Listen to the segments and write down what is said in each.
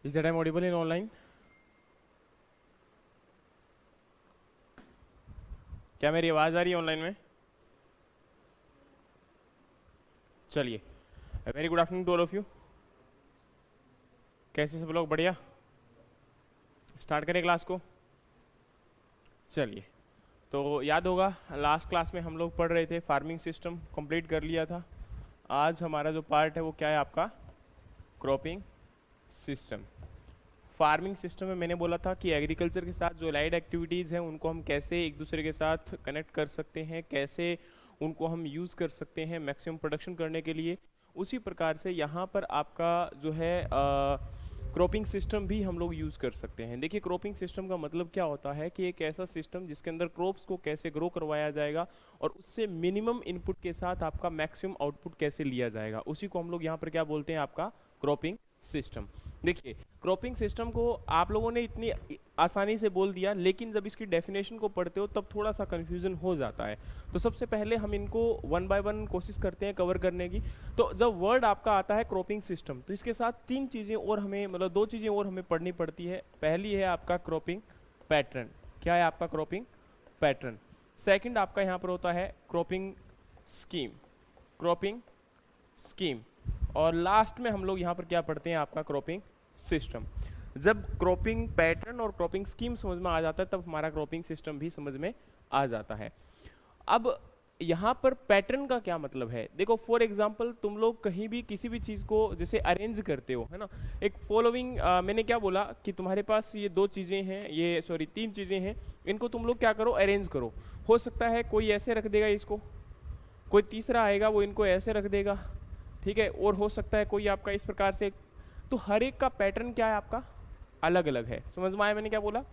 Is that I'm audible in online? क्या मेरी आवाज़ आ रही है ऑनलाइन में? चलिए, very good afternoon to all of you. कैसे सब लोग? बढ़िया। स्टार्ट करें क्लास को। चलिए, तो याद होगा लास्ट क्लास में हम लोग पढ़ रहे थे, फार्मिंग सिस्टम कंप्लीट कर लिया था। आज हमारा जो पार्ट है वो क्या है आपका? Cropping system. फार्मिंग सिस्टम में मैंने बोला था कि एग्रीकल्चर के साथ जो एलाइड एक्टिविटीज़ हैं उनको हम कैसे एक दूसरे के साथ कनेक्ट कर सकते हैं, कैसे उनको हम यूज़ कर सकते हैं मैक्सिमम प्रोडक्शन करने के लिए। उसी प्रकार से यहाँ पर आपका जो है क्रॉपिंग सिस्टम भी हम लोग यूज़ कर सकते हैं। देखिए, क्रॉपिंग सिस्टम का मतलब क्या होता है कि एक ऐसा सिस्टम जिसके अंदर क्रॉप्स को कैसे ग्रो करवाया जाएगा और उससे मिनिमम इनपुट के साथ आपका मैक्सिमम आउटपुट कैसे लिया जाएगा, उसी को हम लोग यहाँ पर क्या बोलते हैं? आपका क्रॉपिंग सिस्टम। देखिए, क्रॉपिंग सिस्टम को आप लोगों ने इतनी आसानी से बोल दिया, लेकिन जब इसकी डेफिनेशन को पढ़ते हो तब थोड़ा सा कंफ्यूजन हो जाता है। तो सबसे पहले हम इनको वन बाय वन कोशिश करते हैं कवर करने की। तो जब वर्ड आपका आता है क्रॉपिंग सिस्टम, तो इसके साथ तीन चीज़ें और हमें, मतलब दो चीज़ें और हमें पढ़नी पड़ती है। पहली है आपका क्रॉपिंग पैटर्न। क्या है आपका क्रॉपिंग पैटर्न? सेकेंड आपका यहाँ पर होता है क्रॉपिंग स्कीम। Cropping scheme. और लास्ट में हम लोग यहाँ पर क्या पढ़ते हैं? आपका क्रॉपिंग सिस्टम। जब क्रॉपिंग पैटर्न और क्रॉपिंग स्कीम समझ में आ जाता है तब हमारा क्रॉपिंग सिस्टम भी समझ में आ जाता है। अब यहाँ पर पैटर्न का क्या मतलब है? देखो, फॉर एग्जांपल तुम लोग कहीं भी किसी भी चीज़ को जैसे अरेंज करते हो, है ना, एक फॉलोइंग मैंने क्या बोला कि तुम्हारे पास ये दो चीज़ें हैं, ये सॉरी तीन चीज़ें हैं, इनको तुम लोग क्या करो? अरेंज करो। हो सकता है कोई ऐसे रख देगा इसको, कोई तीसरा आएगा वो इनको ऐसे रख देगा, ठीक है, और हो सकता है कोई आपका इस प्रकार से। तो हर एक का पैटर्न क्या है? आपका अलग अलग है। समझ में आया मैंने क्या बोला?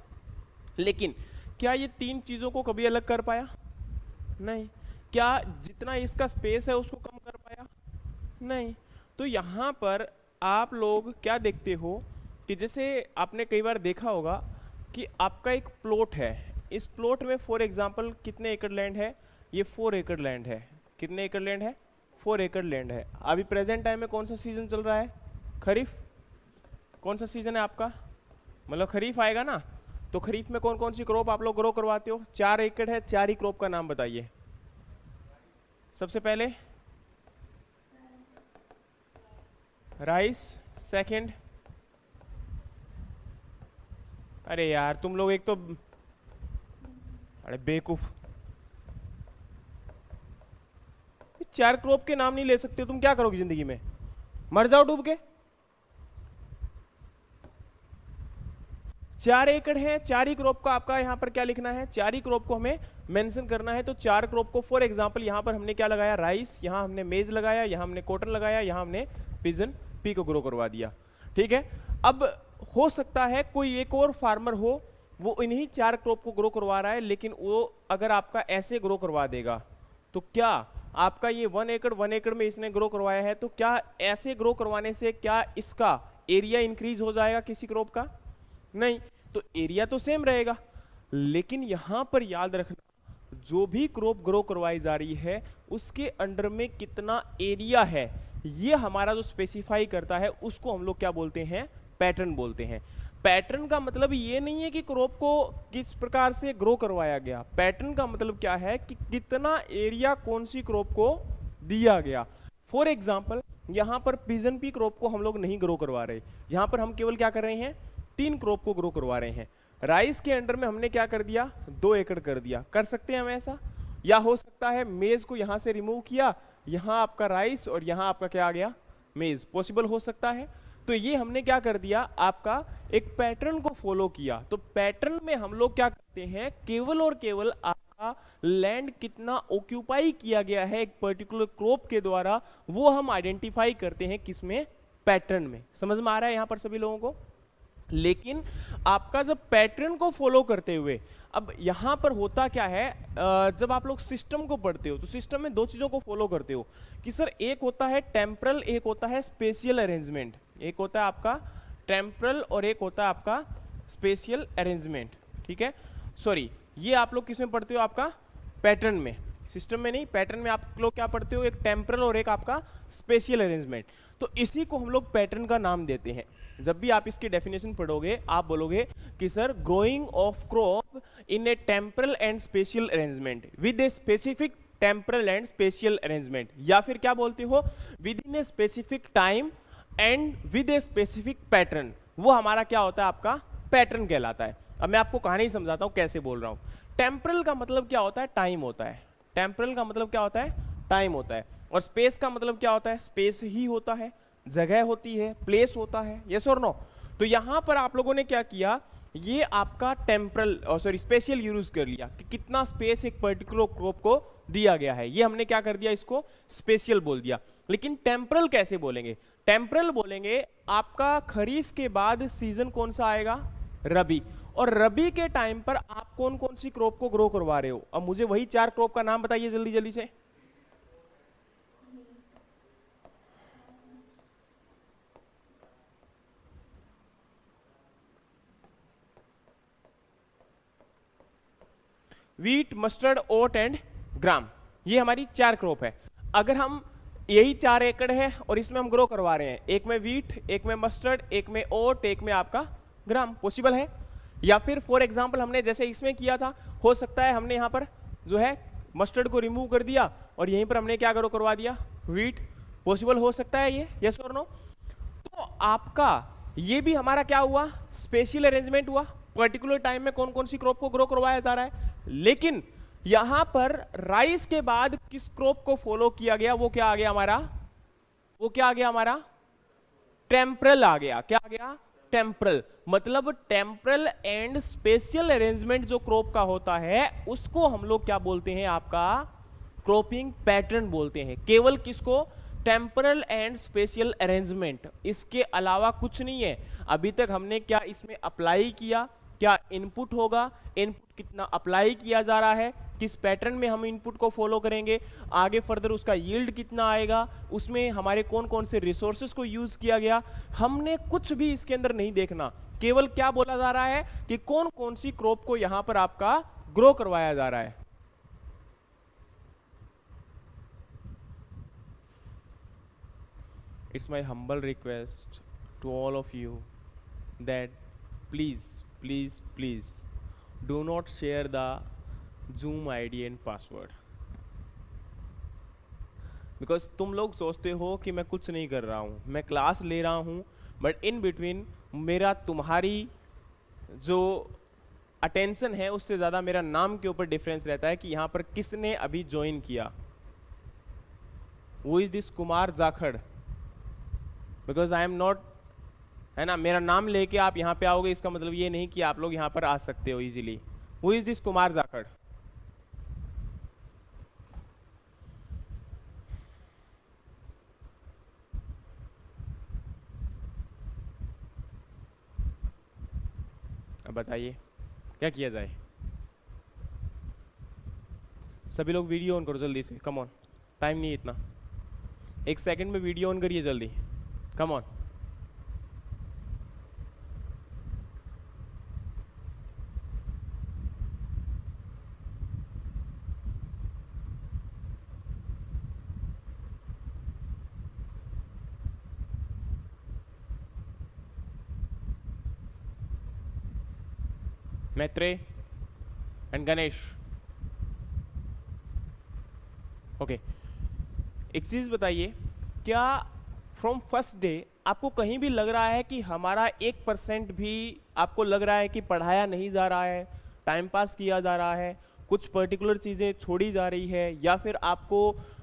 लेकिन क्या ये तीन चीज़ों को कभी अलग कर पाया? नहीं। क्या जितना इसका स्पेस है उसको कम कर पाया? नहीं। तो यहाँ पर आप लोग क्या देखते हो कि जैसे आपने कई बार देखा होगा कि आपका एक प्लॉट है, इस प्लॉट में फॉर एग्जांपल कितने एकड़ लैंड है? ये 4 एकड़ लैंड है। कितने एकड़ लैंड है? 4 एकड़ लैंड है। अभी प्रेजेंट टाइम में कौन सा सीजन चल रहा है? खरीफ। कौन सा सीजन है आपका? मतलब खरीफ आएगा ना, तो खरीफ में कौन कौन सी क्रॉप आप लोग ग्रो करवाते हो? 4 एकड़ है, 4 ही क्रॉप का नाम बताइए। सबसे पहले राइस, सेकंड, अरे यार तुम लोग एक तो, अरे बेवकूफ, 4 क्रॉप के नाम नहीं ले सकते तुम? क्या करोगे जिंदगी में? मर जाओ डूब के। 4 एकड़ है, 4 ही क्रॉप का आपका यहाँ पर क्या लिखना है? 4 ही क्रॉप को हमें मेंशन करना है। तो 4 क्रॉप को फॉर एग्जांपल यहाँ पर हमने क्या लगाया? राइस, यहाँ हमने मेज लगाया, यहाँ हमने कॉटन लगाया, यहाँ हमने पिजन पी को ग्रो करवा दिया, ठीक है। अब हो सकता है कोई एक और फार्मर हो, वो इन्हीं 4 क्रॉप को ग्रो करवा रहा है, लेकिन वो अगर आपका ऐसे ग्रो करवा देगा तो क्या आपका ये 1 एकड़ में इसने ग्रो करवाया है, तो क्या ऐसे ग्रो करवाने से क्या इसका एरिया इंक्रीज हो जाएगा किसी क्रॉप का? नहीं। तो एरिया तो सेम रहेगा, लेकिन यहां पर याद रखना जो भी क्रॉप ग्रो करवाई जा रही है उसके अंडर में कितना एरिया है, ये हमारा जो स्पेसिफाई करता है उसको हम लोग क्या बोलते हैं? पैटर्न बोलते हैं। पैटर्न का मतलब ये नहीं है कि क्रॉप को किस प्रकार से ग्रो करवाया गया। पैटर्न का मतलब क्या है कि कितना एरिया कौन सी क्रॉप को दिया गया। फॉर एग्जाम्पल यहां पर पिजन पी क्रॉप को हम लोग नहीं ग्रो करवा रहे, यहां पर हम केवल क्या कर रहे हैं? 3 क्रॉप को ग्रो करवा रहे हैं। राइस के अंडर में हमने क्या कर दिया? 2 एकड़ कर दिया। कर सकते हैं हम ऐसा? या हो सकता है मेज को यहां से रिमूव किया, यहां आपका राइस और यहां आपका क्या आ गया? मेज। पॉसिबल हो सकता है। तो ये हमने क्या कर दिया? आपका एक पैटर्न को फॉलो किया। तो पैटर्न में हम लोग क्या करते हैं? केवल और केवल आपका लैंड कितना ऑक्यूपाई किया गया है एक पर्टिकुलर क्रॉप के द्वारा, वो हम आइडेंटिफाई करते हैं किसमें? पैटर्न में। समझ में आ रहा है यहां पर सभी लोगों को? लेकिन आपका जब पैटर्न को फॉलो करते हुए, अब यहां पर होता क्या है, जब आप लोग सिस्टम को पढ़ते हो तो सिस्टम में 2 चीजों को फॉलो करते हो कि सर एक होता है टेम्परल, एक होता है स्पेशियल अरेंजमेंट। एक होता है आपका टेम्परल और एक होता है आपका स्पेशियल अरेंजमेंट, ठीक है। सॉरी, ये आप लोग किस में पढ़ते हो? आपका पैटर्न में, सिस्टम में नहीं। पैटर्न में आप लोग क्या पढ़ते हो? एक टेम्परल और एक आपका स्पेशियल अरेंजमेंट। तो इसी को हम लोग पैटर्न का नाम देते हैं। जब भी आप इसकी डेफिनेशन पढ़ोगे आप बोलोगे कि sir growing of crop in A temporal and spatial arrangement with a specific temporal and spatial arrangement, या फिर क्या बोलते हो with in a specific time and with a specific pattern, वो हमारा क्या होता है आपका पैटर्न कहलाता है। अब मैं आपको कहानी समझाता हूं कैसे बोल रहा हूं। टेम्परल का मतलब क्या होता है, टाइम होता है। टेम्परल का मतलब क्या होता है, टाइम होता है। और स्पेस का मतलब क्या होता है, स्पेस ही होता है, जगह होती है, प्लेस होता है। यस और नो? तो यहां पर आप लोगों ने क्या किया, ये आपका टेम्परल सॉरी स्पेशल यूज कर लिया कि कितना स्पेस एक पर्टिकुलर क्रॉप को दिया गया है, ये हमने क्या कर दिया, इसको स्पेशल बोल दिया। लेकिन टेम्परल कैसे बोलेंगे, टेम्परल बोलेंगे आपका खरीफ के बाद सीजन कौन सा आएगा, रबी, और रबी के टाइम पर आप कौन कौन सी क्रॉप को ग्रो करवा रहे हो। अब मुझे वही 4 क्रॉप का नाम बताइए जल्दी जल्दी से। वीट, मस्टर्ड, ओट एंड ग्राम, ये हमारी 4 क्रॉप है। अगर हम यही 4 एकड़ है और इसमें हम ग्रो करवा रहे हैं, एक में वीट, एक में मस्टर्ड, एक में ओट, एक में आपका ग्राम, पॉसिबल है? या फिर फॉर एग्जांपल हमने जैसे इसमें किया था, हो सकता है हमने यहाँ पर जो है मस्टर्ड को रिमूव कर दिया और यहीं पर हमने क्या ग्रो करवा दिया, वीट, पॉसिबल हो सकता है ये, यस और नो? तो आपका ये भी हमारा क्या हुआ, स्पेशल अरेंजमेंट हुआ, पर्टिकुलर टाइम में कौन कौन सी क्रॉप को ग्रो करवाया जा रहा है। लेकिन यहां पर राइस के बाद किस क्रॉप को फॉलो किया गया, वो क्या आ गया हमारा, वो क्या आ गया हमारा, टेम्परल आ गया। क्या आ गया, टेम्परल। मतलब टेम्परल एंड स्पेशल अरेंजमेंट जो क्रॉप का होता है उसको हम लोग क्या बोलते हैं, आपका क्रॉपिंग पैटर्न बोलते हैं। केवल किसको, टेम्परल एंड स्पेशल अरेंजमेंट, इसके अलावा कुछ नहीं है। अभी तक हमने क्या इसमें अप्लाई किया, क्या इनपुट होगा, इनपुट कितना अप्लाई किया जा रहा है, किस पैटर्न में हम इनपुट को फॉलो करेंगे, आगे फर्दर उसका यील्ड कितना आएगा, उसमें हमारे कौन कौन से रिसोर्सेज को यूज किया गया, हमने कुछ भी इसके अंदर नहीं देखना। केवल क्या बोला जा रहा है कि कौन कौन सी क्रॉप को यहां पर आपका ग्रो करवाया जा रहा है। It's my humble request to all of you that please do not share the Zoom ID and password, because तुम लोग सोचते हो कि मैं कुछ नहीं कर रहा हूँ, मैं क्लास ले रहा हूँ, बट इन बिटवीन मेरा तुम्हारी जो अटेंशन है उससे ज़्यादा मेरा नाम के ऊपर डिफरेंस रहता है कि यहाँ पर किसने अभी ज्वाइन किया। Who is this Kumar Jakhar? Because I am not, है ना, मेरा नाम लेके आप यहाँ पे आओगे इसका मतलब ये नहीं कि आप लोग यहाँ पर आ सकते हो easily. Who is this Kumar Jakhar? अब बताइए क्या किया जाए। सभी लोग वीडियो ऑन करो जल्दी से, कम ऑन, टाइम नहीं इतना, 1 सेकंड में वीडियो ऑन करिए जल्दी, come on. Maitreya and Ganesh, okay. एक चीज बताइए, क्या फ्रॉम फर्स्ट डे आपको कहीं भी लग रहा है कि हमारा 1% भी आपको लग रहा है कि पढ़ाया नहीं जा रहा है, टाइम पास किया जा रहा है, कुछ पर्टिकुलर चीजें छोड़ी जा रही है, या फिर आपको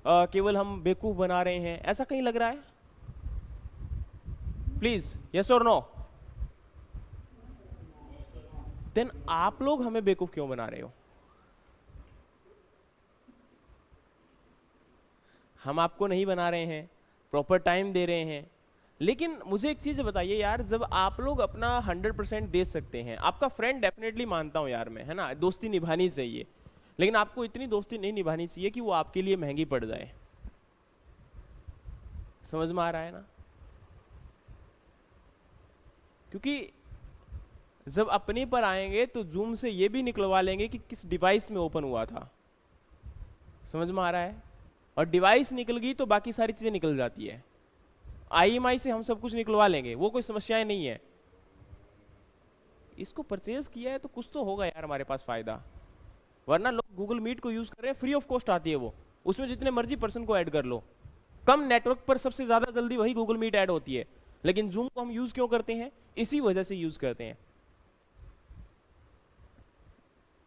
केवल हम बेवकूफ बना रहे हैं, ऐसा कहीं लग रहा है? प्लीज यस और नो। देन आप लोग हमें बेवकूफ क्यों बना रहे हो? हम आपको नहीं बना रहे हैं, प्रॉपर टाइम दे रहे हैं। लेकिन मुझे एक चीज बताइए यार, जब आप लोग अपना 100% दे सकते हैं, आपका फ्रेंड डेफिनेटली मानता हूं यार मैं, है ना, दोस्ती निभानी चाहिए, लेकिन आपको इतनी दोस्ती नहीं निभानी चाहिए कि वो आपके लिए महंगी पड़ जाए। समझ में आ रहा है ना? क्योंकि जब अपने पर आएंगे तो जूम से ये भी निकलवा लेंगे कि किस डिवाइस में ओपन हुआ था। समझ में आ रहा है? और डिवाइस निकल गई तो बाकी सारी चीजें निकल जाती है। IMI से हम सब कुछ निकलवा लेंगे, वो कोई समस्याएं नहीं है। इसको परचेज किया है तो कुछ तो होगा यार हमारे पास फायदा, वरना लोग गूगल मीट को यूज कर रहे हैं, फ्री ऑफ कॉस्ट आती है वो, उसमें जितने मर्जी पर्सन को ऐड कर लो, कम नेटवर्क पर सबसे ज्यादा जल्दी वही गूगल मीट ऐड होती है। लेकिन जूम को हम यूज क्यों करते हैं? इसी वजह से यूज करते हैं,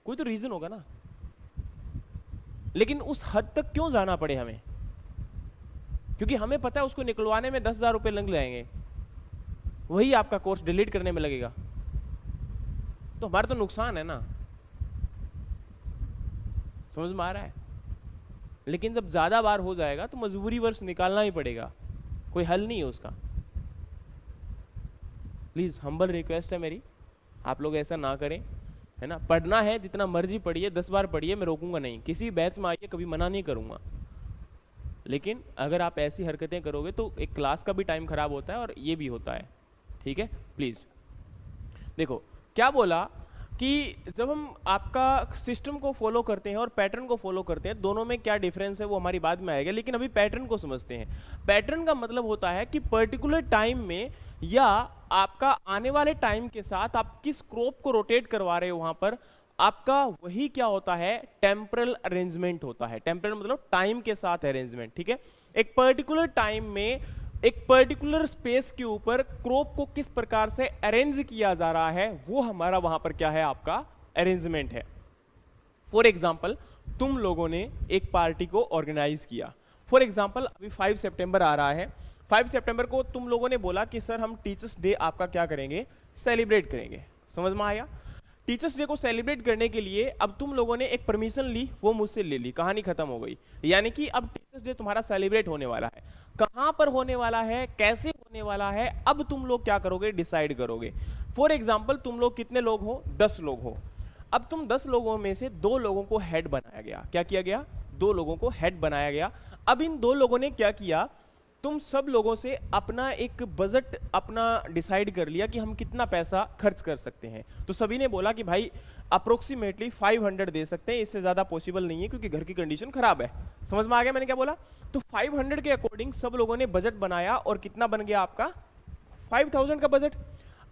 कोई तो रीजन होगा ना। लेकिन उस हद तक क्यों जाना पड़े हमें? क्योंकि हमें पता है उसको निकलवाने में 10,000 रुपए लग जाएंगे, वही आपका कोर्स डिलीट करने में लगेगा, तो हमारा तो नुकसान है ना। समझ में आ रहा है? लेकिन जब ज्यादा बार हो जाएगा तो मजबूरी वर्ष निकालना ही पड़ेगा, कोई हल नहीं है उसका। प्लीज हम्बल रिक्वेस्ट है मेरी, आप लोग ऐसा ना करें, है ना। पढ़ना है जितना मर्जी पढ़िए, 10 बार पढ़िए, मैं रोकूंगा नहीं, किसी बैच में आइए, कभी मना नहीं करूंगा। लेकिन अगर आप ऐसी हरकतें करोगे तो एक क्लास का भी टाइम खराब होता है और ये भी होता है, ठीक है। प्लीज देखो क्या बोला कि जब हम आपका सिस्टम को फॉलो करते हैं और पैटर्न को फॉलो करते हैं, दोनों में क्या डिफरेंस है वो हमारी बाद में आएगा, लेकिन अभी पैटर्न को समझते हैं। पैटर्न का मतलब होता है कि पर्टिकुलर टाइम में या आपका आने वाले टाइम के साथ आप किस क्रॉप को रोटेट करवा रहे हो, वहां पर आपका वही क्या होता है, टेम्परल अरेंजमेंट होता है। टेम्परल मतलब टाइम के साथ अरेंजमेंट, ठीक है। एक पर्टिकुलर टाइम में एक पर्टिकुलर स्पेस के ऊपर क्रॉप को किस प्रकार से अरेंज किया जा रहा है, वो हमारा वहां पर क्या है, आपका अरेंजमेंट है। फॉर एग्जाम्पल तुम लोगों ने एक पार्टी को ऑर्गेनाइज किया, फॉर एग्जाम्पल अभी 5 सितंबर आ रहा है, 5 सितंबर को तुम लोगों ने बोला कि सर हम टीचर्स डे आपका क्या करेंगे, सेलिब्रेट करेंगे। समझ में आया? टीचर्स डे को सेलिब्रेट करने के लिए अब तुम लोगों ने एक परमिशन ली, वो मुझसे ले ली, कहानी खत्म हो गई। यानी कि अब टीचर्स डे तुम्हारा सेलिब्रेट होने वाला है, कहां पर होने वाला है, कैसे होने वाला है, अब तुम लोग क्या करोगे, डिसाइड करोगे। फॉर एग्जाम्पल तुम लोग कितने लोग हो, 10 लोग हो। अब तुम 10 लोगों में से 2 लोगों को हेड बनाया गया। क्या किया गया? 2 लोगों को हेड बनाया गया। अब इन 2 लोगों ने क्या किया, तुम सब लोगों से अपना एक बजट अपना डिसाइड कर लिया कि हम कितना पैसा खर्च कर सकते हैं। तो सभी ने बोला कि भाई अप्रोक्सीमेटली 500 दे सकते हैं, इससे ज्यादा पॉसिबल नहीं है क्योंकि घर की कंडीशन खराब है। समझ में आ गया मैंने क्या बोला? तो 500 के अकॉर्डिंग सब लोगों ने बजट बनाया और कितना बन गया आपका, 5000 का बजट।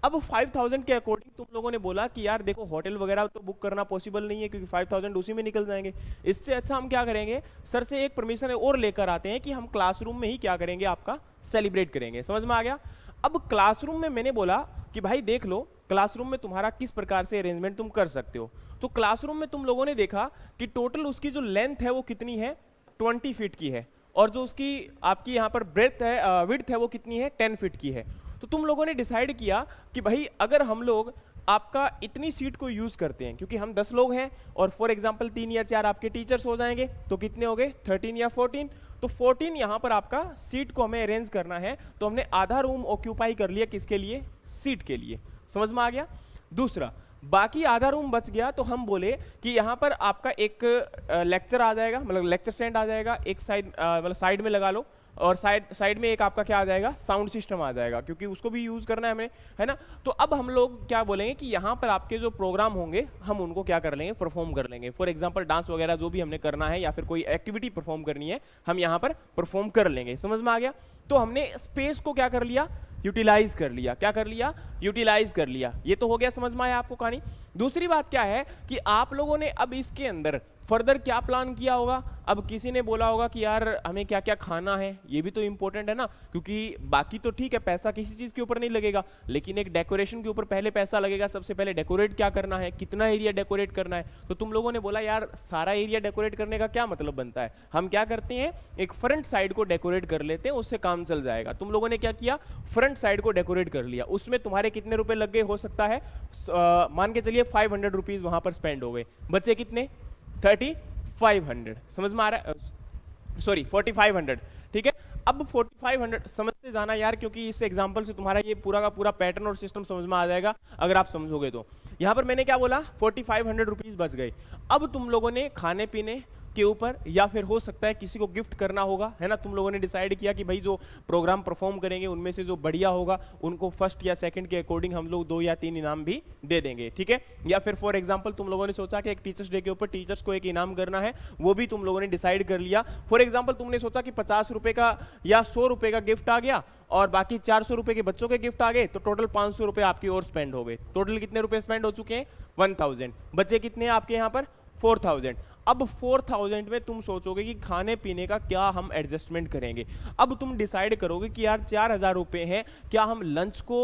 अब 5000 के अकॉर्डिंग तुम लोगों ने बोला कि यार देखो होटल वगैरह तो बुक करना पॉसिबल नहीं है क्योंकि 5000 उसी में निकल जाएंगे, इससे अच्छा हम क्या करेंगे, सर से एक परमिशन और लेकर आते हैं कि हम क्लासरूम में ही क्या करेंगे, आपका सेलिब्रेट करेंगे। समझ में आ गया? अब क्लासरूम में मैंने बोला कि भाई देख लो क्लासरूम में तुम्हारा किस प्रकार से अरेंजमेंट तुम कर सकते हो। तो क्लासरूम में तुम लोगों ने देखा कि टोटल उसकी जो लेंथ है वो कितनी है, 20 फीट की है, और जो उसकी आपकी यहाँ पर ब्रेथ है, विड्थ है, वो कितनी है, 10 फीट की है। तो तुम लोगों ने डिसाइड किया कि भाई अगर हम लोग आपका इतनी सीट को यूज करते हैं, क्योंकि हम 10 लोग हैं और फॉर एग्जांपल 3 या 4 आपके टीचर्स हो जाएंगे, तो कितने हो गए, 13 या 14। तो 14 यहां पर आपका सीट को हमें अरेंज करना है, तो हमने आधा रूम ऑक्यूपाई कर लिया, किसके लिए, सीट के लिए। समझ में आ गया? दूसरा, बाकी आधा रूम बच गया, तो हम बोले कि यहाँ पर आपका एक लेक्चर आ जाएगा, मतलब लेक्चर स्टैंड आ जाएगा, एक साइड मतलब साइड में लगा लो, और साइड में एक आपका क्या आ जाएगा, साउंड सिस्टम आ जाएगा, क्योंकि उसको भी यूज करना है हमें, है ना। तो अब हम लोग क्या बोलेंगे कि यहाँ पर आपके जो प्रोग्राम होंगे हम उनको क्या कर लेंगे, परफॉर्म कर लेंगे। फॉर एग्जांपल डांस वगैरह जो भी हमने करना है या फिर कोई एक्टिविटी परफॉर्म करनी है, हम यहाँ पर परफॉर्म कर लेंगे। समझ में आ गया? तो हमने स्पेस को क्या कर लिया, यूटिलाइज कर लिया। क्या कर लिया, यूटिलाइज कर लिया। ये तो हो गया, समझ में आया आपको कहानी। दूसरी बात क्या है कि आप लोगों ने अब इसके अंदर फर्दर क्या प्लान किया होगा। अब किसी ने बोला होगा कि यार हमें क्या क्या खाना है, ये भी तो इंपॉर्टेंट है ना, क्योंकि बाकी तो ठीक है पैसा किसी चीज के ऊपर नहीं लगेगा, लेकिन एक डेकोरेशन के ऊपर पहले पैसा लगेगा। सबसे पहले डेकोरेट क्या करना है, कितना एरिया डेकोरेट करना है। तो तुम लोगों ने बोला यार सारा एरिया डेकोरेट करने का क्या मतलब बनता है, हम क्या करते हैं एक फ्रंट साइड को डेकोरेट कर लेते हैं, उससे काम चल जाएगा। तुम लोगों ने क्या किया, फ्रंट साइड को डेकोरेट कर लिया। उसमें तुम्हारे कितने रुपए लग गए, हो सकता है मान के चलिए 500 रुपीज वहां पर स्पेंड हो गए, बच्चे कितने, 3500। समझ में आ रहा है, सॉरी 4500, ठीक है। अब 4500 समझते जाना यार, क्योंकि इस एग्जांपल से तुम्हारा ये पूरा का पूरा पैटर्न और सिस्टम समझ में आ जाएगा अगर आप समझोगे तो। यहां पर मैंने क्या बोला, 4500 रुपीज बच गए। अब तुम लोगों ने खाने पीने, के ऊपर, या फिर हो सकता है किसी को गिफ्ट करना होगा, है ना। तुम लोगों ने डिसाइड किया कि भाई जो प्रोग्राम परफॉर्म करेंगे उनमें से जो बढ़िया होगा उनको फर्स्ट या सेकंड के अकॉर्डिंग हम लोग 2 या 3 इनाम भी दे देंगे, ठीक है। या फिर फॉर एग्जांपल तुम लोगों ने सोचा कि एक टीचर्स डे के ऊपर टीचर्स को एक इनाम करना है, वो भी तुम लोगों ने डिसाइड कर लिया। फॉर एग्जांपल तुमने सोचा कि 50 रुपए का या 100 रुपए का गिफ्ट आ गया और बाकी 400 रुपए के बच्चों के गिफ्ट आ गए, तो टोटल 500 रुपए आपकी और स्पेंड हो गए। टोटल कितने रुपए स्पेंड हो चुके हैं? 1000। बचे कितने हैं आपके यहाँ पर? 4000। अब 4000 में तुम सोचोगे कि खाने पीने का क्या हम एडजस्टमेंट करेंगे। अब तुम डिसाइड करोगे कि यार 4000 रुपए हैं, क्या हम लंच को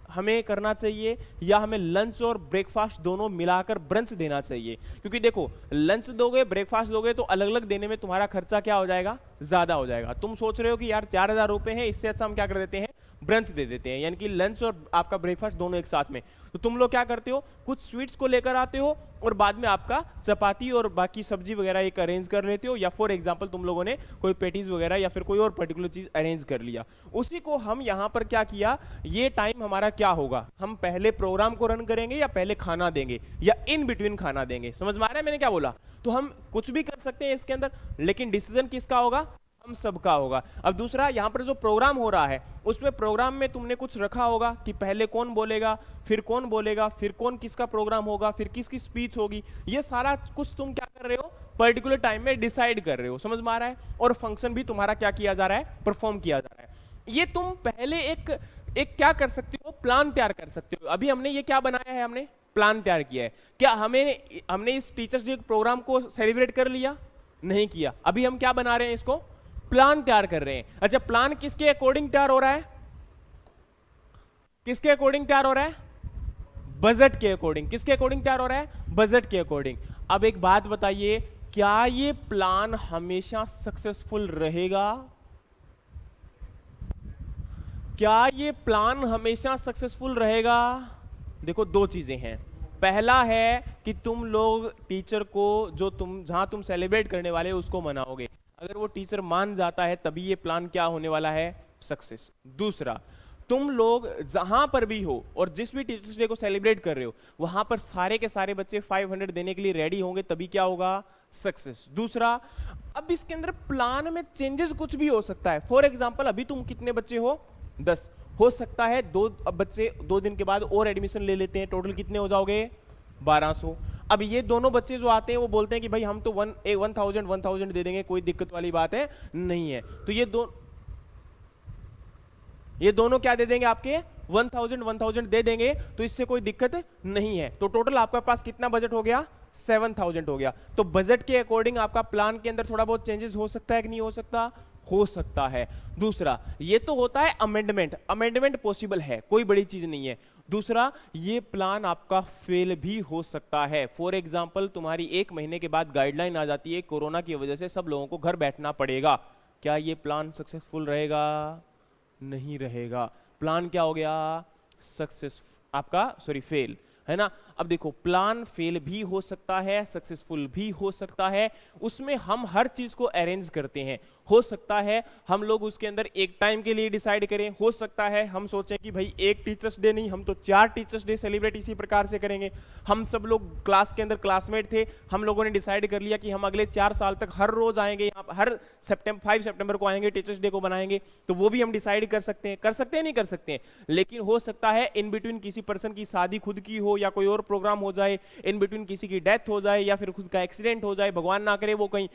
हमें करना चाहिए या हमें लंच और ब्रेकफास्ट दोनों मिलाकर ब्रंच देना चाहिए। क्योंकि देखो, लंच दोगे ब्रेकफास्ट दोगे तो अलग अलग देने में तुम्हारा खर्चा क्या हो जाएगा? ज्यादा हो जाएगा। तुम सोच रहे हो कि यार 4000 रुपए हैं, इससे अच्छा हम क्या कर देते हैं? ब्रंच दे देते हैं, यानी कि लंच और आपका ब्रेकफास्ट दोनों एक साथ में। तो तुम लोग क्या करते हो, कुछ स्वीट्स को लेकर आते हो और बाद में आपका चपाती और बाकी सब्जी वगैरह एक अरेंज कर लेते हो, या फॉर एग्जांपल तुम लोगों ने कोई पेटीज वगैरह या फिर कोई और पर्टिकुलर चीज अरेंज कर लिया। उसी को हम यहाँ पर क्या किया, ये टाइम हमारा क्या होगा, हम पहले प्रोग्राम को रन करेंगे या पहले खाना देंगे या इन बिटवीन खाना देंगे। समझ में आ रहा है मैंने क्या बोला? तो हम कुछ भी कर सकते हैं इसके अंदर, लेकिन डिसीजन किसका होगा? हम सबका होगा। अब दूसरा, यहाँ पर जो प्रोग्राम हो रहा है उसमें प्रोग्राम में तुमने कुछ रखा होगा कि पहले कौन बोलेगा, फिर कौन बोलेगा, फिर कौन किसका प्रोग्राम होगा, फिर किसकी स्पीच होगी। ये सारा कुछ तुम क्या कर रहे हो? पर्टिकुलर टाइम में डिसाइड कर रहे हो। समझ में आ रहा है? और फंक्शन भी तुम्हारा क्या किया जा रहा है? परफॉर्म किया जा रहा है। ये तुम पहले एक क्या कर सकते हो? प्लान तैयार कर सकते हो। अभी हमने ये क्या बनाया है? हमने प्लान तैयार किया है। क्या हमने इस टीचर्स डे प्रोग्राम को सेलिब्रेट कर लिया? नहीं किया। अभी हम क्या बना रहे हैं? इसको प्लान तैयार कर रहे हैं। अच्छा, प्लान किसके अकॉर्डिंग तैयार हो रहा है? किसके अकॉर्डिंग तैयार हो रहा है? बजट के अकॉर्डिंग। किसके अकॉर्डिंग तैयार हो रहा है? बजट के अकॉर्डिंग। अब एक बात बताइए, क्या ये प्लान हमेशा सक्सेसफुल रहेगा? क्या ये प्लान हमेशा सक्सेसफुल रहेगा? देखो, दो चीजें हैं। पहला है कि तुम लोग टीचर को जहां तुम सेलिब्रेट करने वाले हो उसको मनाओगे। अगर वो टीचर मान जाता है तभी ये प्लान क्या होने वाला है? सक्सेस। दूसरा, तुम लोग जहां पर भी हो और जिस भी टीचर्स डे को सेलिब्रेट कर रहे हो वहां पर सारे के सारे बच्चे 500 देने के लिए रेडी होंगे, तभी क्या होगा? सक्सेस। दूसरा, अब इसके अंदर प्लान में चेंजेस कुछ भी हो सकता है। फॉर एग्जांपल, अभी तुम कितने बच्चे हो? 10। हो सकता है अब बच्चे 2 दिन के बाद और एडमिशन ले लेते हैं, टोटल कितने हो जाओगे? 1200। अब ये दोनों बच्चे जो आते हैं वो बोलते हैं कि भाई हम तो 1000 दे देंगे, कोई दिक्कत वाली बात है नहीं है। तो ये दोनों क्या दे देंगे? आपके 1000 दे देंगे, तो इससे कोई दिक्कत नहीं है। तो टोटल आपके पास कितना बजट हो गया? 7000 हो गया। तो बजट के अकॉर्डिंग आपका प्लान के अंदर थोड़ा बहुत चेंजेस हो सकता है कि नहीं हो सकता? हो सकता है। दूसरा, ये तो होता है अमेंडमेंट पॉसिबल है, कोई बड़ी चीज नहीं है। दूसरा, ये प्लान आपका फेल भी हो सकता है। फॉर एग्जांपल, तुम्हारी 1 महीने के बाद गाइडलाइन आ जाती है, कोरोना की वजह से सब लोगों को घर बैठना पड़ेगा। क्या ये प्लान सक्सेसफुल रहेगा? नहीं रहेगा। प्लान क्या हो गया? फेल, है ना। अब देखो, प्लान फेल भी हो सकता है, सक्सेसफुल भी हो सकता है। उसमें हम हर चीज को अरेंज करते हैं। हो सकता है हम लोग उसके अंदर एक टाइम के लिए डिसाइड करें, हो सकता है हम सोचें कि भाई एक टीचर्स डे नहीं, हम तो 4 टीचर्स डे सेलिब्रेट इसी प्रकार से करेंगे। हम सब लोग क्लास के अंदर क्लासमेट थे, हम लोगों ने डिसाइड कर लिया कि हम अगले 4 साल तक हर रोज आएंगे, हर 5 सितंबर को आएंगे, टीचर्स डे को बनाएंगे। तो वो भी हम डिसाइड कर सकते हैं नहीं कर सकते हैं। लेकिन हो सकता है इन बिटवीन किसी पर्सन की शादी खुद की हो या कोई और प्रोग्राम हो जाए, इन बिटवीन किसी की डेथ हो जाए या फिर खुद का एक्सीडेंट हो जाए, भगवान ना करे वो कहीं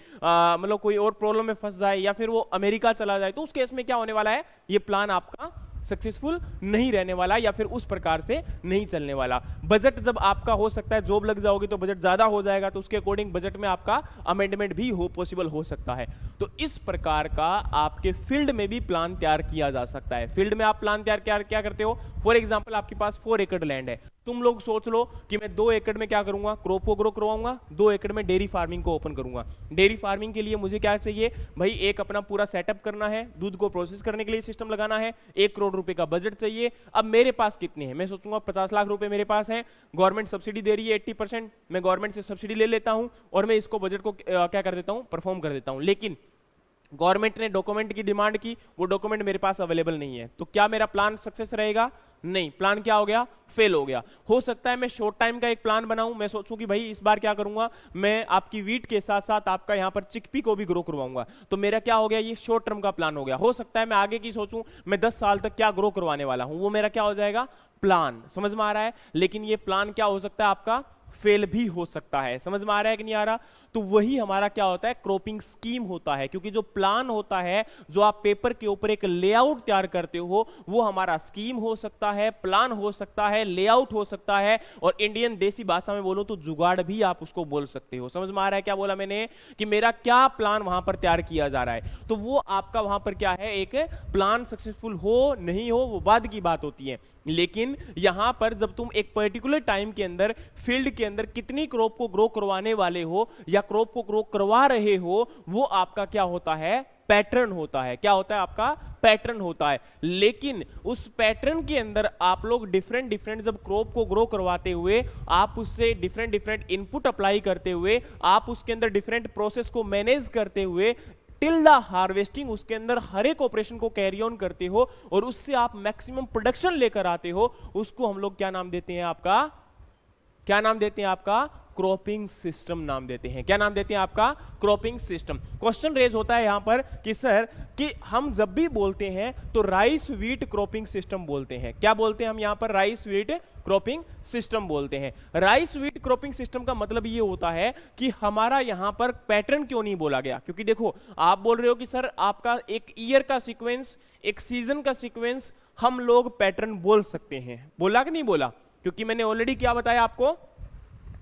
मतलब कोई और प्रॉब्लम में फंस जाए या फिर वो अमेरिका चला जाए। तो उस केस में क्या होने वाला है? ये प्लान आपका सक्सेसफुल नहीं रहने वाला या फिर उस प्रकार से नहीं चलने वाला। बजट जब आपका हो सकता है, जॉब लग जाओगे तो बजट ज्यादा हो जाएगा, तो उसके अकॉर्डिंग बजट में आपका अमेंडमेंट भी पॉसिबल हो सकता है। तो इस प्रकार का आपके फील्ड में भी प्लान तैयार किया जा सकता है। फील्ड में आप प्लान तैयार क्या करते हो? फॉर एग्जाम्पल, आपके पास 4 एकड़ लैंड है, तुम लोग सोच लो कि मैं 2 एकड़ में क्या करूंगा? क्रॉप को ग्रो करवाऊंगा, 2 एकड़ में डेयरी फार्मिंग को ओपन करूंगा। डेयरी फार्मिंग के लिए मुझे क्या चाहिए भाई? एक अपना पूरा सेटअप करना है, दूध को प्रोसेस करने के लिए सिस्टम लगाना है, 1 करोड़ रुपए का बजट चाहिए। अब मेरे पास कितने हैं? मैं सोचूंगा 50 लाख रुपए मेरे पास है, गवर्नमेंट सब्सिडी दे रही है 80%, मैं गवर्नमेंट से सब्सिडी ले लेता हूं और मैं इसको बजट को क्या कर देता हूं? परफॉर्म कर देता हूं। लेकिन गवर्नमेंट ने डॉक्यूमेंट की डिमांड की, वो डॉक्यूमेंट मेरे पास अवेलेबल नहीं है, तो क्या मेरा प्लान सक्सेस रहेगा? नहीं, प्लान क्या हो गया, फेल हो गया। हो सकता है मैं शॉर्ट टाइम का एक प्लान बनाऊं, मैं सोचूं कि भाई इस बार क्या करूंगा, मैं आपकी वीट के साथ साथ आपका यहां पर चिकपी को भी ग्रो करवाऊंगा, तो मेरा क्या हो गया, ये शॉर्ट टर्म का प्लान हो गया। हो सकता है मैं आगे की सोचूं, मैं 10 साल तक क्या ग्रो करवाने वाला हूं, वो मेरा क्या हो जाएगा, प्लान। समझ में आ रहा है? लेकिन ये प्लान क्या हो सकता है, आपका फेल भी हो सकता है। समझ में आ रहा है कि नहीं आ रहा? तो वही हमारा क्या होता है, क्रॉपिंग स्कीम होता है। क्योंकि जो प्लान होता है, जो आप पेपर के ऊपर एक लेआउट तैयार करते हो, वो हमारा स्कीम हो सकता है, प्लान हो सकता है, लेआउट हो सकता है, और इंडियन देसी भाषा में बोलो तो जुगाड़ भी आप उसको बोल सकते हो। समझ में आ रहा है क्या बोला मैंने, कि मेरा क्या प्लान वहां पर तैयार किया जा रहा है। तो वो आपका वहां पर क्या है, एक प्लान सक्सेसफुल हो नहीं हो वो बाद की बात होती है। लेकिन यहां पर जब तुम एक पर्टिकुलर टाइम के अंदर फील्ड के अंदर कितनी क्रॉप को ग्रो करवाने वाले हो या क्रॉप को ग्रो करवा रहे हो, वो आपका क्या होता है, पैटर्न होता है। क्या होता है, आपका पैटर्न होता है। लेकिन उस पैटर्न के अंदर आप लोग डिफरेंट डिफरेंट जब क्रॉप को ग्रो करवाते हुए आप उससे डिफरेंट डिफरेंट इनपुट अप्लाई करते हुए, आप उसके अंदर डिफरेंट प्रोसेस को मैनेज करते हुए टिल द हार्वेस्टिंग उसके अंदर हर एक ऑपरेशन को कैरी ऑन करते हो और उससे आप मैक्सिमम प्रोडक्शन लेकर आते हो, उसको हम लोग क्या नाम देते हैं, आपका क्या नाम देते हैं, आपका क्रॉपिंग सिस्टम नाम देते हैं। क्या नाम देते हैं, आपका क्रॉपिंग सिस्टम। क्वेश्चन रेज होता है यहां पर कि सर कि हम जब भी बोलते हैं तो राइस व्हीट क्रॉपिंग सिस्टम बोलते हैं। क्या बोलते हैं हम यहां पर, राइस व्हीट क्रॉपिंग सिस्टम बोलते हैं। राइस व्हीट क्रॉपिंग सिस्टम का मतलब ये होता है कि हमारा यहां पर पैटर्न क्यों नहीं बोला गया, क्योंकि देखो आप बोल रहे हो कि सर आपका एक ईयर का सीक्वेंस, एक सीजन का सीक्वेंस हम लोग पैटर्न बोल सकते हैं। बोला कि नहीं बोला? क्योंकि मैंने ऑलरेडी क्या बताया आपको,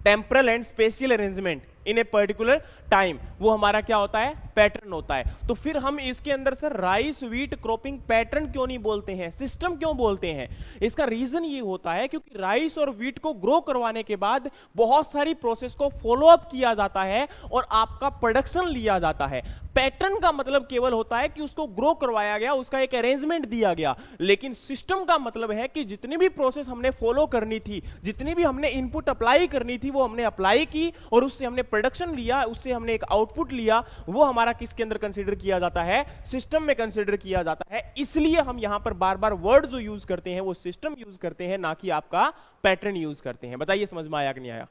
temporal and spatial arrangement in a particular time, वो हमारा क्या होता है, पैटर्न होता है। तो फिर हम इसके अंदर sir rice wheat cropping pattern क्यों नहीं बोलते हैं, सिस्टम क्यों बोलते हैं? इसका रीजन ये होता है क्योंकि राइस और व्हीट को ग्रो करवाने के बाद बहुत सारी प्रोसेस को फॉलो अप किया जाता है और आपका प्रोडक्शन लिया जाता है। पैटर्न का मतलब केवल होता है कि उसको ग्रो करवाया गया, उसका एक अरेंजमेंट दिया गया। लेकिन सिस्टम का मतलब है कि जितनी भी प्रोसेस हमने फॉलो करनी थी, जितनी भी हमने इनपुट अप्लाई करनी थी, वो हमने अप्लाई की और उससे हमने प्रोडक्शन लिया, उससे हमने एक आउटपुट लिया, वो हमारा किसके अंदर कंसीडर किया जाता है, सिस्टम में कंसीडर किया जाता है। इसलिए हम यहां पर बार बार वर्ड जो यूज करते हैं वो सिस्टम यूज करते हैं, ना कि आपका पैटर्न यूज करते हैं। बताइए समझ में आया कि नहीं आया?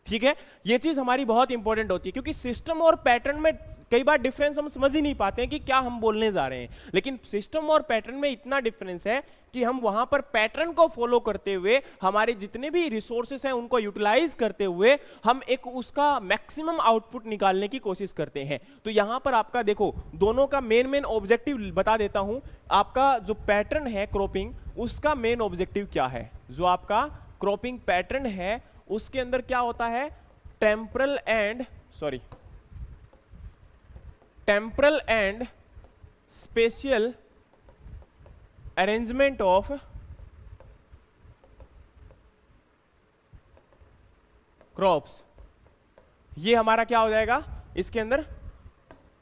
ठीक है, ये चीज हमारी बहुत इंपॉर्टेंट होती है क्योंकि सिस्टम और पैटर्न में कई बार डिफरेंस हम समझ ही नहीं पाते हैं कि क्या हम बोलने जा रहे हैं। लेकिन सिस्टम और पैटर्न में इतना डिफरेंस है कि हम वहां पर पैटर्न को फॉलो करते हुए हमारे जितने भी रिसोर्सेस हैं उनको यूटिलाइज करते हुए हम एक उसका मैक्सिमम आउटपुट निकालने की कोशिश करते हैं। तो यहां पर आपका देखो दोनों का मेन ऑब्जेक्टिव बता देता हूं। आपका जो पैटर्न है क्रॉपिंग, उसका मेन ऑब्जेक्टिव क्या है? जो आपका क्रॉपिंग पैटर्न है उसके अंदर क्या होता है, temporal and spatial arrangement of crops. ये हमारा क्या हो जाएगा, इसके अंदर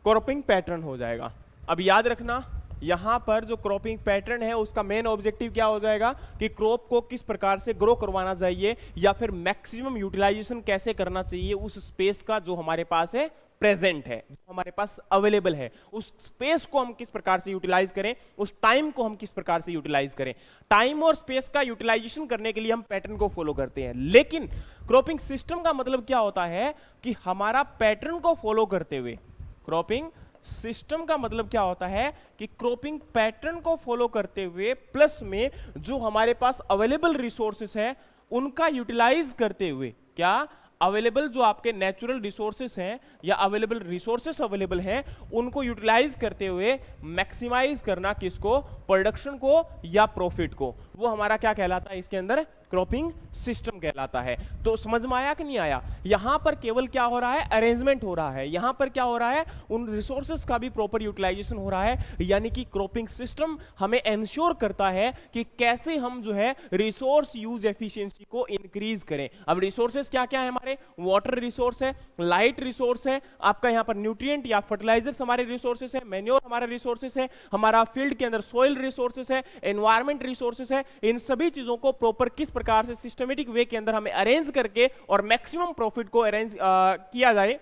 क्रॉपिंग पैटर्न हो जाएगा। अब याद रखना यहां पर जो क्रॉपिंग पैटर्न है उसका मेन ऑब्जेक्टिव क्या हो जाएगा कि क्रॉप को किस प्रकार से ग्रो करवाना चाहिए या फिर मैक्सिमम यूटिलाइजेशन कैसे करना चाहिए उस स्पेस का जो हमारे पास है, प्रेजेंट है, जो हमारे पास अवेलेबल है, उस स्पेस को हम किस प्रकार से यूटिलाइज करें, उस टाइम को हम किस प्रकार से यूटिलाइज करें। टाइम और स्पेस का यूटिलाइजेशन करने के लिए हम पैटर्न को फॉलो करते हैं। लेकिन क्रॉपिंग सिस्टम का मतलब क्या होता है कि हमारा पैटर्न को फॉलो करते हुए, क्रॉपिंग सिस्टम का मतलब क्या होता है कि क्रॉपिंग पैटर्न को फॉलो करते हुए प्लस में जो हमारे पास अवेलेबल रिसोर्सेस है उनका यूटिलाइज करते हुए, क्या अवेलेबल जो आपके नेचुरल रिसोर्सेस हैं या अवेलेबल रिसोर्सेस अवेलेबल हैं उनको यूटिलाइज करते हुए मैक्सिमाइज करना, किसको, प्रोडक्शन को या प्रॉफिट को, वो हमारा क्या कहलाता है, इसके अंदर क्रॉपिंग सिस्टम कहलाता है। तो समझ में आया कि नहीं आया? यहां पर केवल क्या हो रहा है, अरेंजमेंट हो रहा है। यहां पर क्या हो रहा है, उन रिसोर्सेस का भी प्रॉपर यूटिलाइजेशन हो रहा है। यानी कि क्रॉपिंग सिस्टम हमें एंश्योर करता है कि कैसे हम जो है रिसोर्स यूज एफिशिएंसी को इंक्रीज करें। अब रिसोर्सेस क्या क्या है हमारे, वाटर रिसोर्स है, लाइट रिसोर्स है, आपका यहां पर न्यूट्रिएंट या फर्टिलाइजर्स हमारे रिसोर्सेस है, मैन्योर हमारा रिसोर्सेस है, हमारा फील्ड के अंदर सॉइल रिसोर्सेस है, एनवायरमेंट रिसोर्सेस है। इन सभी चीजों को प्रॉपर किस प्रकार से सिस्टमेटिक वे के अंदर हमें अरेंज करके और मैक्सिमम प्रॉफिट को अरेंज किया जाए,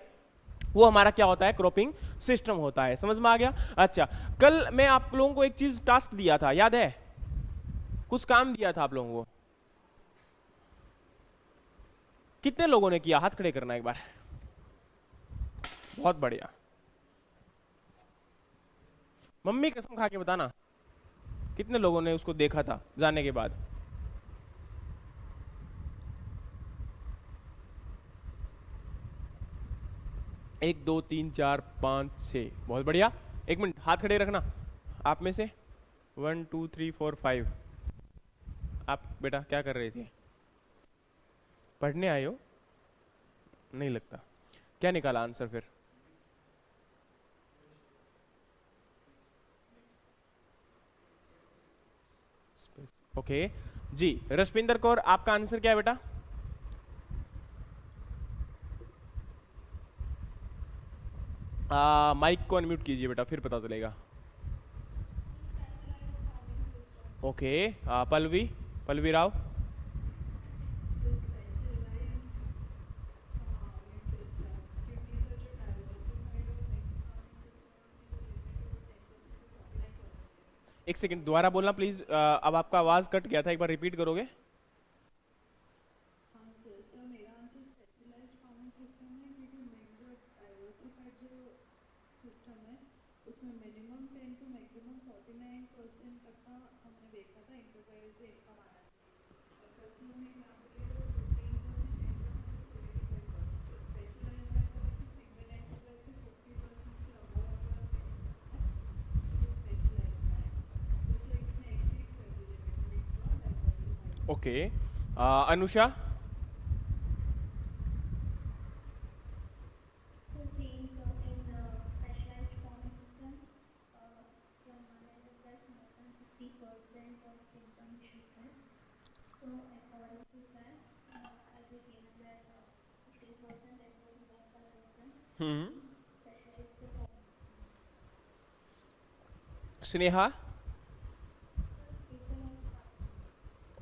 वो हमारा क्या होता है, क्रॉपिंग सिस्टम होता है। समझ में आ गया? अच्छा, कल मैं आप लोगों को एक चीज टास्क दिया था, याद है? कुछ काम दिया था आप लोगों को, कितने लोगों ने किया? हाथ खड़े करना एक बार। बहुत बढ़िया। मम्मी कसम खा के बताना कितने लोगों ने उसको देखा था जाने के बाद? एक, दो, तीन, चार, पाँच, छः। बहुत बढ़िया। एक मिनट हाथ खड़े रखना आप में से। 1 2 3 4 5। आप बेटा क्या कर रहे थे? पढ़ने आए हो? नहीं लगता। क्या निकाला आंसर फिर? ओके जी। रश्मिंदर कौर आपका आंसर क्या है बेटा? माइक को अनम्यूट कीजिए बेटा, फिर पता चलेगा। ओके पल्लवी, पल्लवी राव। एक सेकंड दोबारा बोलना प्लीज, अब आपका आवाज कट गया था, एक बार रिपीट करोगे? ओके अनुषा। स्नेहा।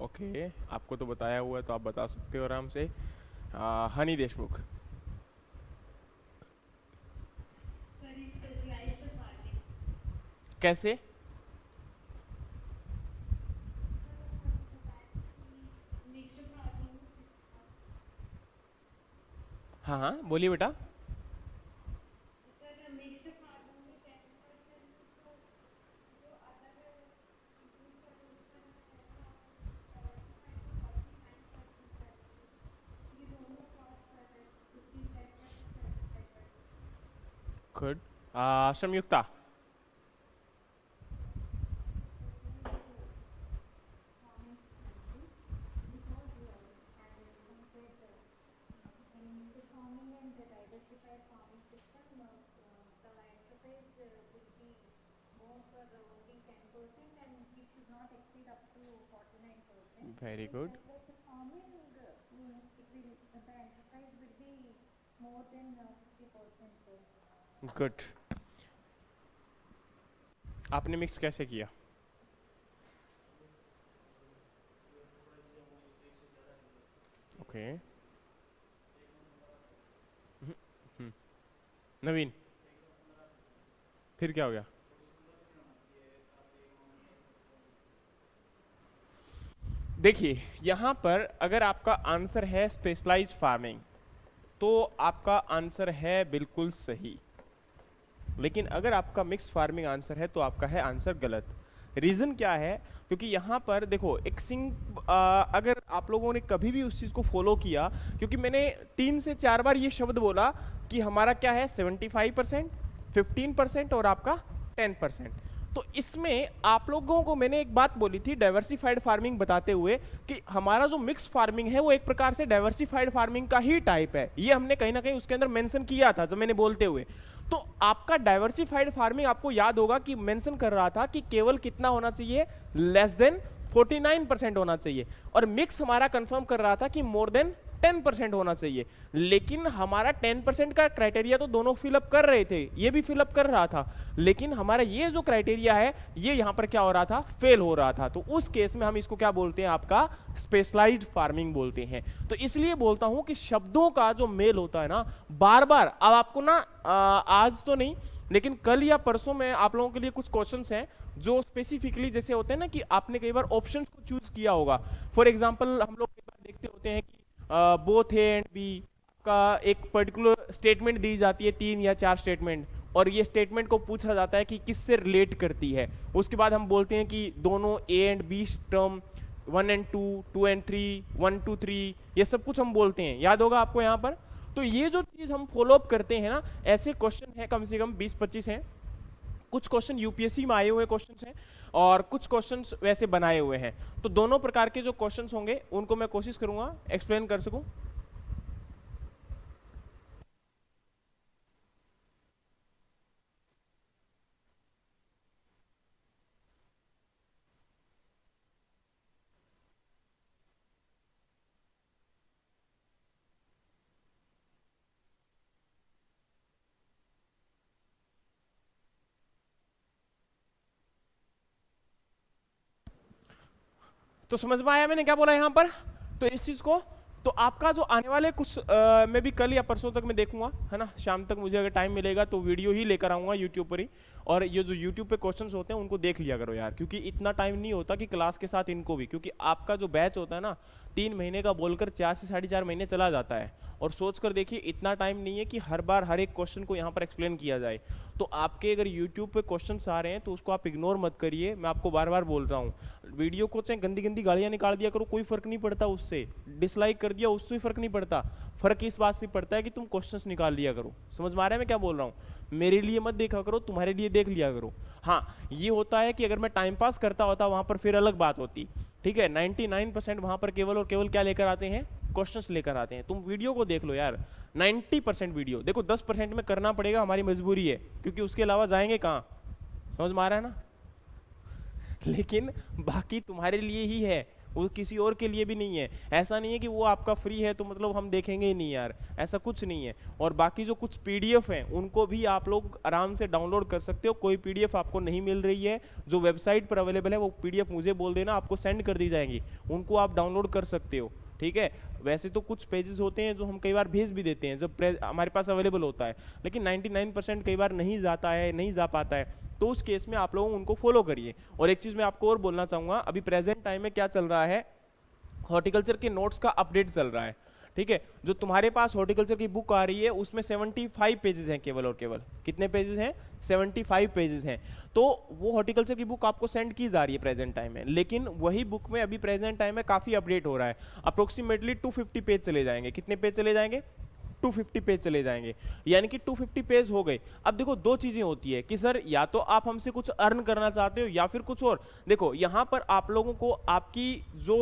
ओके आपको तो बताया हुआ है तो आप बता सकते हो आराम से। हनी देशमुख। कैसे? हाँ हाँ बोलिए बेटा। Good. Samyukta. Very good. Good. आपने मिक्स कैसे किया? ओके नवीन फिर क्या हो गया? देखिए यहाँ पर अगर आपका आंसर है स्पेशलाइज्ड फार्मिंग तो आपका आंसर है बिल्कुल सही, लेकिन अगर आपका मिक्स फार्मिंग आंसर है तो आपका है आंसर गलत। रीजन क्या है? क्योंकि यहाँ पर देखो एक अगर आप लोगों ने कभी भी उस चीज को फॉलो किया, क्योंकि मैंने 3 से 4 बार ये शब्द बोला कि हमारा क्या है 75%, 15% और आपका 10%। तो इसमें आप लोगों को मैंने एक बात बोली थी डाइवर्सिफाइड फार्मिंग बताते हुए कि हमारा जो मिक्स फार्मिंग है वो एक प्रकार से डाइवर्सिफाइड फार्मिंग का ही टाइप है। ये हमने कहीं ना कहीं उसके अंदर मेंशन किया था जब मैंने बोलते हुए। तो आपका डाइवर्सिफाइड फार्मिंग आपको याद होगा कि मेंशन कर रहा था कि केवल कितना होना चाहिए, लेस देन 49% होना चाहिए, और मिक्स हमारा कंफर्म कर रहा था कि मोर देन 10% होना चाहिए। लेकिन हमारा 10% का क्राइटेरिया तो दोनों फिलअप कर रहे थे, ये भी फिलअप कर रहा था, लेकिन हमारा ये जो क्राइटेरिया है ये यहां पर क्या हो रहा था, फेल हो रहा था। तो उस केस में हम इसको क्या बोलते हैं, आपका स्पेशलाइज्ड फार्मिंग बोलते हैं। तो इसलिए बोलता हूं कि शब्दों का जो मेल होता है ना, बार बार अब आपको ना आज तो नहीं लेकिन कल या परसों में आप लोगों के लिए कुछ क्वेश्चंस हैं जो स्पेसिफिकली जैसे होते हैं ना कि आपने कई बार ऑप्शंस को चूज किया होगा। फॉर एग्जांपल हम लोग कई बार देखते होते हैं कि बोथ ए एंड बी का एक पर्टिकुलर स्टेटमेंट दी जाती है, 3 या 4 स्टेटमेंट, और ये स्टेटमेंट को पूछा जाता है कि किससे रिलेट करती है। उसके बाद हम बोलते हैं कि दोनों A and B term 1 and 2, 2 and 3, 1 2 3, ये सब कुछ हम बोलते हैं, याद होगा आपको यहाँ पर। तो ये जो चीज़ हम फॉलो अप करते हैं ना, ऐसे क्वेश्चन हैं कम से कम 20-25 हैं। कुछ क्वेश्चन यूपीएससी में आए हुए क्वेश्चंस हैं और कुछ क्वेश्चंस वैसे बनाए हुए हैं। तो दोनों प्रकार के जो क्वेश्चंस होंगे उनको मैं कोशिश करूंगा एक्सप्लेन कर सकूं। तो समझ में आया मैंने क्या बोला यहाँ पर? तो इस चीज को, तो आपका जो आने वाले कुछ मैं भी कल या परसों तक मैं देखूंगा, है ना, शाम तक मुझे अगर टाइम मिलेगा तो वीडियो ही लेकर आऊंगा यूट्यूब पर ही। और ये जो यूट्यूब पे क्वेश्चंस होते हैं उनको देख लिया करो यार, क्योंकि इतना टाइम नहीं होता कि क्लास के साथ इनको भी, क्योंकि आपका जो बैच होता है ना 3 महीने का बोलकर 4 से 4.5 महीने चला जाता है। और सोच कर देखिए इतना टाइम नहीं है कि हर बार हर एक क्वेश्चन को यहाँ पर एक्सप्लेन किया जाए। तो आपके अगर यूट्यूब पे क्वेश्चंस आ रहे हैं तो उसको आप इग्नोर मत करिए, मैं आपको बार बार बोल रहा हूँ। वीडियो को चाहे गंदी गंदी गालियाँ निकाल दिया करो, कोई फर्क नहीं पड़ता उससे, डिसलाइक कर दिया उससे फर्क नहीं पड़ता। फर्क इस बात से पड़ता है कि तुम क्वेश्चंस निकाल लिया करो। समझ में आ रहा है मैं क्या बोल रहा हूँ? मेरे लिए मत देखा करो, तुम्हारे लिए देख लिया करो। हाँ, ये होता है कि अगर मैं टाइम पास करता होता वहां पर फिर अलग बात होती, ठीक है। 99% वहां पर केवल और केवल क्या लेकर आते हैं? क्वेश्चंस लेकर आते हैं। तुम वीडियो को देख लो यार, 90% वीडियो देखो, 10% में करना पड़ेगा, हमारी मजबूरी है, क्योंकि उसके अलावा जाएंगे कहाँ? समझ में आ रहा है ना? लेकिन बाकी तुम्हारे लिए ही है, वो किसी और के लिए भी नहीं है। ऐसा नहीं है कि वो आपका फ्री है तो मतलब हम देखेंगे ही नहीं यार, ऐसा कुछ नहीं है। और बाकी जो कुछ पीडीएफ हैं उनको भी आप लोग आराम से डाउनलोड कर सकते हो। कोई पीडीएफ आपको नहीं मिल रही है जो वेबसाइट पर अवेलेबल है, वो पीडीएफ मुझे बोल देना, आपको सेंड कर दी जाएंगी, उनको आप डाउनलोड कर सकते हो, ठीक है। वैसे तो कुछ पेजेस होते हैं जो हम कई बार भेज भी देते हैं जब हमारे पास अवेलेबल होता है, लेकिन 99% कई बार नहीं जाता है, नहीं जा पाता है। तो उस केस में आप लोग उनको फॉलो करिए। और एक चीज मैं आपको और बोलना चाहूंगा, अभी प्रेजेंट टाइम में क्या चल रहा है, हॉर्टिकल्चर के नोट्स का अपडेट चल रहा है, ठीक है। जो तुम्हारे पास हॉर्टिकल्चर की बुक आ रही है उसमें 75 पेजेस हैं केवल और केवल। कितने पेजेस हैं? 75 पेजेस हैं। तो वो हॉर्टिकल्चर की बुक आपको सेंड की जा रही है प्रेजेंट टाइम में, लेकिन वही बुक में अभी प्रेजेंट टाइम में काफी अपडेट हो रहा है। अप्रोक्सीमेटली 250 पेज चले जाएंगे। कितने पेज चले जाएंगे? 250 पेज चले जाएंगे, यानी कि 250 पेज हो गए। अब देखो दो चीजें होती है कि सर या तो आप हमसे कुछ अर्न करना चाहते हो या फिर कुछ और। देखो यहां पर आप लोगों को आपकी जो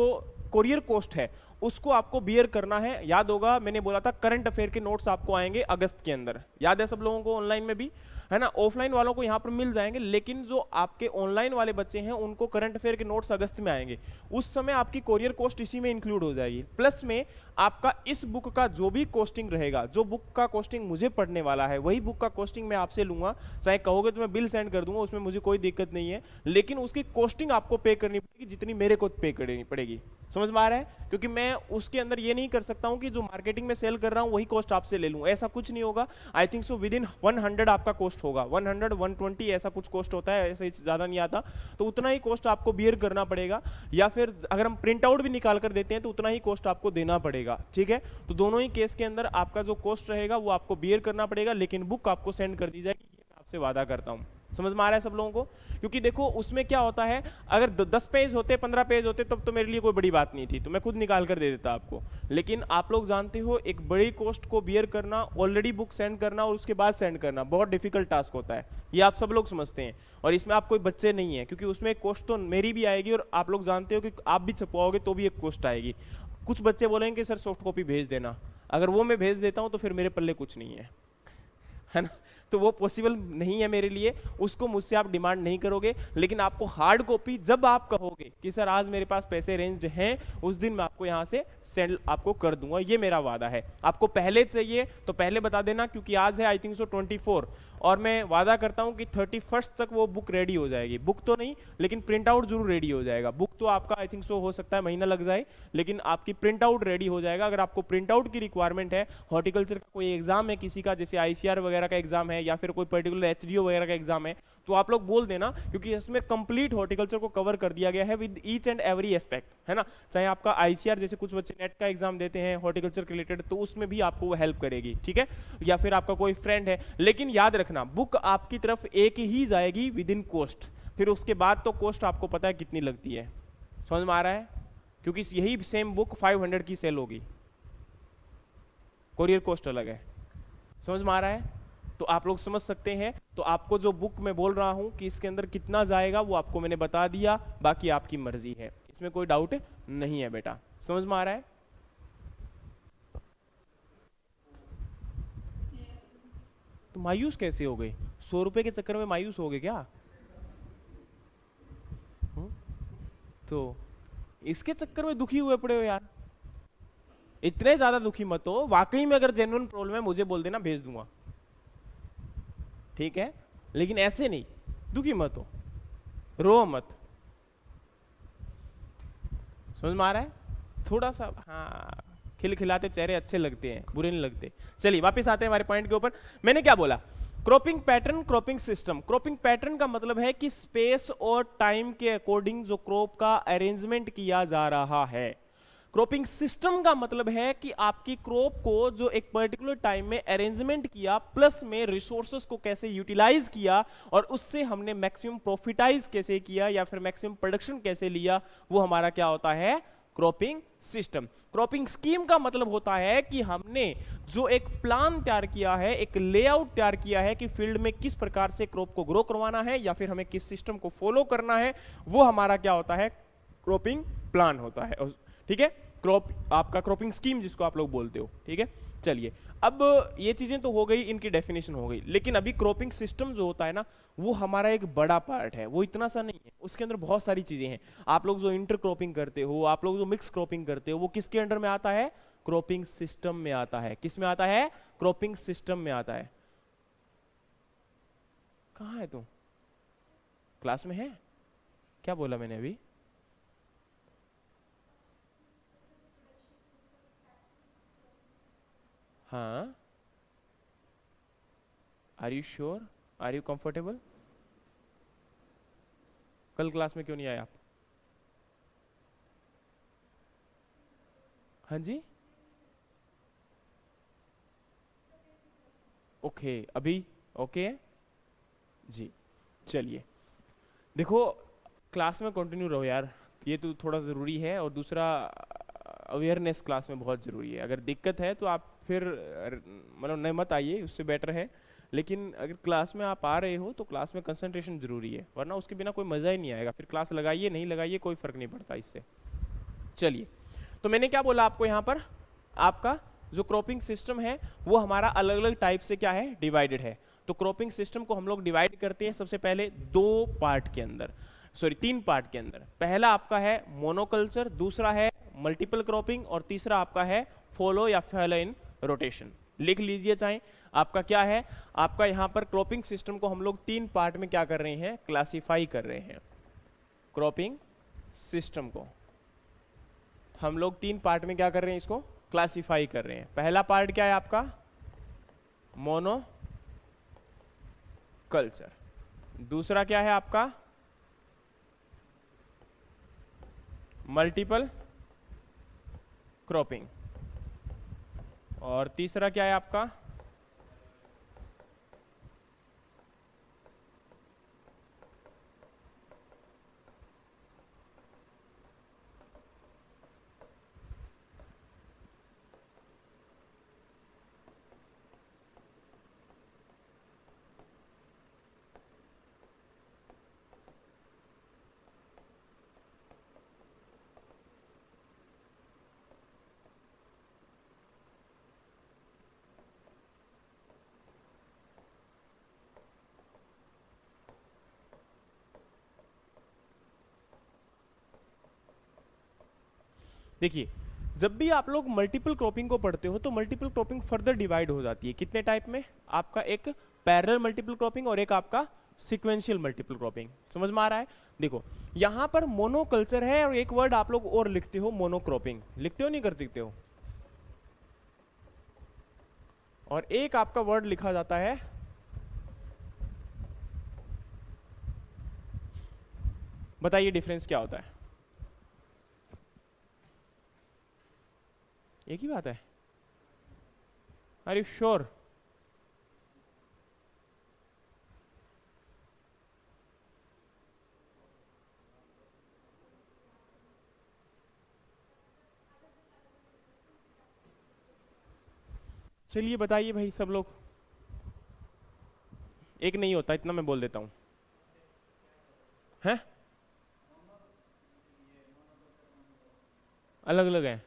कोरियर कॉस्ट है उसको आपको बियर करना है। याद होगा मैंने बोला था करंट अफेयर के नोट्स आपको आएंगे अगस्त के अंदर, याद है सब लोगों को? ऑनलाइन में भी है ना, ऑफलाइन वालों को यहाँ पर मिल जाएंगे, लेकिन जो आपके ऑनलाइन वाले बच्चे हैं उनको करंट अफेयर के नोट्स अगस्त में आएंगे। उस समय आपकी कोरियर कॉस्ट इसी में इंक्लूड हो जाएगी, प्लस में आपका इस बुक का जो भी कॉस्टिंग रहेगा, जो बुक का कॉस्टिंग मुझे पड़ने वाला है वही बुक का कॉस्टिंग मैं आपसे लूंगा। चाहे कहोगे तो मैं बिल सेंड कर दूंगा, उसमें मुझे कोई दिक्कत नहीं है, लेकिन उसकी कॉस्टिंग आपको पे करनी पड़ेगी जितनी मेरे को पे करनी पड़ेगी। समझ में आ रहा है? क्योंकि मैं उसके अंदर ये नहीं कर सकता हूं कि जो मार्केटिंग में सेल कर रहा हूं वही कॉस्ट आपसे ले लूं, ऐसा कुछ नहीं होगा। I think so with in 100 आपका कॉस्ट होगा, 100 120 ऐसा कुछ कॉस्ट होता है, ऐसा ज्यादा नहीं आता। तो उतना ही कॉस्ट आपको बियर करना पड़ेगा, या फिर अगर हम प्रिंट आउट भी निकाल कर देते हैं तो उतना ही कॉस्ट आपको देना पड़ेगा, ठीक है। तो दोनों ही केस के अंदर आपका जो कॉस्ट रहेगा वो आपको बियर करना पड़ेगा, लेकिन बुक आपको सेंड कर दी जाएगी, ये मैं आपसे वादा करता हूं। समझ में आ रहा है सब लोगों को? क्योंकि देखो उसमें क्या होता है, अगर 10 पेज होते, 15 पेज होते तब तो मेरे लिए कोई बड़ी बात नहीं थी, तो मैं खुद निकाल कर दे देता आपको। लेकिन आप लोग जानते हो एक बड़ी कॉस्ट को बियर करना, ऑलरेडी बुक सेंड करना और उसके बाद सेंड करना बहुत डिफिकल्ट टास्क होता है, ये आप सब लोग समझते हैं। और इसमें आप कोई बच्चे नहीं है, क्योंकि उसमें कॉस्ट तो मेरी भी आएगी और आप लोग जानते हो कि आप भी छपवाओगे तो भी एक कॉस्ट आएगी। कुछ बच्चे बोलेंगे सर सॉफ्ट कॉपी भेज देना, अगर वो मैं भेज देता हूँ तो फिर मेरे पल्ले कुछ नहीं है ना। तो वो पॉसिबल नहीं है मेरे लिए, उसको मुझसे आप डिमांड नहीं करोगे। लेकिन आपको हार्ड कॉपी जब आप कहोगे कि सर आज मेरे पास पैसे अरेंज्ड हैं, उस दिन मैं आपको यहाँ से सेंड आपको कर दूंगा, ये मेरा वादा है। आपको पहले चाहिए तो पहले बता देना, क्योंकि आज है आई थिंक सो 24 और मैं वादा करता हूँ कि 31 तक वो बुक रेडी हो जाएगी। बुक तो नहीं, लेकिन प्रिंट आउट जरूर रेडी हो जाएगा। बुक तो आपका आई थिंक सो हो सकता है महीना लग जाए, लेकिन आपकी प्रिंट आउट रेडी हो जाएगा। अगर आपको प्रिंट आउट की रिक्वायरमेंट है, हॉर्टिकल्चर का कोई एग्जाम है किसी का, जैसे आईसीआर वगैरह का एग्जाम है है या फिर कोई पर्टिकुलर एचडीओ वगैरह का एग्जाम है, तो आप लोग बोल देना, क्योंकि इसमें कंप्लीट हॉर्टिकल्चर को कवर कर दिया गया है with each and every aspect, है ना। चाहे आपका आईसीआर जैसे कुछ बच्चे नेट का एग्जाम देते हैं हॉर्टिकल्चर के रिलेटेड, तो उसमें भी आपको वो हेल्प करेगी, ठीक है। या फिर आपका कोई फ्रेंड है, लेकिन याद रखना बुक आपकी तरफ एक ही जाएगी विद इन कॉस्ट, फिर उसके बाद तो कॉस्ट आपको पता है कितनी लगती है, समझ में आ रहा है, क्योंकि यही सेम बुक 500 की सेल होगी, कोरियर कॉस्ट अलग है, समझ में आ रहा है। तो आप लोग समझ सकते हैं। तो आपको जो बुक मैं बोल रहा हूं कि इसके अंदर कितना जाएगा वो आपको मैंने बता दिया, बाकी आपकी मर्जी है, इसमें कोई डाउट नहीं है बेटा, समझ में आ रहा है। तो मायूस कैसे हो गए, 100 रुपए के चक्कर में मायूस हो गए क्या? तो इसके चक्कर में दुखी हुए पड़े हो यार, इतने ज्यादा दुखी मत हो। वाकई में अगर जेन्युइन प्रॉब्लम है मुझे बोल देना, भेज दूंगा, ठीक है, लेकिन ऐसे नहीं, दुखी मत हो, रो मत, समझ में आ रहा है। थोड़ा सा हाँ, खिलखिलाते चेहरे अच्छे लगते हैं, बुरे नहीं लगते। चलिए वापस आते हैं हमारे पॉइंट के ऊपर। मैंने क्या बोला, cropping pattern, cropping system. Cropping pattern का मतलब है कि स्पेस और टाइम के अकॉर्डिंग जो क्रॉप का अरेंजमेंट किया जा रहा है। क्रॉपिंग सिस्टम का मतलब है कि आपकी क्रॉप को जो एक पर्टिकुलर टाइम में अरेंजमेंट किया, प्लस में रिसोर्सेस को कैसे यूटिलाइज किया और उससे हमने मैक्सिमम प्रॉफिटाइज कैसे किया या फिर मैक्सिमम प्रोडक्शन कैसे लिया, वो हमारा क्या होता है, क्रॉपिंग सिस्टम। क्रॉपिंग स्कीम का मतलब होता है कि हमने जो एक प्लान तैयार किया है, एक लेआउट तैयार किया है कि फील्ड में किस प्रकार से क्रॉप को ग्रो करवाना है या फिर हमें किस सिस्टम को फॉलो करना है, वो हमारा क्या होता है, क्रॉपिंग प्लान होता है, ठीक है। क्रॉप आपका क्रॉपिंग स्कीम जिसको आप लोग बोलते हो, ठीक है। चलिए अब ये चीजें तो हो गई, इनकी डेफिनेशन हो गई, लेकिन अभी क्रॉपिंग सिस्टम जो होता है ना, वो हमारा एक बड़ा पार्ट है, वो इतना सा नहीं है, उसके अंदर बहुत सारी चीजें हैं। आप लोग जो इंटर क्रॉपिंग करते हो, आप लोग जो मिक्स क्रॉपिंग करते हो, वो किसके अंडर में आता है, क्रॉपिंग सिस्टम में आता है। किस में आता है, क्रॉपिंग सिस्टम में आता है। कहाँ है तू, क्लास में है? क्या बोला मैंने अभी? हाँ, are you sure, are you comfortable? कल क्लास में क्यों नहीं आए आप? हाँ जी, ओके, अभी ओके है जी। चलिए देखो, क्लास में कंटिन्यू रहो यार, ये तो थोड़ा ज़रूरी है, और दूसरा अवेयरनेस क्लास में बहुत ज़रूरी है। अगर दिक्कत है तो आप फिर मतलब नहीं मत आइए, उससे बेटर है। लेकिन अगर क्लास में आप आ रहे हो तो क्लास में कंसंट्रेशन जरूरी है, वरना उसके बिना कोई मज़ा ही नहीं आएगा। फिर क्लास लगाइए नहीं लगाइए कोई फ़र्क नहीं पड़ता इससे। चलिए, तो मैंने क्या बोला आपको, यहाँ पर आपका जो क्रॉपिंग सिस्टम है वो हमारा अलग अलग टाइप से क्या है, डिवाइडेड है। तो क्रॉपिंग सिस्टम को हम लोग डिवाइड करते हैं सबसे पहले दो पार्ट के अंदर, सॉरी 3 पार्ट के अंदर। पहला आपका है मोनोकल्चर, दूसरा है मल्टीपल क्रॉपिंग, और तीसरा आपका है फॉलो या फॉलो इन रोटेशन। लिख लीजिए चाहे, आपका क्या है, आपका यहाँ पर क्रॉपिंग सिस्टम को हम लोग 3 पार्ट में क्या कर रहे हैं, क्लासीफाई कर रहे हैं। क्रॉपिंग सिस्टम को हम लोग 3 पार्ट में क्या कर रहे हैं, इसको क्लासीफाई कर रहे हैं। पहला पार्ट क्या है आपका, मोनो कल्चर। दूसरा क्या है आपका, मल्टीपल क्रॉपिंग। और तीसरा क्या है आपका, देखिए जब भी आप लोग मल्टीपल क्रॉपिंग को पढ़ते हो तो मल्टीपल क्रॉपिंग फर्दर डिवाइड हो जाती है कितने टाइप में, आपका एक पैरेलल मल्टीपल क्रॉपिंग और एक आपका सिक्वेंशियल मल्टीपल क्रॉपिंग। समझ में आ रहा है? देखो यहां पर मोनोकल्चर है और एक वर्ड आप लोग और लिखते हो मोनोक्रॉपिंग, लिखते हो नहीं कर दिखते हो, और एक आपका वर्ड लिखा जाता है बताइए डिफरेंस क्या होता है? एक ही बात है? Are you sure? चलिए बताइए भाई सब लोग। एक नहीं होता, इतना मैं बोल देता हूँ। हैं? अलग अलग है?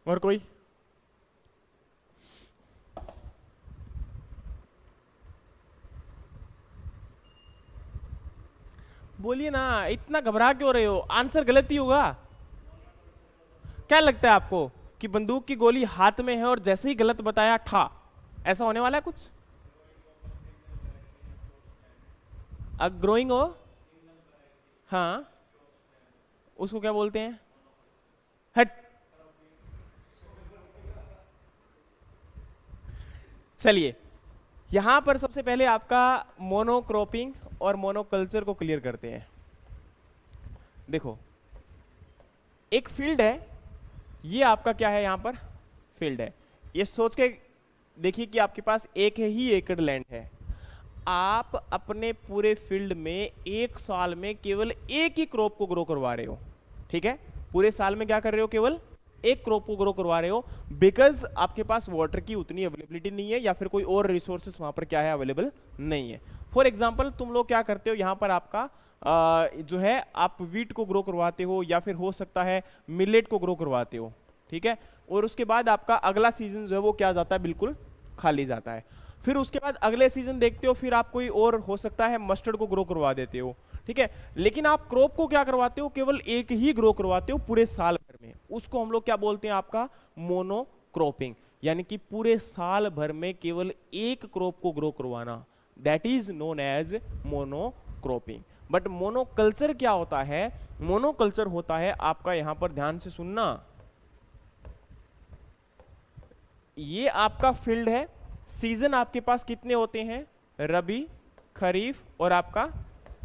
और कोई? बोलिए ना, इतना घबरा क्यों रहे हो? आंसर गलत ही होगा। क्या लगता है आपको कि बंदूक की गोली हाथ में है और जैसे ही गलत बताया ठा, ऐसा होने वाला है कुछ? ग्रोइंग हो? हाँ, उसको क्या बोलते हैं? हट। चलिए, यहां पर सबसे पहले आपका मोनोक्रॉपिंग और मोनोकल्चर को क्लियर करते हैं। देखो, एक फील्ड है, ये आपका क्या है? यहां पर फील्ड है। ये सोच के देखिए कि आपके पास एक ही एकड़ लैंड है। आप अपने पूरे फील्ड में एक साल में केवल एक ही क्रॉप को ग्रो करवा रहे हो। ठीक है? पूरे साल में क्या कर रहे हो? केवल एक क्रॉप को ग्रो करवा रहे हो, बिकॉज आपके पास वाटर की उतनी अवेलेबिलिटी नहीं है या फिर कोई और रिसोर्सेस वहां पर क्या है? अवेलेबल नहीं है। फॉर एग्जाम्पल, तुम लोग क्या करते हो, यहां पर आपका जो है आप वीट को ग्रो करवाते हो या फिर हो सकता है मिलेट को ग्रो करवाते हो। ठीक है? और उसके बाद आपका अगला सीजन जो है वो क्या जाता है? बिल्कुल खाली जाता है। फिर उसके बाद अगले सीजन देखते हो, फिर आप कोई और हो सकता है मस्टर्ड को ग्रो करवा देते हो। ठीक है? लेकिन आप क्रॉप को क्या करवाते हो? केवल एक ही ग्रो करवाते हो पूरे साल भर में। उसको हम लोग क्या बोलते हैं? आपका मोनोक्रॉपिंग, यानी कि पूरे साल भर में केवल एक क्रॉप को ग्रो करवाना, that is known as monocropping. But monoculture क्या होता है? मोनोकल्चर होता है आपका, यहां पर ध्यान से सुनना, ये आपका फील्ड है। सीजन आपके पास कितने होते हैं? रबी, खरीफ और आपका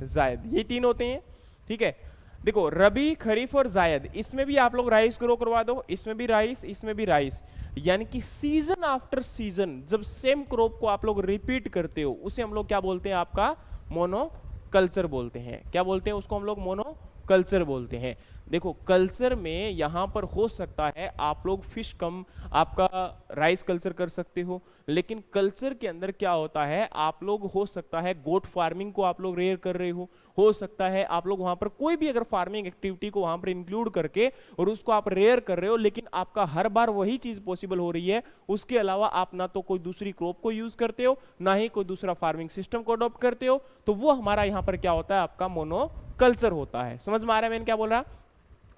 जायद, ये तीन होते हैं। ठीक है? देखो, रबी, खरीफ और जायद, इसमें भी आप लोग राइस ग्रो करवा दो, इसमें भी राइस, इसमें भी राइस, यानी कि सीजन आफ्टर सीजन जब सेम क्रॉप को आप लोग रिपीट करते हो, उसे हम लोग क्या बोलते हैं? आपका मोनो कल्चर बोलते हैं। क्या बोलते हैं उसको? हम लोग मोनो कल्चर बोलते हैं। देखो, कल्चर में यहां पर हो सकता है आप लोग फिश कम आपका राइस कल्चर कर सकते हो, लेकिन कल्चर के अंदर क्या होता है, आप लोग हो सकता है गोट फार्मिंग को आप लोग रेयर कर रहे हो सकता है आप लोग वहां पर कोई भी अगर फार्मिंग एक्टिविटी को वहां पर इंक्लूड करके और उसको आप रेयर कर रहे हो, लेकिन आपका हर बार वही चीज पॉसिबल हो रही है। उसके अलावा आप ना तो कोई दूसरी क्रॉप को यूज करते हो, ना ही कोई दूसरा फार्मिंग सिस्टम को अडॉप्ट करते हो, तो वो हमारा यहां पर क्या होता है? आपका मोनो कल्चर होता है। समझ में आ रहा है मैंने क्या बोल रहा?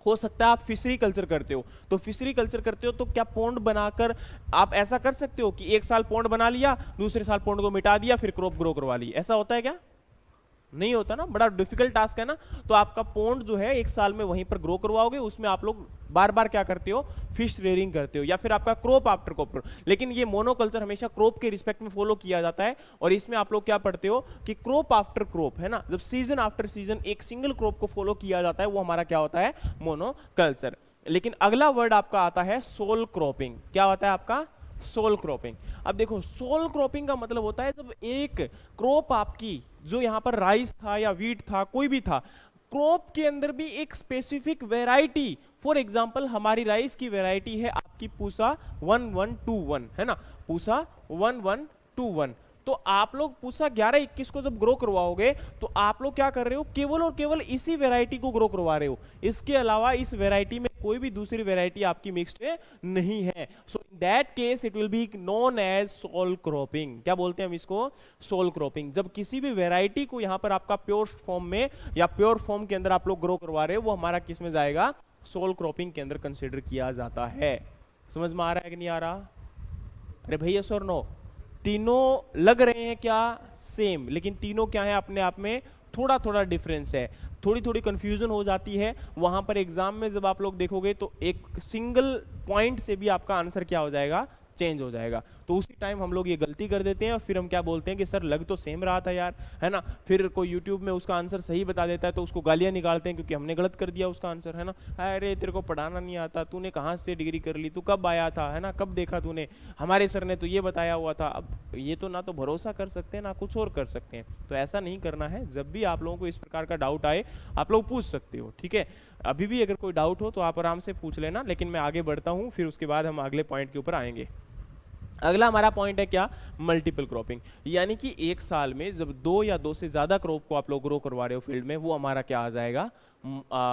हो सकता है आप फिशरी कल्चर करते हो, तो फिशरी कल्चर करते हो तो क्या पोंड बनाकर आप ऐसा कर सकते हो कि एक साल पोंड बना लिया, दूसरे साल पोंड को मिटा दिया, फिर क्रॉप ग्रो करवा ली? ऐसा होता है क्या? नहीं होता ना, बड़ा डिफिकल्ट टास्क है ना। तो आपका पोंड जो है एक साल में वहीं पर ग्रो करवाओगे, उसमें आप लोग बार बार क्या करते हो? फिश रेयरिंग करते हो, या फिर आपका क्रॉप आफ्टर क्रॉप। लेकिन ये मोनोकल्चर हमेशा क्रॉप के रिस्पेक्ट में फॉलो किया जाता है, और इसमें आप लोग क्या पढ़ते हो कि क्रॉप आफ्टर क्रॉप, है ना, जब सीजन आफ्टर सीजन एक सिंगल क्रॉप को फॉलो किया जाता है, वो हमारा क्या होता है? मोनोकल्चर। लेकिन अगला वर्ड आपका आता है सोल क्रॉपिंग। क्या होता है आपका? Sole cropping. अब देखो, सोल क्रॉपिंग का मतलब होता है जब एक क्रॉप आपकी, जो यहां पर राइस था या वीट था, कोई भी था, क्रॉप के अंदर भी एक स्पेसिफिक वेराइटी, फॉर एग्जांपल हमारी राइस की वेराइटी है आपकी पूसा 1121, है ना, पूसा 1121। तो आप लोग पूसा 1121 को जब ग्रो करवाओगे, तो आप लोग क्या कर रहे हो? केवल और केवल इसी वेराइटी को ग्रो करवा रहे हो, इसके अलावा इस वेराइटी में कोई भी दूसरी वेराइटी आपकी मिक्स्ड नहीं है। So in that case it will be known as sole cropping. क्या बोलते हैं हम इसको? Sole cropping. जब किसी भी वेराइटी को यहां पर आपका प्योर फॉर्म में या प्योर फॉर्म के अंदर आप लोग ग्रो करवा रहे हो, वो हमारा किस में जाएगा? सोल क्रॉपिंग के अंदर कंसिडर किया जाता है। समझ में आ रहा है कि नहीं आ रहा? अरे भैया, सर नो, तीनों लग रहे हैं क्या सेम, लेकिन तीनों क्या है अपने आप में थोड़ा थोड़ा डिफरेंस है, थोड़ी थोड़ी कंफ्यूजन हो जाती है वहां पर एग्जाम में। जब आप लोग देखोगे तो एक सिंगल पॉइंट से भी आपका आंसर क्या हो जाएगा, चेंज हो जाएगा। तो उसी टाइम हम लोग ये गलती कर देते हैं और फिर हम क्या बोलते हैं कि सर लग तो सेम रहा था यार, है ना। फिर कोई यूट्यूब में उसका आंसर सही बता देता है तो उसको गालियां निकालते हैं क्योंकि हमने गलत कर दिया उसका आंसर, है ना। अरे तेरे को पढ़ाना नहीं आता, तूने कहाँ से डिग्री कर ली, तू कब आया था, है ना, कब देखा तूने, हमारे सर ने तो ये बताया हुआ था। अब ये तो ना तो भरोसा कर सकते हैं ना कुछ और कर सकते हैं, तो ऐसा नहीं करना है। जब भी आप लोगों को इस प्रकार का डाउट आए आप लोग पूछ सकते हो, ठीक है। अभी भी अगर कोई डाउट हो तो आप आराम से पूछ लेना, लेकिन मैं आगे बढ़ता हूँ, फिर उसके बाद हम अगले पॉइंट के ऊपर आएंगे। अगला हमारा पॉइंट है क्या, मल्टीपल क्रॉपिंग, यानी कि एक साल में जब 2 या 2 से ज्यादा क्रॉप को आप लोग ग्रो करवा रहे हो फील्ड में, वो हमारा क्या आ जाएगा,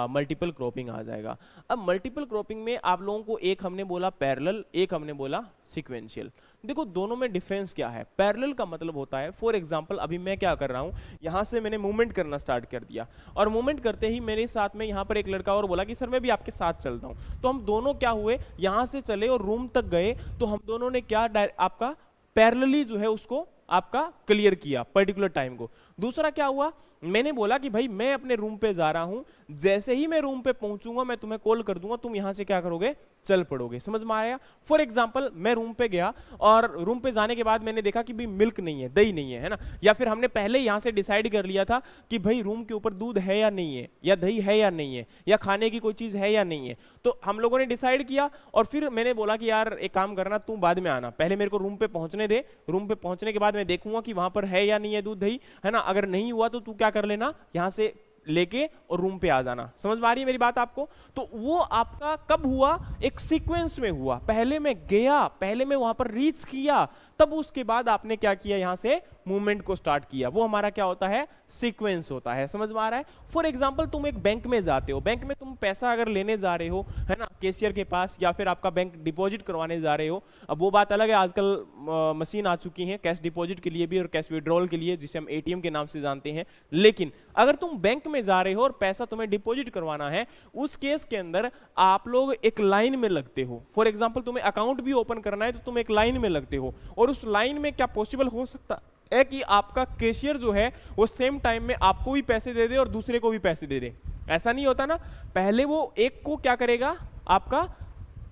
मल्टीपल क्रॉपिंग आ जाएगा। अब मल्टीपल क्रॉपिंग में आप लोगों को एक हमने बोला पैरेलल, एक हमने बोला सीक्वेंशियल। देखो दोनों में डिफरेंस क्या है। पैरेलल का मतलब होता है, फॉर एग्जांपल अभी मैं क्या कर रहा हूं, यहां से मैंने मूवमेंट करना स्टार्ट कर दिया और मूवमेंट करते ही मेरे साथ में यहां पर एक लड़का और बोला कि सर मैं भी आपके साथ चलता हूं। तो हम दोनों क्या हुए, यहां से चले और रूम तक गए, तो हम दोनों ने क्या आपका पैरेलली जो है उसको आपका क्लियर किया पर्टिकुलर टाइम को। दूसरा क्या हुआ, मैंने बोला कि भाई मैं अपने रूम पे जा रहा हूं, जैसे ही मैं रूम पे पहुंचूंगा मैं तुम्हें कॉल कर दूंगा, तुम यहां से क्या करोगे, चल पड़ोगे। समझ में आया। फॉर एग्जांपल मैं रूम पे गया और रूम पे जाने के बाद मैंने देखा कि भाई मिल्क नहीं है, दही नहीं है ना, या फिर हमने पहले यहां से डिसाइड कर लिया था कि भाई रूम के ऊपर दूध है या नहीं है, या दही है या नहीं है, या खाने की कोई चीज है या नहीं है। तो हम लोगों ने डिसाइड किया और फिर मैंने बोला कि यार एक काम करना, तू बाद में आना, पहले मेरे को रूम पे पहुंचने दे, रूम पे पहुंचने के बाद मैं देखूंगा कि वहां पर है या नहीं है दूध दही, है ना। अगर नहीं हुआ तो तू क्या कर लेना, यहां से लेके और रूम पे आ जाना। समझ में आ रही है मेरी बात आपको। तो वो आपका कब हुआ, एक सीक्वेंस में हुआ। पहले मैं गया, पहले मैं वहां पर रीच किया, तब उसके बाद आपने क्या किया, यहां से मूवमेंट को स्टार्ट किया। वो हमारा क्या होता है, सीक्वेंस होता है। समझ में आ रहा है। फॉर एग्जांपल तुम एक बैंक में जाते हो, बैंक में तुम पैसा अगर लेने जा रहे हो, है ना, कैशियर के पास, या फिर आपका बैंक डिपॉजिट करवाने जा रहे हो। अब वो बात अलग है, आजकल मशीन आ चुकी है कैश डिपॉजिट के लिए भी और कैश विड्रॉल के लिए, जिसे हम एटीएम के नाम से जानते हैं। लेकिन अगर तुम बैंक में जा रहे हो और पैसा तुम्हें डिपॉजिट करवाना है, उस केस के अंदर आप लोग एक लाइन में लगते हो। फॉर एग्जांपल तुम्हें अकाउंट भी ओपन करना है तो तुम एक लाइन में लगते हो, और उस लाइन में क्या पॉसिबल हो सकता है कि आपका कैशियर जो है वो सेम टाइम में आपको भी पैसे दे दे और दूसरे को भी पैसे दे दे। ऐसा नहीं होता ना, पहले वो एक को क्या करेगा, आपका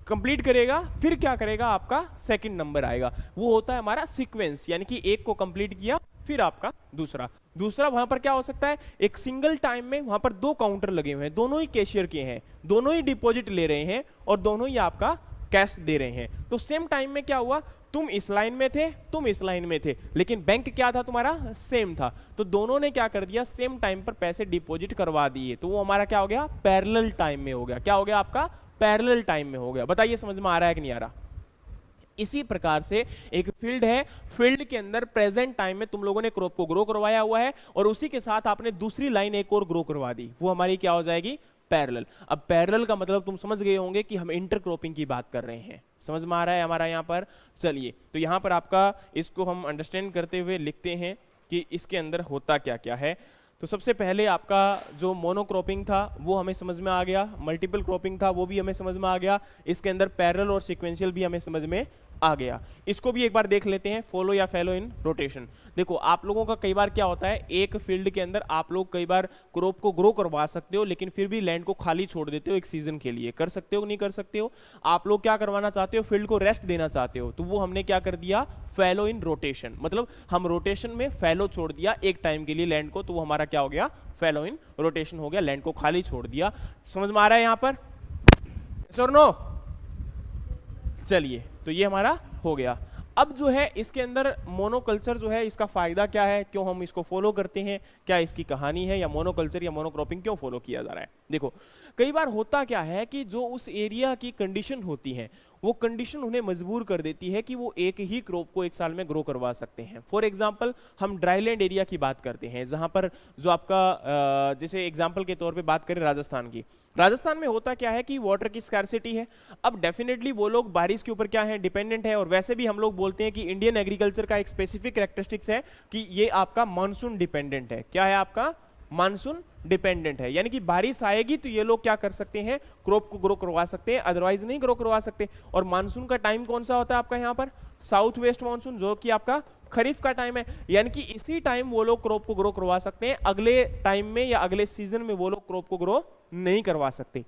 कंप्लीट करेगा, फिर क्या करेगा, आपका सेकंड नंबर आएगा। वो होता है हमारा सीक्वेंस, यानी कि एक को कंप्लीट किया फिर आपका दूसरा। वहां पर क्या हो सकता है, एक सिंगल टाइम में वहां पर 2 काउंटर लगे हुए हैं, दोनों ही कैशियर के हैं, दोनों ही डिपॉजिट ले रहे हैं और दोनों ही आपका कैश दे रहे हैं। तो सेम टाइम में क्या हुआ, तुम इस लाइन में थे, तुम इस लाइन में थे, लेकिन बैंक क्या था तुम्हारा, सेम था। तो दोनों ने क्या कर दिया, सेम टाइम पर पैसे डिपॉजिट करवा दिए। तो वो हमारा क्या हो गया, पैरेलल टाइम में हो गया। क्या हो गया आपका, पैरेलल टाइम में हो गया। बताइए समझ में आ रहा है कि नहीं आ रहा। इसी प्रकार से एक फील्ड है, फील्ड के अंदर प्रेजेंट टाइम में तुम लोगों ने क्रॉप को ग्रो करवाया हुआ है और उसी के साथ आपने दूसरी लाइन एक और ग्रो करवा दी, वो हमारी क्या हो जाएगी, पैरेलल। अब पैरेलल का मतलब तुम समझ गए होंगे कि हम इंटरक्रॉपिंग की बात कर रहे हैं। समझ में आ रहा है हमारा यहाँ पर। चलिए तो यहाँ पर आपका इसको हम अंडरस्टैंड करते हुए लिखते हैं कि इसके अंदर होता क्या क्या है। तो सबसे पहले आपका जो मोनोक्रॉपिंग था वो हमें समझ में आ गया, मल्टीपल क्रॉपिंग था वो भी हमें समझ में आ गया, इसके अंदर पैरेलल और सीक्वेंशियल भी हमें समझ में आ गया। इसको भी एक बार देख लेते हैं, फॉलो या फैलो इन रोटेशन। देखो आप लोगों का कई बार क्या होता है, एक फील्ड के अंदर आप लोग कई बार क्रॉप को ग्रो करवा सकते हो लेकिन फिर भी लैंड को खाली छोड़ देते हो एक सीजन के लिए। कर सकते हो नहीं कर सकते हो, आप लोग क्या करवाना चाहते हो, फील्ड को रेस्ट देना चाहते हो, तो वो हमने क्या कर दिया, फैलो इन रोटेशन। मतलब हम रोटेशन में फैलो छोड़ दिया एक टाइम के लिए लैंड को, तो वो हमारा क्या हो गया, फैलो इन रोटेशन हो गया, लैंड को खाली छोड़ दिया। समझ में आ रहा है यहां पर, यस और नो। चलिए तो ये हमारा हो गया। अब जो है इसके अंदर मोनोकल्चर जो है इसका फायदा क्या है, क्यों हम इसको फॉलो करते हैं, क्या इसकी कहानी है, या मोनोकल्चर या मोनोक्रॉपिंग क्यों फॉलो किया जा रहा है। देखो कई बार होता क्या है कि जो उस एरिया की कंडीशन होती है वो कंडीशन उन्हें मजबूर कर देती है कि वो एक ही क्रॉप को एक साल में ग्रो करवा सकते हैं। फॉर एग्जांपल हम ड्राईलैंड एरिया की बात करते हैं, जहां पर जो आपका जैसे एग्जांपल के तौर पे बात करें राजस्थान की, राजस्थान में होता क्या है कि वाटर की स्कार्सिटी है। अब डेफिनेटली वो लोग बारिश के ऊपर क्या है, डिपेंडेंट है। और वैसे भी हम लोग बोलते हैं कि इंडियन एग्रीकल्चर का एक स्पेसिफिक कैरेक्टरिस्टिक्स है कि ये आपका मानसून डिपेंडेंट है। क्या है आपका, मानसून डिपेंडेंट है, यानी कि बारिश आएगी तो ये लोग क्या कर सकते हैं, क्रॉप को ग्रो करवा सकते हैं, अदरवाइज नहीं ग्रो करवा सकते। और मानसून का टाइम कौन सा होता है आपका यहाँ पर, साउथ वेस्ट मानसून, जो कि आपका खरीफ का टाइम है, यानी कि इसी टाइम वो लोग क्रॉप को ग्रो करवा सकते हैं, अगले टाइम में या अगले सीजन में वो लोग क्रॉप को ग्रो नहीं करवा सकते।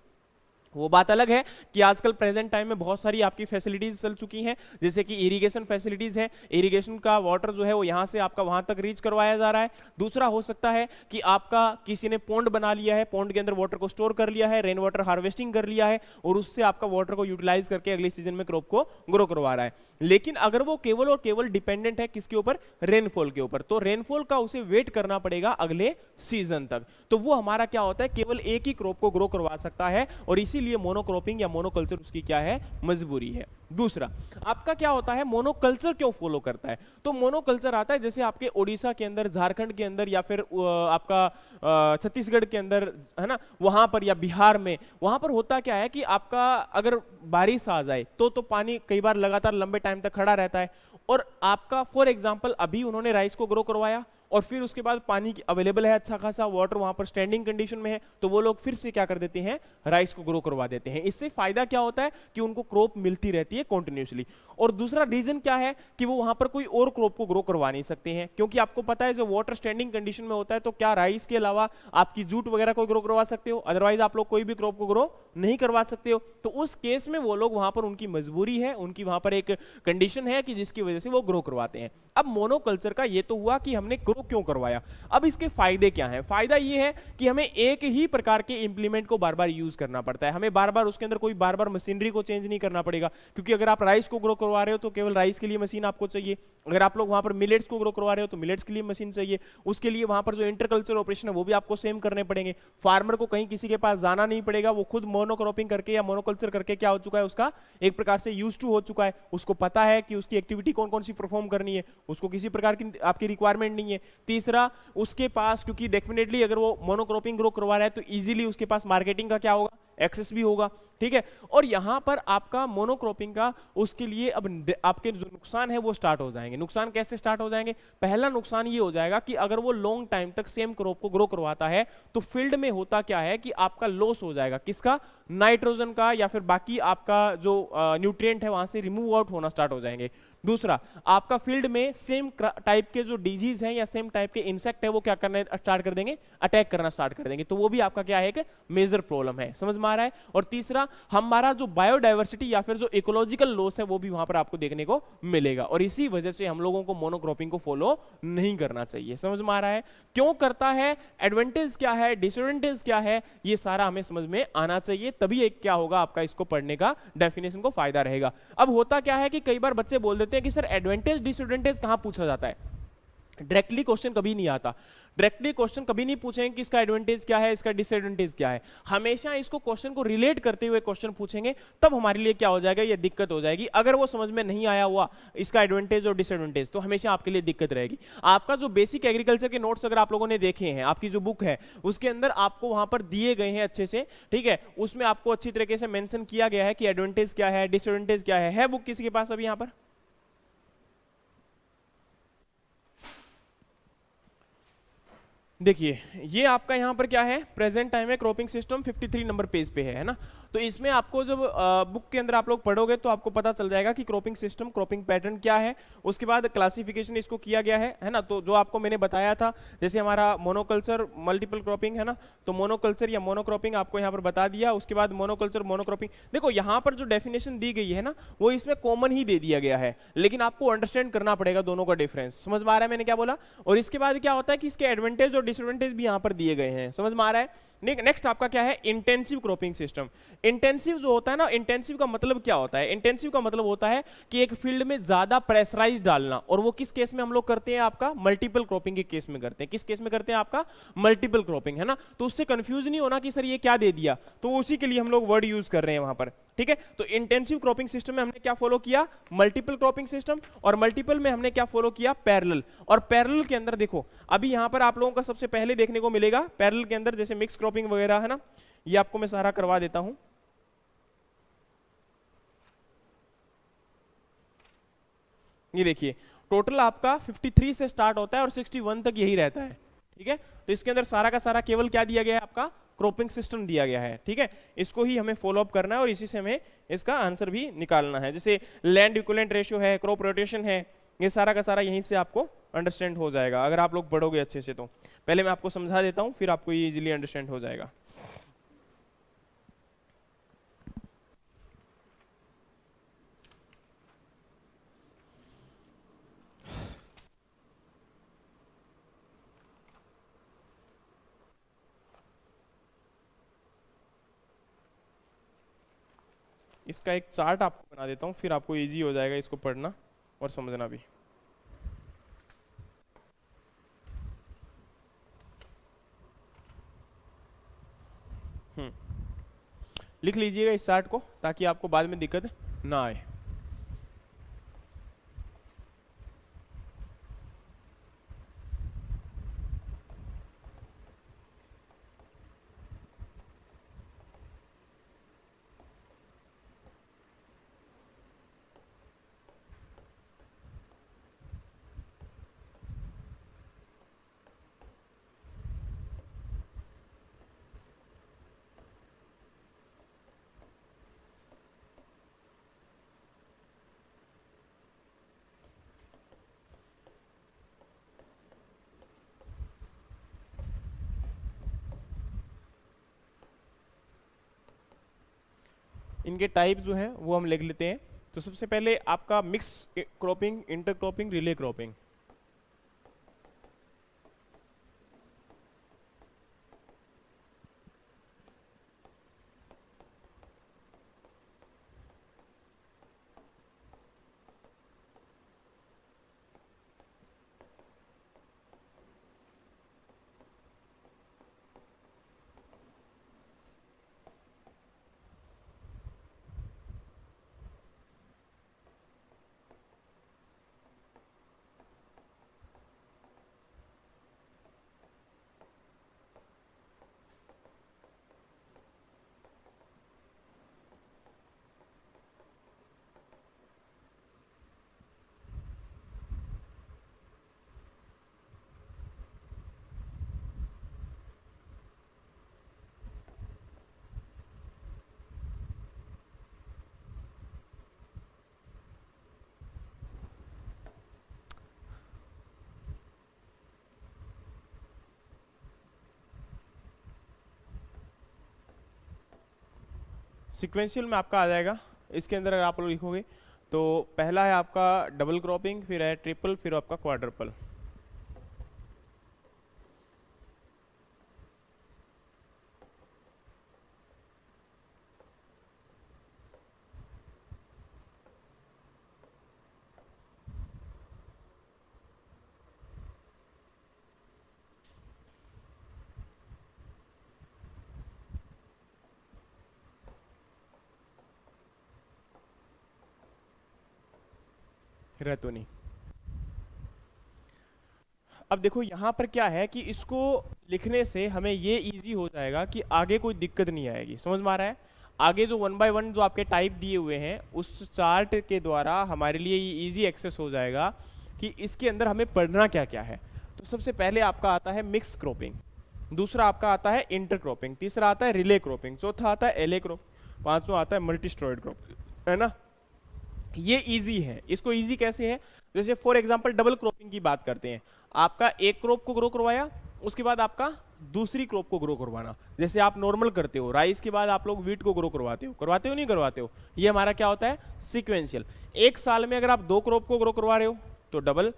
वो बात अलग है कि आजकल प्रेजेंट टाइम में बहुत सारी आपकी फैसिलिटीज चल चुकी हैं, जैसे कि इरिगेशन फैसिलिटीज है, इरिगेशन का वाटर जो है वो यहाँ से आपका वहां तक रीच करवाया जा रहा है। दूसरा हो सकता है कि आपका किसी ने पॉन्ड बना लिया है, पॉन्ड के अंदर वाटर को स्टोर कर लिया है, रेन वाटर हार्वेस्टिंग कर लिया है और उससे आपका वाटर को यूटिलाइज करके अगले सीजन में क्रॉप को ग्रो करवा रहा है। लेकिन अगर वो केवल और केवल डिपेंडेंट है किसके ऊपर, रेनफॉल के ऊपर, तो रेनफॉल का उसे वेट करना पड़ेगा अगले सीजन तक। तो वो हमारा क्या होता है, केवल एक ही क्रॉप को ग्रो करवा सकता है और इसीलिए मोनोक्रॉपिंग या मोनोकल्चर उसकी क्या है, मजबूरी है। दूसरा आपका क्या होता है, मोनोकल्चर क्यों फॉलो करता है, तो मोनोकल्चर आता है जैसे आपके ओडिशा के अंदर, झारखंड के अंदर, या फिर आपका छत्तीसगढ़ के अंदर है ना, वहां पर, या बिहार में, वहां पर होता क्या है कि आपका अगर बारिश आ जाए तो पानी कई बार लगातार लंबे टाइम तक खड़ा रहता है और आपका फॉर एग्जांपल अभी उन्होंने राइस को ग्रो करवाया और फिर उसके बाद पानी अवेलेबल है, अच्छा खासा वाटर वहां पर स्टैंडिंग कंडीशन में है, तो वो लोग फिर से क्या कर देते हैं, राइस को ग्रो करवा देते हैं। इससे फायदा क्या होता है कि उनको क्रॉप मिलती रहती है कॉन्टिन्यूसली। और दूसरा रीजन क्या है कि वो वहां पर कोई और क्रॉप को ग्रो करवा नहीं सकते हैं, क्योंकि आपको पता है जो वाटर स्टैंडिंग कंडीशन में होता है तो क्या राइस के अलावा आपकी जूट वगैरह को ग्रो करवा सकते हो, अदरवाइज आप लोग कोई भी क्रॉप को ग्रो नहीं करवा सकते हो। तो उस केस में वो लोग वहां पर, उनकी मजबूरी है, उनकी वहां पर एक कंडीशन है कि जिसकी वजह से वो ग्रो करवाते हैं। अब मोनोकल्चर का ये तो हुआ कि हमने ग्रो क्यों करवाया, अब इसके फायदे क्या हैं। फायदा ये है कि हमें एक ही प्रकार के इंप्लीमेंट को बार बार यूज करना पड़ता है, हमें बार बार उसके अंदर कोई बार बार मशीनरी को चेंज नहीं करना पड़ेगा, क्योंकि अगर आप राइस को ग्रो करवा रहे हो तो केवल राइस के लिए मशीन आपको चाहिए, अगर आप लोग वहां पर मिलेट्स को ग्रो करवा रहे हो तो मिलेट्स के लिए मशीन चाहिए, उसके लिए वहां पर जो इंटरकल्चर ऑपरेशन है वो भी आपको सेम करने पड़ेंगे। फार्मर को कहीं किसी के पास जाना नहीं पड़ेगा, वो खुद मोनोक्रॉपिंग करके या मोनोकल्चर करके क्या हो चुका है, उसका एक प्रकार से यूज टू हो चुका है, उसको पता है कि उसकी एक्टिविटी कौन कौन सी परफॉर्म करनी है, उसको किसी प्रकार की आपकी रिक्वायरमेंट नहीं है। तीसरा, उसके पास, क्योंकि डेफिनेटली अगर वो मोनोक्रॉपिंग ग्रो करवा रहा है तो इजीली उसके पास मार्केटिंग का क्या होगा, एक्सेस भी होगा, ठीक है। और यहां पर आपका मोनोक्रॉपिंग का उसके लिए अब आपके जो नुकसान है वो स्टार्ट हो जाएंगे। नुकसान कैसे स्टार्ट हो जाएंगे, पहला नुकसान ये हो जाएगा कि अगर वो लॉन्ग टाइम तक सेम क्रॉप को ग्रो करवाता है तो फील्ड में होता क्या है कि आपका लॉस हो जाएगा, किसका, नाइट्रोजन का, या फिर बाकी आपका जो न्यूट्रिएंट है वहां से रिमूव आउट होना स्टार्ट हो जाएंगे। दूसरा, आपका फील्ड में सेम टाइप के जो डिजीज हैं या सेम टाइप के इंसेक्ट है वो क्या करना स्टार्ट कर देंगे, अटैक करना स्टार्ट कर देंगे, तो वो भी आपका क्या है, एक मेजर प्रॉब्लम है, समझ में आ रहा है। और तीसरा, हमारा जो बायोडाइवर्सिटी या फिर जो इकोलॉजिकल लॉस है वो भी वहां पर आपको देखने को मिलेगा, और इसी वजह से हम लोगों को मोनोक्रॉपिंग को फॉलो नहीं करना चाहिए। समझ में आ रहा है, क्यों करता है, एडवांटेज क्या है, डिसएडवांटेज क्या है, ये सारा हमें समझ में आना चाहिए, तभी एक क्या होगा आपका इसको पढ़ने का, डेफिनेशन को फायदा रहेगा। अब होता क्या है कि कई बार बच्चे बोल देते हैं कि सर एडवांटेज डिसएडवांटेज कहां पूछा जाता है, डायरेक्टली क्वेश्चन कभी नहीं आता, डायरेक्टली क्वेश्चन कभी नहीं पूछेंगे कि इसका एडवांटेज क्या है, इसका डिसएडवांटेज क्या है, हमेशा इसको क्वेश्चन को रिलेट करते हुए क्वेश्चन पूछेंगे, तब हमारे लिए क्या हो जाएगा, ये दिक्कत हो जाएगी। अगर वो समझ में नहीं आया हुआ इसका एडवांटेज और डिसएडवांटेज तो हमेशा आपके लिए दिक्कत रहेगी। आपका जो बेसिक एग्रीकल्चर के नोट्स अगर आप लोगों ने देखे हैं, आपकी जो बुक है उसके अंदर आपको वहां पर दिए गए हैं अच्छे से, ठीक है, उसमें आपको अच्छी तरीके से मेंशन किया गया है कि एडवांटेज क्या है, डिसएडवांटेज क्या है बुक किसी के पास अभी यहाँ पर? देखिए ये आपका यहाँ पर क्या है, प्रेजेंट टाइम है, क्रॉपिंग सिस्टम 53 नंबर पेज पे है ना। तो इसमें आपको जब बुक के अंदर आप लोग पढ़ोगे तो आपको पता चल जाएगा कि क्रॉपिंग सिस्टम, क्रॉपिंग पैटर्न क्या है, उसके बाद क्लासिफिकेशन इसको किया गया है ना। तो जो आपको मैंने बताया था, जैसे हमारा मोनोकल्चर, मल्टीपल क्रॉपिंग है ना, तो मोनोकल्चर या मोनोक्रॉपिंग आपको यहाँ पर बता दिया। उसके बाद मोनोकल्चर, मोनोक्रॉपिंग, देखो यहाँ पर जो डेफिनेशन दी गई है ना वो इसमें कॉमन ही दे दिया गया है, लेकिन आपको अंडरस्टैंड करना पड़ेगा दोनों का डिफरेंस। समझ में आ रहा है मैंने क्या बोला? और इसके बाद क्या होता है कि इसके एडवांटेज और डिसएडवांटेज भी यहाँ पर दिए गए हैं। समझ में आ रहा है? नेक्स्ट आपका क्या है, इंटेंसिव क्रॉपिंग सिस्टम। इंटेंसिव जो होता है ना, इंटेंसिव का मतलब क्या होता है, इंटेंसिव का मतलब होता है कि एक फील्ड में ज्यादा प्रेशराइज डालना, और वो किस केस में हम लोग करते हैं, आपका मल्टीपल क्रॉपिंग के केस में करते हैं। किस केस में करते हैं? आपका मल्टीपल क्रॉपिंग, है ना। तो उससे कंफ्यूज नहीं होना कि सर ये क्या दे दिया, तो उसी के लिए हम लोग वर्ड यूज कर रहे हैं वहां पर, ठीक है। तो इंटेंसिव क्रॉपिंग सिस्टम में हमने क्या फॉलो किया, मल्टीपल क्रॉपिंग सिस्टम, और मल्टीपल में हमने क्या फॉलो किया, पैरेलल। और पैरेलल के अंदर देखो अभी यहां पर आप लोगों का सबसे पहले देखने को मिलेगा पैरेलल के अंदर जैसे मिक्स क्रॉपिंग वगैरह है ना, ये आपको मैं सारा करवा देता हूं। ये देखिए टोटल आपका 53 से स्टार्ट होता है और 61 तक यही रहता है, ठीक है। तो इसके अंदर सारा का सारा केवल क्या दिया गया है, आपका क्रॉपिंग सिस्टम दिया गया है, ठीक है। इसको ही हमें फॉलो अप करना है और इसी से हमें इसका आंसर भी निकालना है। जैसे लैंड इक्विवेलेंट रेशियो है, क्रॉप रोटेशन है, ये सारा का सारा यहीं से आपको अंडरस्टैंड हो जाएगा अगर आप लोग पढ़ोगे अच्छे से। तो पहले मैं आपको समझा देता हूँ, फिर आपको ये इजीली अंडरस्टैंड हो जाएगा। इसका एक चार्ट आपको बना देता हूँ, फिर आपको इजी हो जाएगा इसको पढ़ना और समझना भी। लिख लीजिएगा इस चार्ट को ताकि आपको बाद में दिक्कत ना आए। इनके टाइप जो है वो हम लिख लेते हैं। तो सबसे पहले आपका mix cropping, inter cropping, relay cropping. Sequential में आपका आ जाएगा। इसके अंदर अगर आप लोग लिखोगे तो पहला है आपका डबल क्रॉपिंग, फिर है ट्रिपल, फिर आपका क्वाड्रपल। रेतोनी। अब देखो यहाँ पर क्या है कि इसको लिखने से हमें ये इजी हो जाएगा कि आगे कोई दिक्कत नहीं आएगी। समझ में आ रहा है? आगे जो 1 बाय 1 जो आपके टाइप दिए हुए हैं उस चार्ट के द्वारा हमारे लिए ये इजी एक्सेस हो जाएगा कि इसके अंदर हमें पढ़ना क्या क्या है। तो सबसे पहले आपका आता है मिक्स क्रॉपिंग, दूसरा आपका आता है इंटर क्रॉपिंग, तीसरा आता है रिले क्रॉपिंग, चौथा आता है एले क्रॉप, पांचवा आता है मल्टी स्टेरॉयड क्रॉप, है ना। ये इजी है। इसको इजी कैसे है? जैसे फॉर एग्जांपल डबल क्रॉपिंग की बात करते हैं, आपका एक क्रॉप को ग्रो करवाया, उसके बाद आपका दूसरी क्रॉप को ग्रो करवाना। जैसे आप नॉर्मल करते हो, राइस के बाद आप लोग व्हीट को ग्रो करवाते हो नहीं करवाते हो? ये हमारा क्या होता है? सीक्वेंशियल। एक साल में अगर आप 2 क्रॉप को ग्रो करवा रहे हो तो डबल,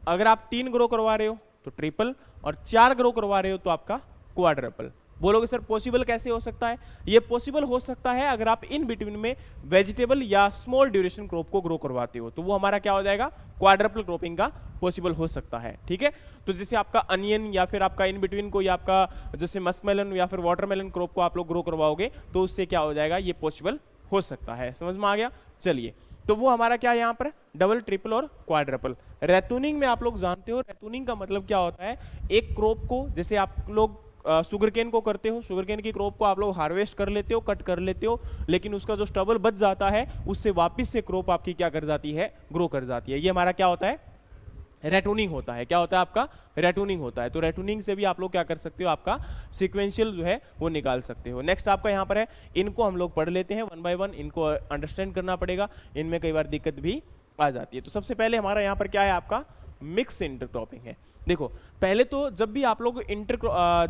अगर आप 3 ग्रो करवा रहे हो तो ट्रिपल, और 4 ग्रो करवा रहे हो तो आपका क्वाड्रपल। बोलोगे सर पॉसिबल कैसे हो सकता है? ये पॉसिबल हो सकता है अगर आप इन बिटवीन में वेजिटेबल या स्मॉल ड्यूरेशन क्रॉप को ग्रो करवाते हो, तो वो हमारा क्या हो जाएगा? क्वाड्रपल क्रॉपिंग का पॉसिबल हो सकता है। ठीक है, तो जैसे आपका अनियन या फिर आपका इन बिटवीन को या आपका जैसे मस्कमेलन या फिर वाटरमेलन क्रॉप को आप लोग ग्रो करवाओगे तो उससे क्या हो जाएगा? ये पॉसिबल हो सकता है। समझ में आ गया? चलिए, तो वो हमारा क्या है यहाँ पर? डबल, ट्रिपल और क्वाड्रपल। रेतूनिंग में आप लोग जानते हो, रेतूनिंग का मतलब क्या होता है? एक क्रॉप को, जैसे आप लोग शुगर केन को करते हो, शुगर केन की क्रॉप को आप लोग हार्वेस्ट कर लेते हो, कट कर लेते हो, लेकिन उसका जो स्टबल बच जाता है उससे वापस से क्रॉप आपकी क्या कर जाती है? ग्रो कर जाती है। ये हमारा क्या होता है? रेटूनिंग होता है। क्या होता है आपका? रेटूनिंग होता है। तो रेटूनिंग से भी आप लोग क्या कर सकते हो, आपका सीक्वेंशियल जो है वो निकाल सकते हो। नेक्स्ट आपका यहाँ पर है, इनको हम लोग पढ़ लेते हैं वन बाय वन, इनको अंडरस्टैंड करना पड़ेगा, इनमें कई बार दिक्कत भी आ जाती है। तो सबसे पहले हमारा यहाँ पर क्या है, आपका मिक्स इंटरक्रॉपिंग है। देखो पहले तो जब भी आप लोग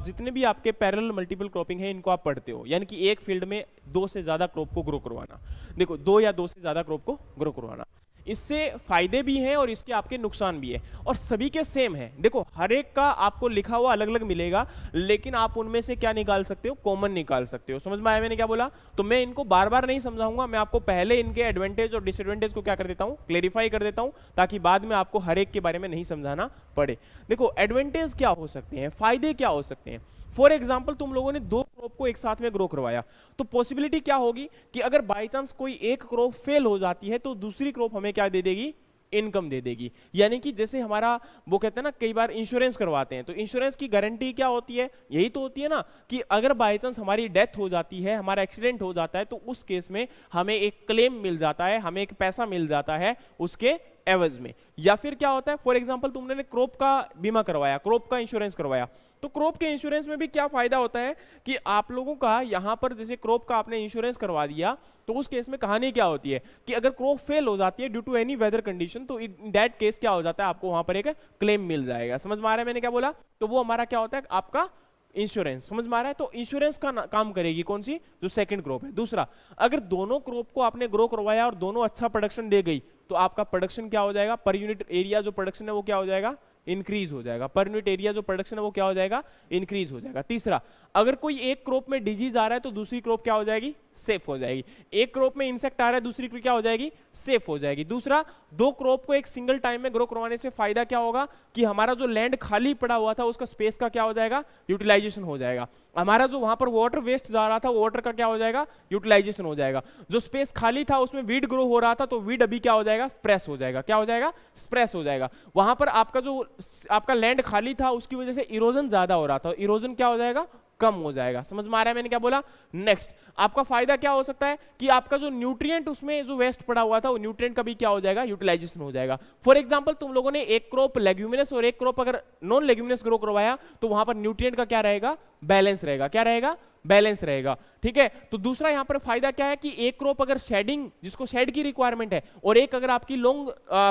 जितने भी आपके पैरेलल मल्टीपल क्रॉपिंग है इनको आप पढ़ते हो, यानी कि एक फील्ड में दो से ज्यादा क्रॉप को ग्रो करवाना। देखो दो या दो से ज्यादा क्रॉप को ग्रो करवाना, इससे फायदे भी हैं और इसके आपके नुकसान भी है, और सभी के सेम है। देखो हर एक का आपको लिखा हुआ अलग अलग मिलेगा, लेकिन आप उनमें से क्या निकाल सकते हो, कॉमन निकाल सकते हो। समझ में आया मैंने क्या बोला? तो मैं इनको बार बार नहीं समझाऊंगा, मैं आपको पहले इनके एडवांटेज और डिसएडवांटेज को क्या कर देता हूं, क्लेरिफाई कर देता हूं, ताकि बाद में आपको हर एक के बारे में नहीं समझाना पड़े। देखो एडवांटेज क्या हो सकते हैं, फायदे क्या हो सकते हैं। फॉर एग्जाम्पल तुम लोगों ने दो क्रॉप को एक साथ में ग्रो करवाया, तो पॉसिबिलिटी क्या होगी कि अगर बाई चांस कोई एक क्रॉप फेल हो जाती है तो दूसरी क्रॉप हमें क्या दे देगी, इनकम दे देगी। यानी कि जैसे हमारा वो कहते हैं ना, कई बार इंश्योरेंस करवाते हैं, तो इंश्योरेंस की गारंटी क्या होती है, यही तो होती है ना कि अगर बाई चांस हमारी डेथ हो जाती है, हमारा एक्सीडेंट हो जाता है, तो उस केस में हमें एक क्लेम मिल जाता है, हमें एक पैसा मिल जाता है उसके एवज में। या फिर क्या होता है, फॉर एग्जांपल तुमने क्रॉप का बीमा करवाया, क्रॉप का इंश्योरेंस करवाया, तो क्रॉप के इंश्योरेंस में भी क्या फायदा होता है कि आप लोगों का यहां पर जैसे क्रॉप का आपने इंश्योरेंस करवा दिया, तो उस केस में कहानी क्या होती है कि अगर क्रॉप फेल हो जाती है due to any weather condition, तो इन दैट केस क्या हो जाता है, आपको वहां पर एक क्लेम मिल जाएगा। समझ में आ रहा है मैंने क्या बोला? तो वो हमारा क्या होता है, आपका इंश्योरेंस। समझ में आ रहा है? तो इंश्योरेंस का काम करेगी कौन सी, जो सेकंड क्रॉप है। दूसरा, अगर दोनों क्रॉप को आपने ग्रो करवाया और दोनों अच्छा प्रोडक्शन दे गई, तो आपका प्रोडक्शन क्या हो जाएगा, पर यूनिट एरिया जो प्रोडक्शन है वो क्या हो जाएगा, इंक्रीज हो जाएगा। पर यूनिट एरिया जो प्रोडक्शन है वो क्या हो जाएगा, इंक्रीज हो जाएगा। तीसरा, अगर कोई एक क्रॉप में डिजीज आ रहा है तो दूसरी क्रॉप क्या हो जाएगी, सेफ हो जाएगी। एक क्रॉप में इंसेक्ट आ रहा है, दूसरी क्रॉप क्या हो जाएगी, सेफ हो जाएगी। दूसरा, दो क्रॉप को एक सिंगल टाइम में ग्रो करवाने से फायदा क्या होगा कि हमारा जो लैंड खाली पड़ा हुआ था उसका स्पेस का क्या हो जाएगा, यूटिलाइजेशन हो जाएगा। हमारा जो वहां पर वाटर वेस्ट जा रहा था, वाटर का क्या हो जाएगा, यूटिलाइजेशन हो जाएगा। जो स्पेस खाली था उसमें वीड ग्रो हो रहा था, तो वीड अभी क्या हो जाएगा, स्प्रेस हो जाएगा। क्या हो जाएगा, स्प्रेस हो जाएगा। वहां पर आपका जो आपका लैंड खाली था उसकी वजह से इरोजन ज्यादा हो रहा था, इरोजन क्या हो जाएगा, कम हो जाएगा। समझ में आ रहा है मैंने क्या बोला? नेक्स्ट, आपका फायदा क्या हो सकता है कि आपका जो न्यूट्रिएंट उसमें जो वेस्ट पड़ा हुआ था, वो न्यूट्रिएंट का भी क्या हो जाएगा, यूटिलाइजेशन हो जाएगा। फॉर एग्जांपल तुम लोगों ने एक क्रॉप लेग्यूमिनस और एक क्रॉप अगर नॉन लेग्यूमिनस ग्रो करवाया, तो वहां पर न्यूट्रिएंट का क्या रहेगा, बैलेंस रहेगा। क्या रहेगा, बैलेंस रहेगा। ठीक है, तो दूसरा यहां पर फायदा क्या है कि एक क्रॉप अगर शेडिंग, जिसको शेड की रिक्वायरमेंट है, और एक अगर आपकी लॉन्ग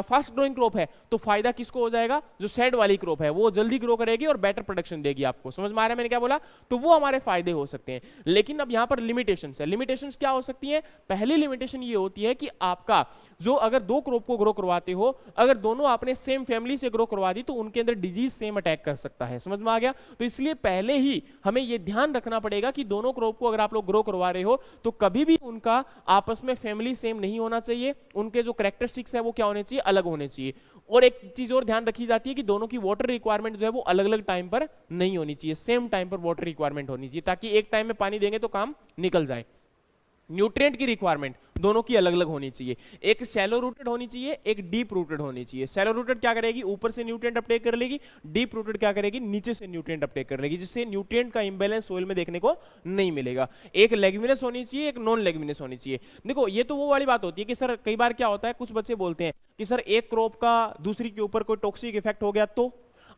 फास्ट ग्रोइंग क्रॉप है, तो फायदा किसको हो जाएगा, जो शेड वाली क्रॉप है वो जल्दी ग्रो करेगी और बेटर प्रोडक्शन देगी आपको। समझ में आ रहा है मैंने क्या बोला? तो वो हमारे फायदे हो सकते हैं। लेकिन अब यहां पर लिमिटेशंस है। लिमिटेशंस क्या हो सकती है? पहली लिमिटेशन ये होती है कि आपका जो अगर दो क्रॉप को ग्रो करवाते हो, अगर दोनों आपने सेम फैमिली से ग्रो करवा दी, तो उनके अंदर डिजीज सेम अटैक कर सकता है। समझ में आ गया? तो इसलिए पहले ही हमें यह ध्यान रखना पड़ेगा कि दोनों क्रॉप को अगर आप लोग ग्रो करवा रहे हो, तो कभी भी उनका आपस में फैमिली सेम नहीं होना चाहिए, उनके जो कैरेक्टरिस्टिक्स है वो क्या होने चाहिए, अलग होने चाहिए। और एक चीज और ध्यान रखी जाती है कि दोनों की वाटर रिक्वायरमेंट जो है वो अलग अलग टाइम पर नहीं होनी चाहिए, सेम टाइम पर वाटर रिक्वायरमेंट होनी चाहिए, ताकि एक टाइम में पानी देंगे तो काम निकल जाए। न्यूट्रिएंट की रिक्वायरमेंट दोनों की अलग अलग होनी चाहिए, एक शैलो रूटेड होनी चाहिए, एक डीप रूटेड होनी चाहिए। शैलो रूटेड क्या करेगी, ऊपर से न्यूट्रिएंट अपटेक कर लेगी, डीप रूटेड क्या करेगी, नीचे से न्यूट्रिएंट अपटेक कर लेगी, जिससे न्यूट्रिएंट का इंबैलेंस सोइल में देखने को नहीं मिलेगा। एक लेग्यूमिनस होनी चाहिए, एक नॉन लेग्यूमिनस होनी चाहिए। देखो ये तो वो वाली बात होती है कि सर कई बार क्या होता है, कुछ बच्चे बोलते हैं कि सर एक क्रॉप का दूसरी के ऊपर कोई टॉक्सिक इफेक्ट हो गया तो।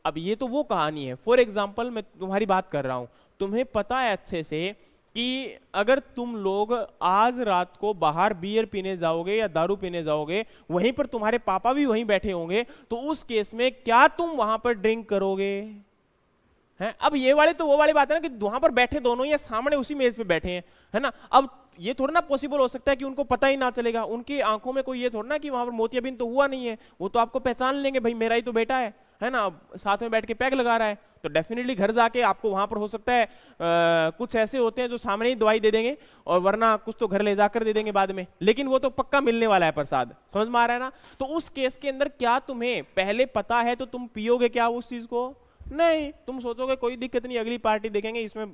अब ये तो वो कहानी है। फॉर एग्जाम्पल मैं तुम्हारी बात कर रहा हूं, तुम्हें पता है अच्छे से कि अगर तुम लोग आज रात को बाहर बियर पीने जाओगे या दारू पीने जाओगे, वहीं पर तुम्हारे पापा भी वहीं बैठे होंगे, तो उस केस में क्या तुम वहां पर ड्रिंक करोगे? हैं? अब ये वाले तो वो वाली बात है ना कि वहां पर बैठे दोनों या सामने उसी मेज पे बैठे हैं, है ना। अब ये थोड़ा ना पॉसिबल हो सकता है कि उनको पता ही ना चलेगा, उनकी आंखों में कोई ये थोड़ा ना कि वहां पर मोतियाबिंद तो हुआ नहीं है, वो तो आपको पहचान लेंगे, भाई मेरा ही तो बेटा है ना, साथ में बैठ के पैग लगा रहा है। तो डेफिनेटली घर जाके आपको वहां पर हो सकता है कुछ ऐसे होते हैं जो सामने ही दवाई दे देंगे, और वरना कुछ तो घर ले जाकर दे देंगे बाद में, लेकिन वो तो पक्का मिलने वाला है प्रसाद। समझ में आ रहा है ना? तो उस केस के अंदर क्या तुम्हें पहले पता है तो तुम पियोगे क्या उस चीज को? नहीं, तुम सोचोगे कोई दिक्कत नहीं, अगली पार्टी देखेंगे, इसमें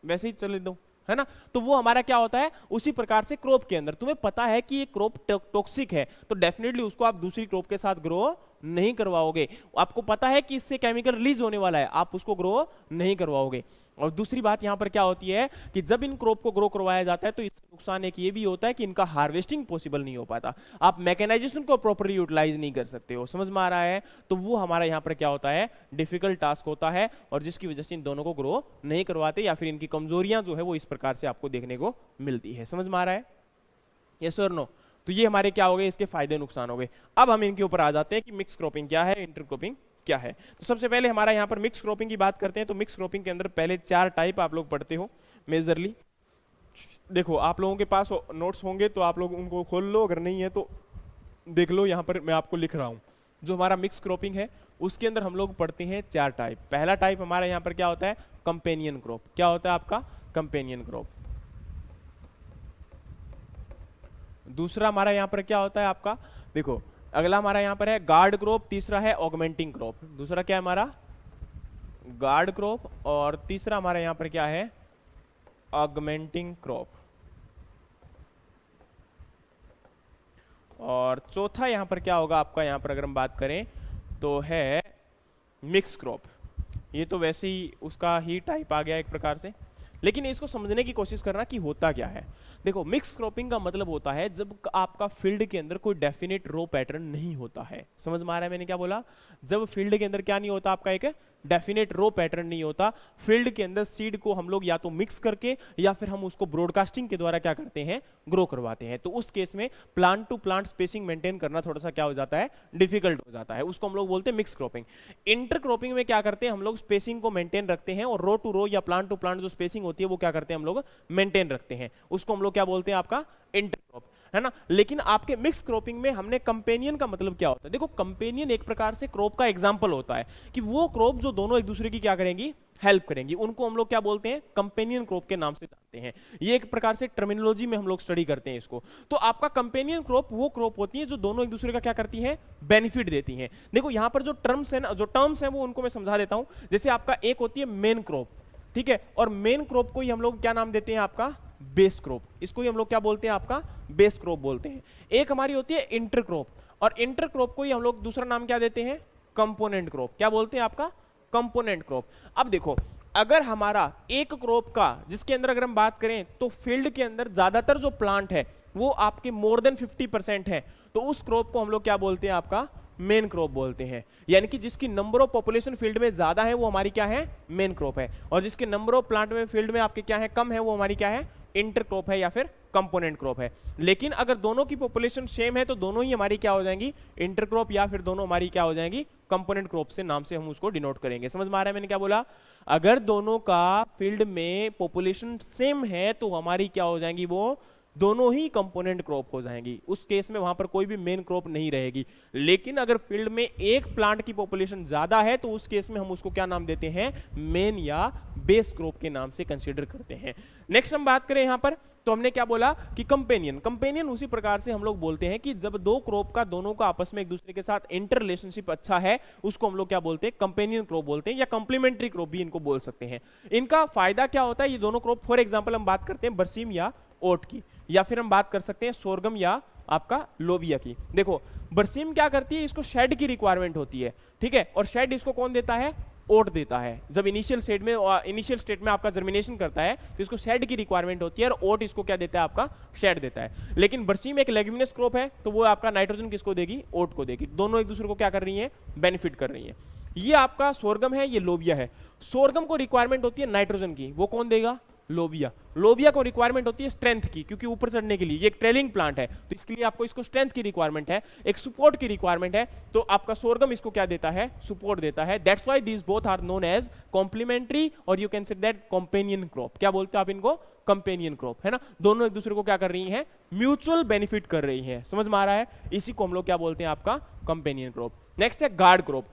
वैसे ही चले दो, है ना। तो वो हमारा क्या होता है, उसी प्रकार से क्रॉप के अंदर तुम्हें पता है कि ये क्रॉप टॉक्सिक है, तो डेफिनेटली उसको आप दूसरी क्रॉप के साथ ग्रो नहीं करवाओगे। आपको पता है कि इससे केमिकल रिलीज होने वाला है, आप उसको ग्रो नहीं करवाओगे। और दूसरी बात यहाँ पर क्या होती है कि जब इन क्रॉप को ग्रो करवाया जाता है तो इससे नुकसान एक ये भी होता है कि इनका हार्वेस्टिंग पॉसिबल नहीं हो पाता, आप मैकेनाइजेशन को प्रॉपरली यूटिलाइज नहीं कर सकते हो। समझ में आ रहा है? तो वो हमारा यहाँ पर क्या होता है, डिफिकल्ट टास्क होता है, और जिसकी वजह से इन दोनों को ग्रो नहीं करवाते, या फिर इनकी कमजोरियां जो है वो इस प्रकार से आपको देखने को मिलती है। समझ में आ रहा है? यस और नो? तो ये हमारे क्या हो गए, इसके फायदे नुकसान हो गए। अब हम इनके ऊपर आ जाते हैं कि मिक्स क्रॉपिंग क्या है, इंटरक्रॉपिंग क्या है। तो सबसे पहले हमारा यहाँ पर मिक्स क्रॉपिंग की बात करते हैं। तो मिक्स क्रॉपिंग के अंदर पहले 4 टाइप आप लोग पढ़ते हो मेजरली। देखो आप लोगों के पास नोट्स होंगे तो आप लोग उनको खोल लो, अगर नहीं है तो देख लो, यहाँ पर मैं आपको लिख रहा हूँ। जो हमारा मिक्स क्रॉपिंग है उसके अंदर हम लोग पढ़ते हैं 4 टाइप। पहला टाइप हमारा यहाँ पर क्या होता है, कंपेनियन क्रॉप। क्या होता है आपका, कंपेनियन क्रॉप। दूसरा हमारा यहाँ पर क्या होता है आपका, देखो अगला हमारा यहाँ पर है गार्ड क्रॉप, तीसरा है ऑगमेंटिंग क्रॉप। दूसरा क्या है हमारा, गार्ड क्रॉप, और तीसरा हमारा यहाँ पर क्या है, ऑगमेंटिंग क्रॉप। और चौथा यहाँ पर क्या होगा आपका, यहाँ पर अगर हम बात करें तो है मिक्स क्रॉप। ये तो वैसे ही उसका ही टाइप आ गया एक प्रकार से, लेकिन इसको समझने की कोशिश करना कि होता क्या है। देखो मिक्स क्रॉपिंग का मतलब होता है जब आपका फील्ड के अंदर कोई डेफिनेट रो पैटर्न नहीं होता है। समझ में आ रहा है मैंने क्या बोला, जब फील्ड के अंदर क्या नहीं होता आपका, एक डेफिनेट रो पैटर्न नहीं होता। फील्ड के अंदर सीड को हम लोग या तो मिक्स करके या फिर हम उसको ब्रॉडकास्टिंग के द्वारा क्या करते हैं, ग्रो करवाते हैं। तो उस केस में plant to plant spacing maintain करना थोड़ा सा क्या हो जाता है, डिफिकल्ट हो जाता है। उसको हम लोग बोलते हैं मिक्स क्रॉपिंग। इंटर क्रॉपिंग में क्या करते हैं हम लोग, स्पेसिंग को मेंटेन रखते हैं, और रो टू रो या प्लांट टू प्लांट जो स्पेसिंग होती है वो क्या करते हैं हम लोग, मेंटेन रखते हैं। उसको हम लोग क्या बोलते हैं, आपका इंटर क्रॉप, है ना। लेकिन आपके मिक्स क्रॉपिंग में हमने कंपेनियन का मतलब क्या होता है, देखो कंपेनियन एक प्रकार से क्रॉप का एग्जांपल होता है कि वो क्रॉप जो दोनों एक दूसरे की क्या करेंगी, हेल्प करेंगी, उनको हम लोग क्या बोलते हैं, कंपेनियन क्रॉप के नाम से जानते हैं। ये एक प्रकार से टर्मिनोलॉजी में हम लोग स्टडी करते हैं इसको। तो आपका कंपेनियन क्रॉप वो क्रॉप होती है जो दोनों एक दूसरे का क्या करती है, बेनिफिट देती हैं। देखो यहां पर जो टर्म्स है ना, जो टर्म्स है वो उनको मैं समझा देता हूं। जैसे आपका एक होती है मेन क्रॉप, ठीक है, और मेन क्रॉप को ही हम लोग क्या नाम देते हैं, आपका बेस क्रॉप। इसको ही हम लोग क्या बोलते हैं, आपका बेस क्रॉप बोलते हैं। एक हमारी होती है इंटर क्रॉप, और इंटर क्रॉप को ही हम लोग दूसरा नाम क्या देते हैं, कंपोनेंट क्रॉप। क्या बोलते हैं, आपका कंपोनेंट क्रॉप। अब देखो अगर हमारा एक क्रॉप का, जिसके अंदर अगर हम बात करें तो फील्ड के अंदर ज्यादातर जो प्लांट है वो आपके मोर देन 50% है, तो उस क्रॉप को हम लोग क्या बोलते हैं, आपका मेन क्रॉप बोलते हैं। यानी कि जिसकी नंबर ऑफ पॉपुलेशन फील्ड में ज्यादा है वो हमारी क्या है, मेन क्रॉप है, और जिसके नंबर ऑफ प्लांट में फील्ड में आपके क्या है, कम है, वो हमारी क्या है, इंटर क्रॉप है या फिर कंपोनेंट क्रॉप है। लेकिन अगर दोनों की पॉपुलेशन सेम है तो दोनों ही हमारी क्या हो जाएंगी, इंटर क्रॉप, या फिर दोनों हमारी क्या हो जाएंगी, कंपोनेंट क्रॉप से नाम से हम उसको डिनोट करेंगे। समझ में आ रहा है मैंने क्या बोला, अगर दोनों का फील्ड में पॉपुलेशन सेम है तो हमारी क्या हो जाएंगी, वो दोनों ही कंपोनेंट क्रॉप हो जाएंगी। उस केस में वहां पर कोई भी मेन क्रॉप नहीं रहेगी। लेकिन अगर फील्ड में एक प्लांट की पॉपुलेशन ज्यादा है तो उस केस में हम उसको क्या नाम देते हैं, मेन या बेस क्रॉप के नाम से कंसीडर करते हैं। नेक्स्ट हम बात करें यहां पर, तो हमने क्या बोला कि कंपेनियन। कंपेनियन उसी प्रकार से हम लोग बोलते हैं कि जब दो क्रॉप का दोनों का आपस में एक दूसरे के साथ इंटर रिलेशनशिप अच्छा है, उसको हम लोग क्या बोलते हैं, कंपेनियन क्रॉप बोलते हैं, या कंप्लीमेंट्री क्रॉप भी इनको बोल सकते हैं। इनका फायदा क्या होता है, ये दोनों क्रॉप, फॉर एग्जाम्पल हम बात करते हैं बरसीम या ओट की, या फिर हम बात कर सकते हैं सोरगम या आपका लोबिया की। देखो बरसीम क्या करती है, इसको शेड की रिक्वायरमेंट होती है, ठीक है, और शेड इसको कौन देता है, ओट देता है। जब इनिशियल स्टेट में आपका जर्मिनेशन करता है तो इसको शेड की रिक्वायरमेंट होती है, और ओट इसको क्या देता है, आपका शेड देता है। लेकिन बरसीम एक लेग्यूमिनस क्रॉप है तो वो आपका नाइट्रोजन किसको देगी, ओट को देगी। दोनों एक दूसरे को क्या कर रही है, बेनिफिट कर रही है। ये आपका सोरगम है, ये लोबिया है। सोरगम को रिक्वायरमेंट होती है नाइट्रोजन की, वो कौन देगा, लोबिया। लोबिया को रिक्वायरमेंट होती है स्ट्रेंथ की, क्योंकि ऊपर चढ़ने के लिए ये एक ट्रेलिंग प्लांट है, तो इसके लिए आपको इसको स्ट्रेंथ की रिक्वायरमेंट है, एक सपोर्ट की रिक्वायरमेंट है। तो आपका सोरगम इसको क्या देता है, सपोर्ट देता है। That's why these both are known as complementary, और you can say that companion crop. क्या बोलते हैं आप इनको, कंपेनियन क्रॉप, है ना। दोनों एक दूसरे को क्या कर रही हैं, म्यूचुअल बेनिफिट कर रही हैं। समझ में आ रहा है, इसी को हम लोग क्या बोलते हैं, आपका कंपेनियन क्रॉप। नेक्स्ट है गार्ड क्रॉप।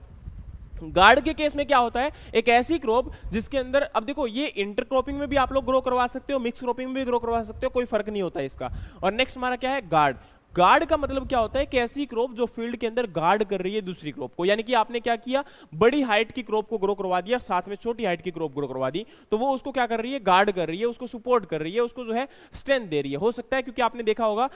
गार्ड के केस में क्या होता है, एक ऐसी क्रॉप जिसके अंदर, अब देखो ये इंटर क्रॉपिंग में भी आप लोग ग्रो करवा सकते हो, मिक्स क्रॉपिंग में भी ग्रो करवा सकते हो, कोई फर्क नहीं होता इसका। और नेक्स्ट हमारा क्या है, गार्ड। गार्ड का मतलब क्या होता है कि ऐसी क्रॉप जो फील्ड के अंदर गार्ड कर रही है दूसरी क्रॉप को, यानी कि आपने क्या किया, बड़ी हाइट की क्रॉप को ग्रो करवा दिया, साथ में छोटी हाइट की क्रॉप ग्रो करवा दी, तो वो उसको क्या कर रही है, गार्ड कर रही है, उसको सपोर्ट कर रही है, उसको जो है स्ट्रेंथ दे रही है। हो सकता है क्योंकि आपने देखा होगा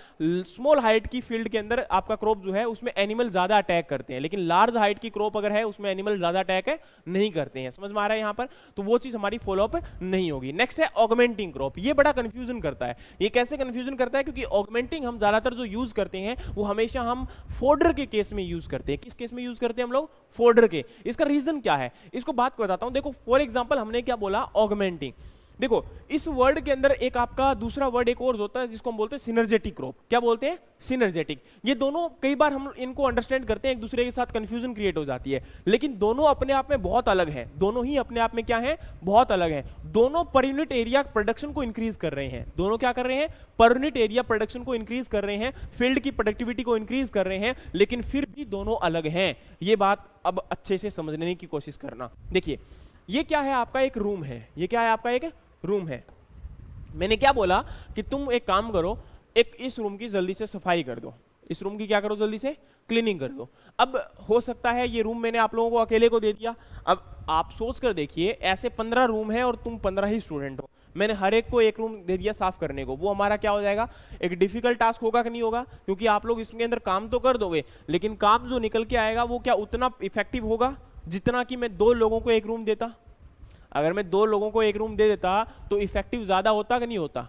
स्मॉल हाइट की फील्ड के अंदर आपका क्रॉप जो है उसमें एनिमल ज्यादा अटैक करते हैं, लेकिन लार्ज हाइट की क्रॉप अगर है उसमें एनिमल ज्यादा अटैक नहीं करते हैं। समझ में आ रहा है यहाँ पर? तो वो चीज हमारी फॉलो अप नहीं होगी। नेक्स्ट है ऑगमेंटिंग क्रॉप। ये बड़ा कंफ्यूजन करता है। ये कैसे कंफ्यूजन करता है? क्योंकि ऑगमेंटिंग हम ज्यादातर जो यूज करते हैं वो हमेशा हम फोल्डर के केस में यूज करते हैं। किस केस में यूज करते हैं हम लोग? फोल्डर के। इसका रीजन क्या है इसको बात को बताता हूं। देखो फॉर एग्जांपल हमने क्या बोला, ऑगमेंटिंग। देखो इस वर्ड के अंदर एक आपका दूसरा वर्ड एक और होता है जिसको हम बोलते हैं सिनर्जेटिक क्रॉप। क्या बोलते हैं? सिनर्जेटिक। ये दोनों कई बार हम इनको अंडरस्टैंड करते हैं, एक दूसरे के साथ कंफ्यूजन क्रिएट हो जाती है, लेकिन दोनों अपने आप में बहुत अलग हैं। दोनों ही अपने आप में क्या है? बहुत अलग हैं। दोनों पर यूनिट एरिया प्रोडक्शन को इंक्रीज कर रहे हैं। दोनों क्या कर रहे हैं? पर यूनिट एरिया प्रोडक्शन को इंक्रीज कर रहे हैं, फील्ड की प्रोडक्टिविटी को इंक्रीज कर रहे हैं, लेकिन फिर भी दोनों अलग हैं। ये बात अब अच्छे से समझने की कोशिश करना। देखिए ये क्या है? आपका एक रूम है। ये क्या है? आपका एक रूम है। मैंने क्या बोला कि तुम एक काम करो, एक इस रूम की जल्दी से सफाई कर दो। इस रूम की क्या करो? जल्दी से क्लीनिंग कर दो। अब हो सकता है ये रूम मैंने आप लोगों को अकेले को दे दिया। अब आप सोच कर देखिए, ऐसे 15 रूम है और तुम 15 ही स्टूडेंट हो, मैंने हर एक को एक रूम दे दिया साफ करने को। वो हमारा क्या हो जाएगा? एक डिफिकल्ट टास्क होगा कि नहीं होगा? क्योंकि आप लोग इसके अंदर काम तो कर दोगे, लेकिन काम जो निकल के आएगा वो क्या उतना इफेक्टिव होगा जितना कि मैं 2 लोगों को एक रूम देता? अगर मैं 2 लोगों को एक रूम दे देता तो इफेक्टिव ज्यादा होता कि नहीं होता?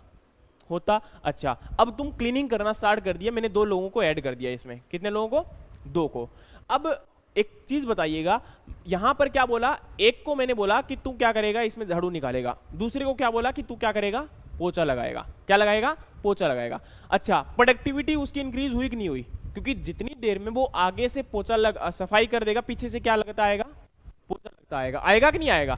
होता। अच्छा अब तुम क्लीनिंग करना स्टार्ट कर दिया, मैंने 2 लोगों को ऐड कर दिया इसमें। कितने लोगों को? 2 को। अब एक चीज बताइएगा, यहां पर क्या बोला? एक को मैंने बोला कि तू क्या करेगा? इसमें झाड़ू निकालेगा। दूसरे को क्या बोला कि तू क्या करेगा? पोछा लगाएगा। क्या लगाएगा? पोछा लगाएगा। अच्छा प्रोडक्टिविटी उसकी इंक्रीज हुई कि नहीं हुई? क्योंकि जितनी देर में वो आगे से पोछा सफाई कर देगा, पीछे से क्या लगता आएगा? पोछा लगता आएगा। आएगा कि नहीं आएगा?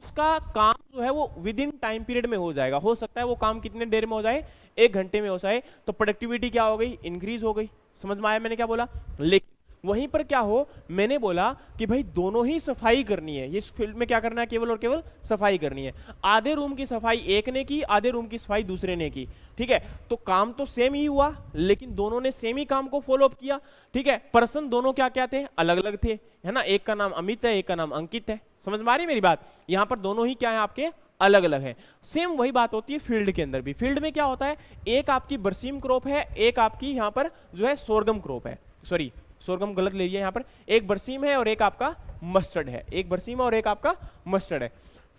उसका काम जो है वो विद इन टाइम पीरियड में हो जाएगा। हो सकता है वो काम कितने देर में हो जाए? 1 घंटे में हो जाए। तो प्रोडक्टिविटी क्या हो गई? इंक्रीज हो गई। समझ में आया मैंने क्या बोला? लेकिन वहीं पर क्या हो, मैंने बोला कि भाई दोनों ही सफाई करनी है। ये फील्ड में क्या करना है? केवल और केवल सफाई करनी है। आधे रूम की सफाई एक ने की, आधे रूम की सफाई दूसरे ने की। ठीक है, तो काम तो सेम ही हुआ, लेकिन दोनों ने सेम ही काम को फॉलो अप किया। ठीक है, पर्सन दोनों क्या क्या थे? अलग अलग थे, है ना। एक का नाम अमित है, एक का नाम अंकित है। समझ में आ रही मेरी बात? यहां पर दोनों ही क्या है? आपके अलग अलग है। सेम वही बात होती है फील्ड के अंदर भी। फील्ड में क्या होता है? एक आपकी बरसीम क्रॉप है, एक आपकी यहां पर जो है सोरगम क्रॉप है। सॉरी सोरगम गलत ले लिया, यहां पर एक बरसीम है और एक आपका मस्टर्ड है। एक बरसीम और एक आपका मस्टर्ड है।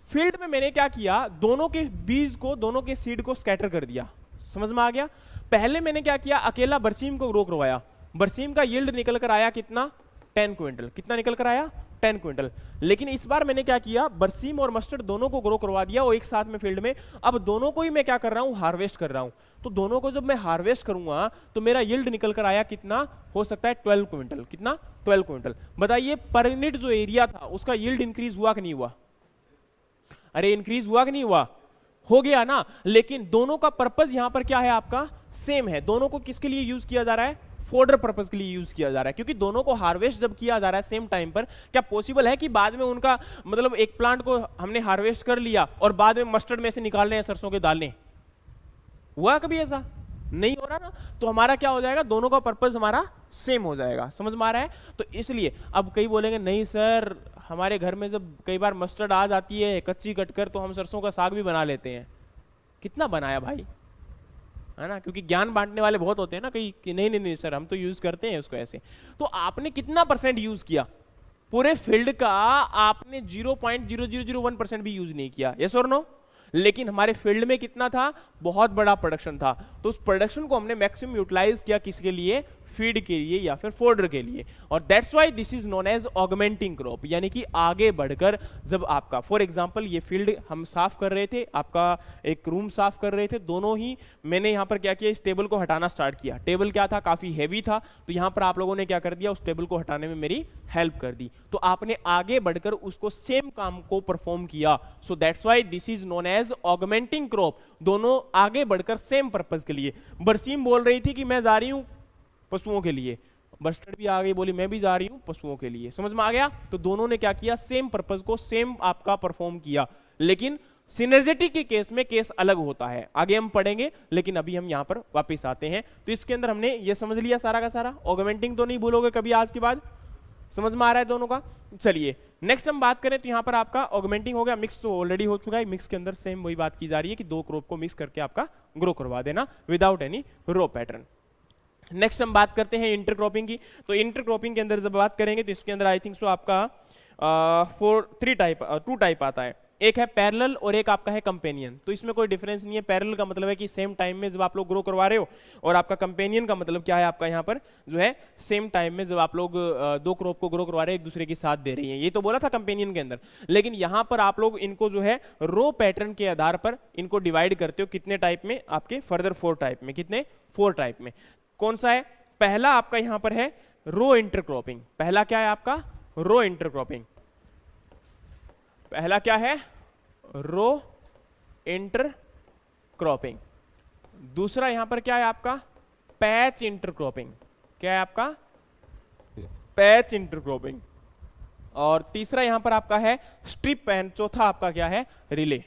फील्ड में मैंने क्या किया? दोनों के बीज को, दोनों के सीड को स्कैटर कर दिया। समझ में आ गया? पहले मैंने क्या किया? अकेला बरसीम को ग्रो करवाया। बरसीम का यील्ड निकल कर आया कितना? 10 क्विंटल। कितना निकल कर आया? 10 क्विंटल। लेकिन इस बार मैंने क्या किया? बरसीम और मस्टर्ड दोनों को ग्रो करवा दिया और एक साथ में फील्ड में। अब दोनों को ही मैं क्या कर रहा हूं? हार्वेस्ट कर रहा हूं। तो दोनों को जब मैं हार्वेस्ट करूंगा तो मेरा यील्ड निकल कर आया कितना? हो सकता है 12 क्विंटल। कितना? 12 क्विंटल। बताइए पर यूनिट जो एरिया था उसका यील्ड इंक्रीज हुआ कि नहीं हुआ? अरे इंक्रीज हुआ कि नहीं हुआ? हो गया ना। लेकिन दोनों का पर्पस यहां पर क्या है? आपका सेम है। दोनों को किसके लिए यूज किया जा रहा है? फोल्डर पर्पस के लिए यूज किया जा रहा है। क्योंकि दोनों को हार्वेस्ट जब किया जा रहा है सेम टाइम पर, क्या पॉसिबल है कि बाद में उनका मतलब एक प्लांट को हमने हार्वेस्ट कर लिया और बाद में मस्टर्ड में से निकाल रहे हैं सरसों के दाने? हुआ कभी ऐसा? नहीं हो रहा ना। तो हमारा क्या हो जाएगा? दोनों का पर्पस हमारा सेम हो जाएगा। समझ में आ रहा है? तो इसलिए अब कई बोलेंगे नहीं सर, हमारे घर में जब कई बार मस्टर्ड आ जाती है कच्ची कटकर तो हम सरसों का साग भी बना लेते हैं। कितना बनाया भाई, है ना। क्योंकि ज्ञान बांटने वाले बहुत होते हैं ना कहीं कि नहीं नहीं नहीं सर हम तो यूज करते हैं उसको ऐसे। तो आपने कितना % यूज किया? पूरे फील्ड का आपने 0.0001% भी यूज नहीं किया। यस और नो? लेकिन हमारे फील्ड में कितना था? बहुत बड़ा प्रोडक्शन था। तो उस प्रोडक्शन को हमने मैक्सिमम यूटिलाइज किया किसके लिए? फीड के लिए या फिर फोल्डर के लिए। और that's why this is known as augmenting crop, यानी कि आगे बढ़कर जब आपका फॉर एग्जांपल ये फील्ड हम साफ कर रहे थे, आपका एक रूम साफ कर रहे थे, दोनों ही मैंने यहां पर क्या किया? इस टेबल को हटाना स्टार्ट किया। टेबल क्या था? काफी हैवी था। तो यहां पर आप लोगों ने क्या कर दिया? उस टेबल को हटाने में मेरी हेल्प कर दी। तो आपने आगे बढ़कर उसको सेम काम को परफॉर्म किया। So that's why this is known as augmenting crop. दोनों आगे बढ़कर सेम पर्पस के लिए। बरसीम बोल रही थी कि मैं जा रही हूं पशुओं के लिए, मस्टर्ड भी आ गई बोली मैं भी जा रही हूं पशुओं के लिए। समझ में आ गया? तो दोनों ने क्या किया? सेम पर्पस को सेम आपका परफॉर्म किया, लेकिन सिनर्जेटिक के केस में केस अलग होता है, आगे हम पढ़ेंगे, लेकिन अभी हम यहाँ पर वापस आते हैं। तो इसके अंदर हमने ये समझ लिया सारा का सारा, ऑगमेंटिंग तो नहीं भूलोगे कभी आज के बाद, समझ में आ रहा है दोनों का। चलिए नेक्स्ट हम बात करें तो यहाँ पर आपका ऑगमेंटिंग हो गया, मिक्स तो ऑलरेडी हो चुका है, मिक्स के अंदर सेम वही बात की जा रही है कि दो क्रॉप को मिक्स करके आपका ग्रो करवा देना without any row pattern. Next हम बात करते हैं इंटरक्रॉपिंग की। तो इंटरक्रॉपिंग के अंदर जब बात करेंगे तो इसके अंदर आई थिंक सो आपका टू टाइप आता है, एक है पैरेलल और एक आपका है कंपेनियन। तो इसमें कोई डिफरेंस नहीं है, पैरेलल का मतलब है कि सेम टाइम में जब आप लोग ग्रो करवा रहे हो, और आपका कंपेनियन का मतलब क्या है, आपका यहाँ पर जो है सेम टाइम में जब आप लोग दो क्रॉप को ग्रो करवा रहे हैं, एक दूसरे के साथ दे रही हैं, ये तो बोला था कंपेनियन के अंदर। लेकिन यहाँ पर आप लोग इनको जो है रो पैटर्न के आधार पर इनको डिवाइड करते हो, कितने टाइप में, आपके फर्दर 4 टाइप में, कितने 4 टाइप में। कौन सा है, पहला आपका यहाँ पर है रो इंटरक्रॉपिंग। पहला क्या है आपका, रो इंटरक्रॉपिंग, पहला क्या है, रो इंटरक्रॉपिंग। दूसरा यहां पर क्या है आपका, पैच इंटरक्रॉपिंग। क्या है आपका, पैच इंटरक्रॉपिंग। और तीसरा यहां पर आपका है स्ट्रिप एंड चौथा आपका क्या है, रिले।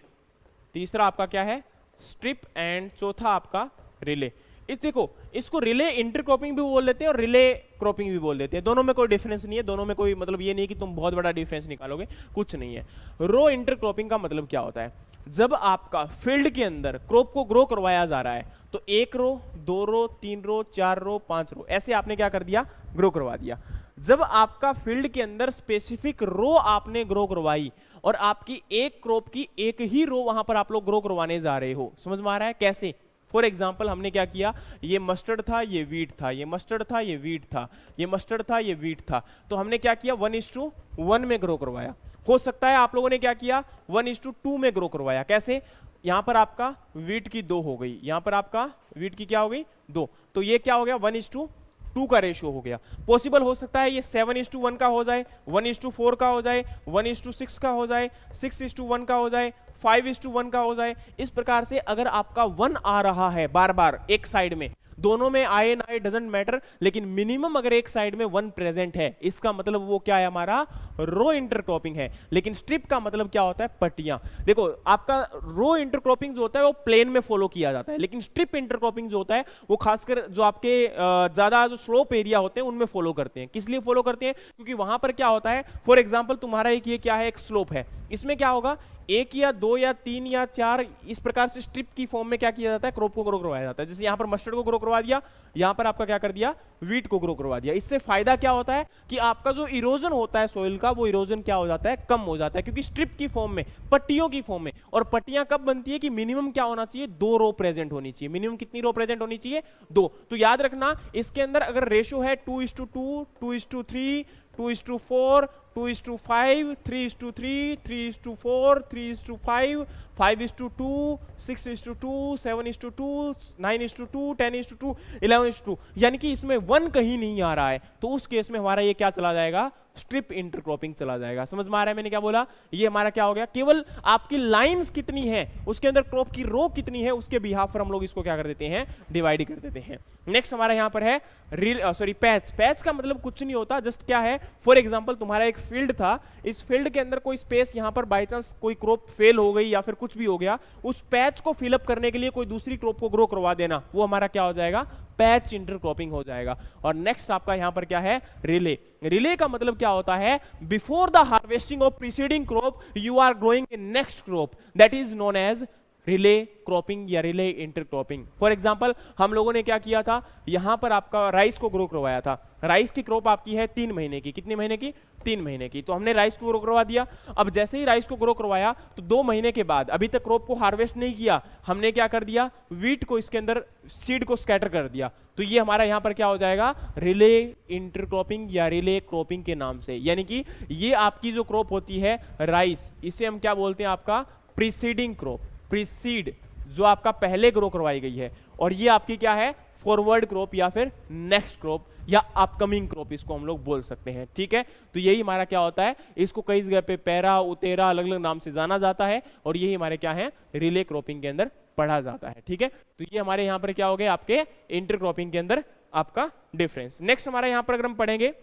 तीसरा आपका क्या है, स्ट्रिप एंड चौथा आपका रिले। इस देखो, इसको रिले इंटरक्रॉपिंग भी बोल देते हैं और रिले क्रॉपिंग भी बोल देते हैं, दोनों में कोई डिफरेंस नहीं है, दोनों में कोई मतलब ये नहीं कि तुम बहुत बड़ा डिफरेंस निकालोगे, कुछ नहीं है। रो इंटरक्रॉपिंग का मतलब क्या होता है, जब आपका फील्ड के अंदर क्रॉप को ग्रो करवाया जा रहा है तो 1 रो 2 रो 3 रो 4 रो 5 रो ऐसे आपने क्या कर दिया, ग्रो करवा दिया। जब आपका फील्ड के अंदर स्पेसिफिक रो आपने ग्रो करवाई और आपकी एक क्रॉप की एक ही रो वहां पर आप लोग ग्रो करवाने जा रहे हो, समझ में आ रहा है कैसे। फॉर एग्जाम्पल हमने क्या किया, ये मस्टर्ड था, ये वीट था, ये मस्टर्ड था, ये वीट था, ये मस्टर्ड था, ये वीट था, तो हमने क्या किया 1:1 में ग्रो करवाया। हो सकता है आप लोगों ने क्या किया 1:2 में ग्रो करवाया। कैसे, यहां पर आपका वीट की 2 हो गई, यहां पर आपका वीट की क्या हो गई 2, तो ये क्या हो गया 1:2 का रेशियो हो गया। पॉसिबल हो सकता है ये 7:1 का हो जाए, 1:4 का हो जाए, 1:6 का हो जाए, 6:1 का हो जाए, 5:1 का हो जाए। इस प्रकार से अगर आपका 1 आ रहा है बार बार एक साइड में, दोनों में आए ना आए डजंट मैटर, लेकिन मिनिमम अगर एक साइड में 1 प्रेजेंट है, इसका मतलब वो क्या है, हमारा रो इंटरक्रॉपिंग है। लेकिन स्ट्रिप का मतलब क्या होता है, पट्टियां। देखो आपका रो इंटरक्रॉपिंग जो होता है वो प्लेन में फॉलो किया जाता है, लेकिन स्ट्रिप इंटरक्रॉपिंग जो होता है वो खासकर जो आपके ज्यादा जो स्लोप एरिया होते हैं उनमें फॉलो करते हैं। किस लिए फॉलो करते हैं, क्योंकि वहां पर क्या होता है, फॉर एग्जाम्पल तुम्हारा एक ये क्या है, एक स्लोप है, इसमें क्या होगा 1 या 2 या 3 या 4 इस प्रकार से स्ट्रिप की फॉर्म में क्या किया जाता है, क्रॉप को ग्रो करवाया जाता है। जैसे यहां पर मस्टर्ड को ग्रो करवा दिया, यहां पर आपका क्या कर दिया, वीट को ग्रो करवा दिया। इससे फायदा क्या होता है कि आपका जो इरोजन होता है सोइल का, वो इरोजन क्या हो जाता है, कम हो जाता है, क्योंकि स्ट्रिप की फॉर्म में, पट्टियों की फॉर्म में। और पट्टियां कब बनती है कि मिनिमम क्या होना चाहिए, 2 रो प्रेजेंट होनी चाहिए। मिनिमम कितनी रो प्रेजेंट होनी चाहिए, 2। तो याद रखना इसके अंदर अगर रेशियो है 2:2, 2:3, 2:4, 2:5, 3:3, 3:4, 3:5, 5:2, 6:2, 7:2, 9:2, 10:2, 11:2, यानी कि इसमें 1 कहीं नहीं आ रहा है, तो उस केस में हमारा ये क्या चला जाएगा, स्ट्रिप इंटरक्रॉपिंग चला जाएगा। समझ में आ रहा है मैंने क्या बोला, ये हमारा क्या हो गया, केवल आपकी लाइंस कितनी है, उसके अंदर क्रॉप की रो कितनी है, उसके बिहाफ पर हम लोग इसको क्या कर देते हैं, डिवाइड कर देते हैं। नेक्स्ट हमारा यहाँ पर है पैच। पैच का मतलब कुछ नहीं होता, जस्ट क्या है, फॉर एग्जाम्पल तुम्हारा एक फील्ड था, इस फील्ड के अंदर कोई स्पेस यहाँ पर बाई चांस कोई क्रॉप फेल हो गई या फिर कुछ भी हो गया, उस पैच को फिलअप करने के लिए कोई दूसरी क्रॉप को ग्रो करवा देना, वो हमारा क्या हो जाएगा, पैच इंटरक्रॉपिंग हो जाएगा। और नेक्स्ट आपका यहां पर क्या है, रिले। रिले का मतलब क्या होता है, before the harvesting of preceding crop you are growing a next crop, that is known as relay cropping या रिले इंटरक्रॉपिंग। फॉर एग्जांपल हम लोगों ने क्या किया था, यहां पर आपका राइस को ग्रो करवाया था। राइस की क्रॉप आपकी है 3 महीने की, कितने महीने की, 3 महीने की, तो हमने राइस को ग्रो करवा दिया। अब जैसे ही राइस को ग्रो करवाया तो 2 महीने के बाद, अभी तक क्रॉप को हार्वेस्ट नहीं किया, हमने क्या कर दिया, वीट को इसके अंदर सीड को स्कैटर कर दिया, तो ये हमारा यहां पर क्या हो जाएगा, रिले इंटरक्रॉपिंग या रिले क्रॉपिंग के नाम से। यानी कि ये आपकी जो क्रॉप होती है राइस, इसे हम क्या बोलते हैं, आपका प्रीसीडिंग क्रॉप, प्रीसीड जो आपका पहले ग्रो करवाई गई है, और ये आपकी क्या है, फॉरवर्ड क्रॉप या फिर नेक्स्ट क्रॉप या अपकमिंग क्रॉप इसको हम लोग बोल सकते हैं। ठीक है, तो यही हमारा क्या होता है, इसको कई जगह पे पैरा उतेरा अलग अलग नाम से जाना जाता है, और यही हमारे क्या है, रिले क्रॉपिंग के अंदर पढ़ा जाता है। ठीक है, तो ये हमारे यहाँ पर क्या हो गए, आपके इंटरक्रॉपिंग के अंदर आपका डिफरेंस। नेक्स्ट हमारा यहाँ पर अगर हम पढ़ेंगे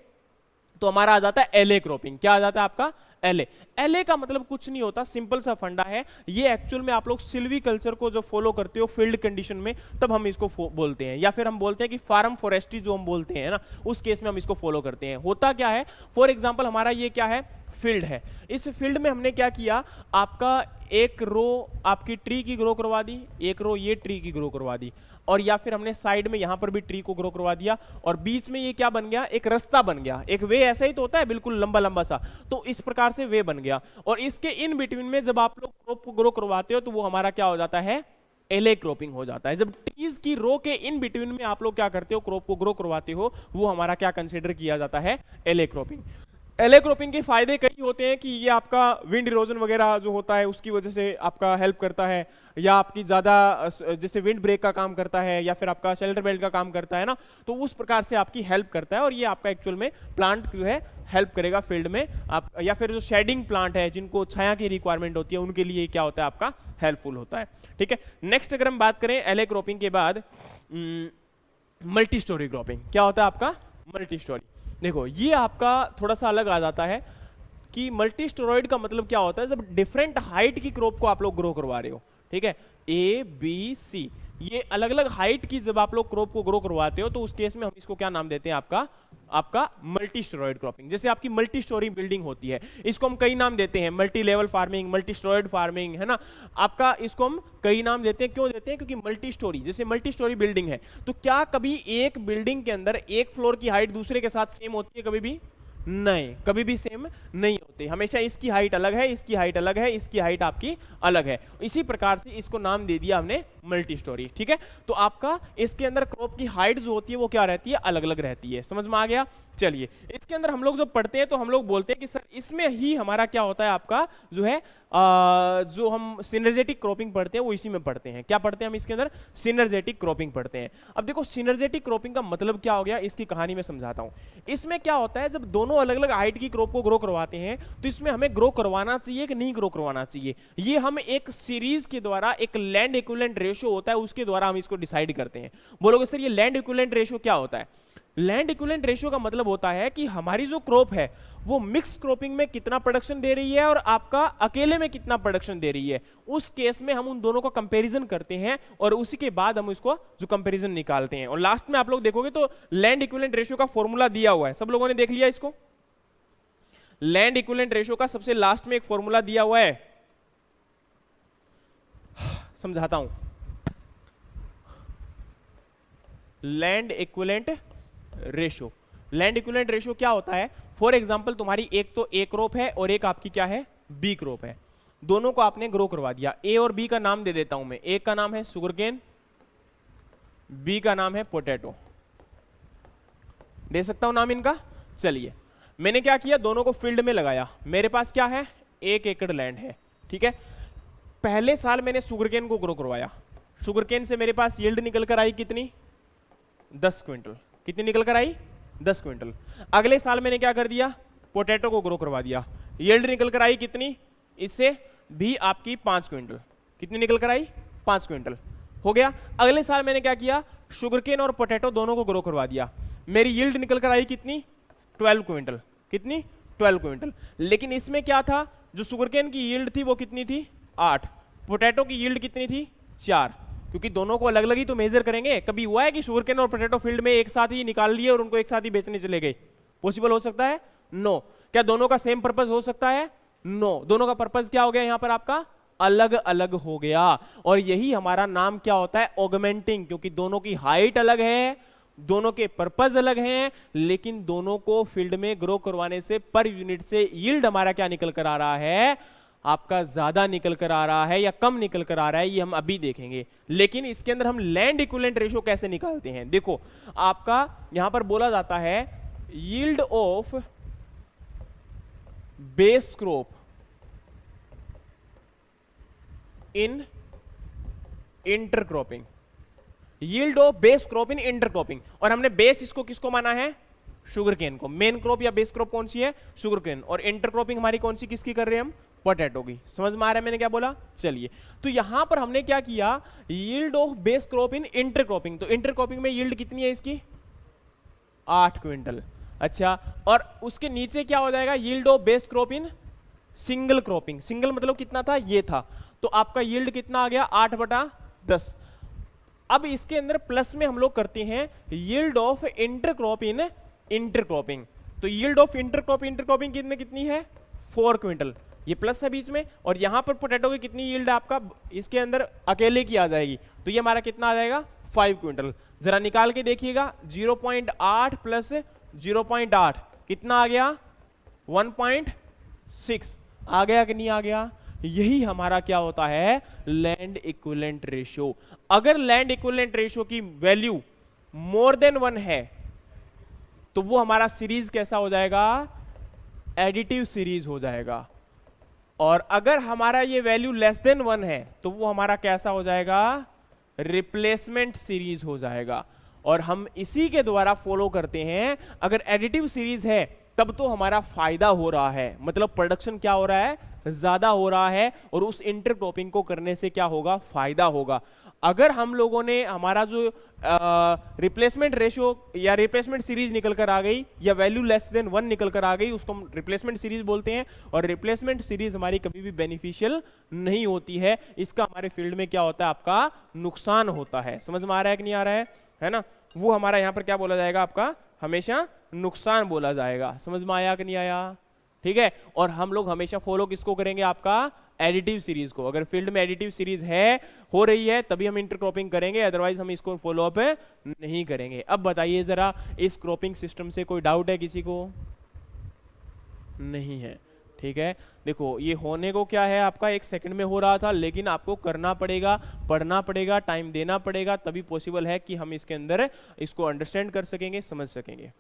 तो हमारा आ जाता है एलए क्रॉपिंग। क्या आ जाता है आपका, LA। LA का मतलब कुछ नहीं होता, सिंपल सा फंडा है। ये एक्चुअल में आप लोग सिल्वीकल्चर को जो फॉलो करते हो फील्ड कंडीशन में, तब हम इसको बोलते हैं, या फिर हम बोलते हैं कि फार्म फॉरेस्ट्री जो हम बोलते हैं ना, उस केस में हम इसको फॉलो करते हैं। होता क्या है, फॉर एग्जाम्पल हमारा ये क्या है, फील्ड है। इस फील्ड में हमने क्या किया, आपका एक रो आपकी ट्री की ग्रो करवा दी, एक रो ये ट्री की ग्रो करवा दी, और या फिर हमने साइड में यहां पर भी ट्री को ग्रो करवा दिया, और बीच में ये क्या बन गया, एक रास्ता बन गया। एक वे ऐसा ही तो होता है, बिल्कुल लंबा लंबा सा, तो इस प्रकार से वे बन गया। और इसके इन बिटवीन में जब आप लोग क्रॉप को ग्रो करवाते हो तो वो हमारा क्या हो जाता है, एले क्रॉपिंग हो जाता है। जब ट्रीज की रो के इन बिटवीन में आप लोग क्या करते हो, क्रॉप को ग्रो करवाते हो, वो हमारा क्या कंसिडर किया जाता है, एले क्रॉपिंग। एले क्रॉपिंग के फायदे कई होते हैं कि ये आपका विंड इरोजन वगैरह जो होता है उसकी वजह से आपका हेल्प करता है, या आपकी ज़्यादा जैसे विंड ब्रेक का काम करता है, या फिर आपका शेल्टर बेल्ट का काम करता है ना, तो उस प्रकार से आपकी हेल्प करता है। और ये आपका एक्चुअल में प्लांट जो है हेल्प करेगा फील्ड में आप, या फिर जो शेडिंग प्लांट है जिनको छाया की रिक्वायरमेंट होती है उनके लिए क्या होता है, आपका हेल्पफुल होता है। ठीक है, नेक्स्ट अगर हम बात करें एले क्रॉपिंग के बाद, मल्टी स्टोरी क्रॉपिंग। क्या होता है आपका मल्टी स्टोरी? देखो ये आपका थोड़ा सा अलग आ जाता है कि मल्टी स्टेरॉइड का मतलब क्या होता है, जब डिफरेंट हाइट की क्रॉप को आप लोग ग्रो करवा रहे हो, ठीक है, A, B, C, ये अलग अलग हाइट की जब आप लोग क्रॉप को ग्रो करवाते हो तो उस केस में हम इसको क्या नाम देते हैं, आपका मल्टी स्टेरॉइड क्रॉपिंग। जैसे आपकी मल्टी स्टोरी बिल्डिंग होती है, इसको हम कई नाम देते हैं, multi level farming, multi steroid farming, है ना। आपका इसको हम कई नाम देते हैं, क्यों देते हैं, क्योंकि मल्टी स्टोरी, जैसे मल्टी स्टोरी बिल्डिंग है तो क्या कभी एक बिल्डिंग के अंदर एक फ्लोर की हाइट दूसरे के साथ सेम होती है? कभी भी नहीं, कभी भी सेम नहीं होते, हमेशा इसकी हाइट अलग है, इसकी हाइट अलग है, इसकी हाइट आपकी अलग है। इसी प्रकार से इसको नाम दे दिया हमने मल्टी स्टोरी। ठीक है, तो आपका इसके अंदर क्रॉप की हाइट जो होती है वो क्या रहती है, अलग अलग रहती है। समझ में आ गया? चलिए, इसके अंदर हम लोग जब पढ़ते हैं तो हम लोग बोलते हैं कि सर इसमें ही हमारा क्या होता है, आपका जो है जो हम सिनर्जेटिक क्रॉपिंग पढ़ते हैं वो इसी में पढ़ते हैं। क्या पढ़ते हैं हम इसके अंदर? सिनर्जेटिक क्रॉपिंग पढ़ते हैं। अब देखो सिनर्जेटिक क्रॉपिंग का मतलब क्या हो गया, इसकी कहानी में समझाता हूं। इसमें क्या होता है, जब दोनों अलग अलग हाइट की क्रॉप को ग्रो करवाते हैं तो इसमें हमें ग्रो करवाना चाहिए कि नहीं ग्रो करवाना चाहिए, ये हम एक सीरीज के द्वारा, एक लैंड इक्विवेलेंट रेशियो होता है उसके द्वारा हम इसको डिसाइड करते हैं। बोलोगे सर ये लैंड इक्विवेलेंट रेशियो क्या होता है? लैंड इक्विवेलेंट रेशियो का मतलब होता है कि हमारी जो क्रॉप है वो मिक्स क्रॉपिंग में कितना प्रोडक्शन दे रही है और आपका अकेले में कितना प्रोडक्शन दे रही है। उस केस में हम उन दोनों का कंपैरिजन करते हैं और उसी के बाद हम इसको जो कंपैरिजन निकालते हैं। और लास्ट में आप लोग देखोगे तो लैंड इक्विवेलेंट रेशियो का फॉर्मूला दिया हुआ है, सब लोगों ने देख लिया इसको? लैंड इक्विवेलेंट रेशियो का सबसे लास्ट में एक फॉर्मूला दिया हुआ है, समझाता हूं। Land equivalent ratio, land equivalent ratio क्या होता है? फॉर एग्जांपल तुम्हारी एक तो ए क्रॉप है और एक आपकी क्या है, बी क्रॉप है। दोनों को आपने ग्रो करवा दिया। ए और बी का नाम दे देता हूं मैं, एक का नाम है सुगरकेन, बी का नाम है पोटैटो। दे सकता हूं नाम इनका? चलिए, मैंने क्या किया, दोनों को फील्ड में लगाया। मेरे पास क्या है, 1 एकड़ लैंड है। ठीक है, पहले साल मैंने सुगरकेन को ग्रो करवाया। सुगरकेन से मेरे पास यील्ड निकल कर आई कितनी, 10 क्विंटल। कितनी निकल कर आई? 10 क्विंटल। अगले साल मैंने क्या कर दिया, पोटैटो को ग्रो करवा दिया। यील्ड निकल कर आई कितनी, इससे भी आपकी 5 क्विंटल। कितनी निकल कर आई? 5 क्विंटल। हो गया। अगले साल मैंने क्या किया, शुगरकेन और पोटैटो दोनों को ग्रो करवा दिया। मेरी यील्ड निकल कर आई कितनी, 12 क्विंटल। कितनी? 12 क्विंटल। लेकिन इसमें क्या था, जो शुगरकेन की यील्ड थी वो कितनी थी, 8। पोटैटो की यील्ड कितनी थी, 4। क्योंकि दोनों को अलग अलग ही तो मेजर करेंगे। कभी हुआ है कि शुगरकेन और पोटैटो फील्ड में एक साथ ही निकाल लिए और उनको एक साथ ही बेचने चले गए? पॉसिबल हो सकता है? नो। क्या दोनों का सेम पर्पस हो सकता है? नो। दोनों का पर्पस क्या हो गया यहां पर, आपका अलग अलग हो गया। और यही हमारा नाम क्या होता है, ऑगमेंटिंग। क्योंकि दोनों की हाइट अलग है, दोनों के पर्पस अलग हैं, लेकिन दोनों को फील्ड में ग्रो करवाने से पर यूनिट से यील्ड हमारा क्या निकल कर आ रहा है, आपका ज्यादा निकल कर आ रहा है या कम निकल कर आ रहा है, ये हम अभी देखेंगे। लेकिन इसके अंदर हम लैंड इक्विवेलेंट रेशियो कैसे निकालते हैं, देखो आपका यहां पर बोला जाता है yield of base crop in intercropping. Yield of base crop in intercropping. और हमने बेस इसको किसको माना है, शुगरकेन को। मेन क्रॉप या बेस क्रॉप कौन सी है, शुगरकेन। और इंटरक्रॉपिंग हमारी कौन सी, किसकी कर रहे हैं हम, पोटैटो की। समझ में आ रहा है मैंने क्या बोला? चलिए, तो यहां पर हमने क्या किया, yield of base crop in intercropping. तो इंटरक्रॉपिंग में यील्ड कितनी है इसकी, 8 क्विंटल। अच्छा, और उसके नीचे क्या हो जाएगा, yield of base crop in single cropping, single मतलब कितना था, ये था, तो आपका यील्ड कितना आ गया 8/10। अब इसके अंदर प्लस में हम लोग करते हैं yield of intercrop in intercropping. तो यील्ड ऑफ इंटरक्रॉपिंग कितनी है 4 क्विंटल, ये प्लस है बीच में, और यहां पर पोटैटो की कितनी यील्ड आपका इसके अंदर अकेले की आ जाएगी, तो ये हमारा कितना आ जाएगा 5 क्विंटल। जरा निकाल के देखिएगा 0.8 प्लस 0.8 कितना आ गया 1.6 आ गया कि नहीं आ गया। यही हमारा क्या होता है लैंड इक्विवेलेंट रेशियो। अगर लैंड इक्विवेलेंट रेशियो की वैल्यू मोर देन 1 है तो वो हमारा सीरीज कैसा हो जाएगा, एडिटिव सीरीज हो जाएगा, और अगर हमारा ये वैल्यू लेस देन 1 है तो वो हमारा कैसा हो जाएगा, रिप्लेसमेंट सीरीज हो जाएगा। और हम इसी के द्वारा फॉलो करते हैं, अगर एडिटिव सीरीज है तब तो हमारा फायदा हो रहा है, मतलब प्रोडक्शन क्या हो रहा है, ज्यादा हो रहा है, और उस इंटरक्रॉपिंग को करने से क्या होगा, फायदा होगा। अगर हम लोगों ने हमारा जो रिप्लेसमेंट रेशियो या रिप्लेसमेंट सीरीज निकल कर आ गई, या वैल्यू लेस देन 1 निकल कर आ गई, उसको हम रिप्लेसमेंट सीरीज बोलते हैं, और रिप्लेसमेंट सीरीज हमारी कभी भी बेनिफिशियल नहीं होती है। इसका हमारे फील्ड में क्या होता है, आपका नुकसान होता है। समझ में आ रहा है कि नहीं आ रहा है ना, वो हमारा यहाँ पर क्या बोला जाएगा, आपका हमेशा नुकसान बोला जाएगा। समझ में आया कि नहीं आया, ठीक है। और हम लोग हमेशा फॉलो किसको करेंगे, आपका एडिटिव सीरीज को। अगर फील्ड में एडिटिव सीरीज है, हो रही है, तभी हम इंटरक्रॉपिंग करेंगे, अदरवाइज हम इसको फॉलो अप नहीं करेंगे। अब बताइए जरा, इस क्रॉपिंग सिस्टम से कोई डाउट है किसी को? नहीं है, ठीक है। देखो ये होने को क्या है, आपका 1 सेकंड में हो रहा था, लेकिन आपको करना पड़ेगा, पढ़ना पड़ेगा, टाइम देना पड़ेगा, तभी पॉसिबल है कि हम इसके अंदर इसको अंडरस्टैंड कर सकेंगे, समझ सकेंगे।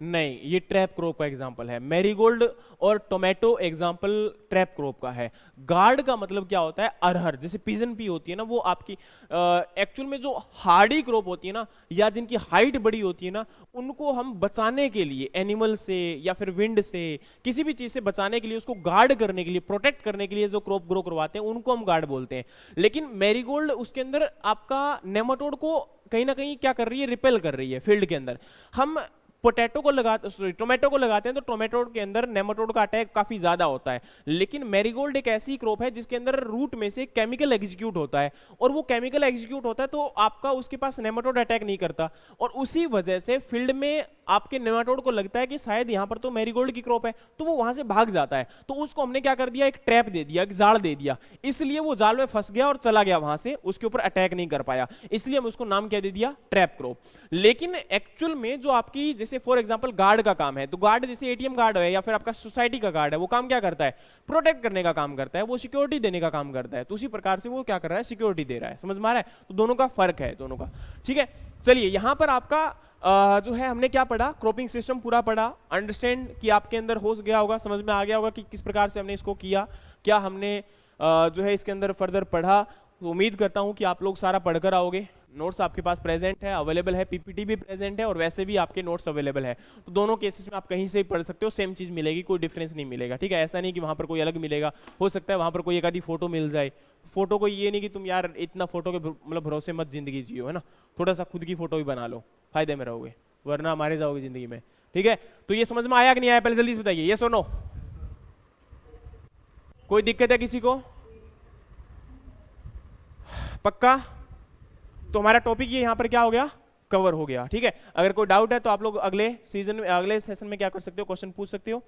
नहीं, ये ट्रैप क्रॉप का एग्जांपल है। मैरीगोल्ड और टोमेटो एग्जांपल ट्रैप क्रॉप का है। गार्ड का मतलब क्या होता है, अरहर, जैसे पिजन पी होती है ना, वो आपकी एक्चुअल में जो हार्डी क्रॉप होती है ना, या जिनकी हाइट बड़ी होती है ना, उनको हम बचाने के लिए एनिमल से या फिर विंड से, किसी भी चीज से बचाने के लिए, उसको गार्ड करने के लिए, प्रोटेक्ट करने के लिए जो क्रॉप ग्रो करवाते हैं, उनको हम गार्ड बोलते हैं। लेकिन मैरीगोल्ड उसके अंदर आपका नेमाटोड को कहीं ना कहीं क्या कर रही है, रिपेल कर रही है फील्ड के अंदर। हम पोटैटो को लगाते, सॉरी टोमेटो को लगाते हैं, तो टोमेटो के अंदर नेमाटोड का अटैक काफी ज्यादा होता है। लेकिन मैरीगोल्ड एक ऐसी क्रॉप है जिसके अंदर रूट में से केमिकल एग्जीक्यूट होता है, और वो केमिकल एग्जीक्यूट होता है तो आपका उसके पास नेमाटोड अटैक नहीं करता, और उसी वजह से फील्ड में आपके नेमाटोड को लगता है कि शायद यहां पर तो मैरीगोल्ड की क्रॉप है, तो वो वहां से भाग जाता है। तो उसको हमने क्या कर दिया, एक ट्रैप दे दिया, एक जाल दे दिया, इसलिए वो जाल में फंस गया और चला गया वहां से, उसके ऊपर अटैक नहीं कर पाया, इसलिए हम उसको नाम क्या दे दिया, ट्रैप क्रॉप। लेकिन एक्चुअल में जो आपकी, जैसे फॉर एग्जांपल गार्ड का काम है, तो गार्ड जैसे एटीएम गार्ड है या फिर आपका सोसाइटी का गार्ड है, वो काम क्या करता है, प्रोटेक्ट करने का काम करता है, वो सिक्योरिटी देने का काम करता है। तो उसी प्रकार से वो क्या कर रहा है, सिक्योरिटी दे रहा है। समझ में आ रहा है, तो दोनों का फर्क है, दोनों का, ठीक है। चलिए यहां पर आपका जो है हमने क्या पढ़ा, क्रॉपिंग सिस्टम पूरा पढ़ा, अंडरस्टैंड कि आपके अंदर हो गया होगा, समझ में आ गया होगा कि किस प्रकार से हमने इसको किया, क्या हमने जो है इसके अंदर फर्दर पढ़ा। तो उम्मीद करता हूं कि आप लोग सारा पढ़कर आओगे। नोट्स आपके पास प्रेजेंट है, अवेलेबल है, पीपीटी भी प्रेजेंट है, और वैसे भी आपके नोट्स अवेलेबल है। तो दोनों केसेस में आप कहीं से पढ़ सकते हो, सेम चीज मिलेगी, कोई डिफरेंस नहीं मिलेगा, ठीक है। ऐसा नहीं कि वहां पर कोई अलग मिलेगा, हो सकता है वहां पर कोई एक आधी फोटो मिल जाए। फोटो को ये नहीं कि तुम यार इतना फोटो के मतलब भरोसे मत जिंदगी जियो, है ना, थोड़ा सा खुद की फोटो भी बना लो, फायदे में रहोगे, वरना मारे जाओगे जिंदगी में, ठीक है। तो ये समझ में आया कि नहीं आया, पहले जल्दी से बताइए, ये सुनो, कोई दिक्कत है किसी को? पक्का? तो हमारा टॉपिक ये यहाँ पर क्या हो गया, कवर हो गया, ठीक है। अगर कोई डाउट है तो आप लोग अगले सीजन में, अगले सेशन में क्या कर सकते हो, क्वेश्चन पूछ सकते हो।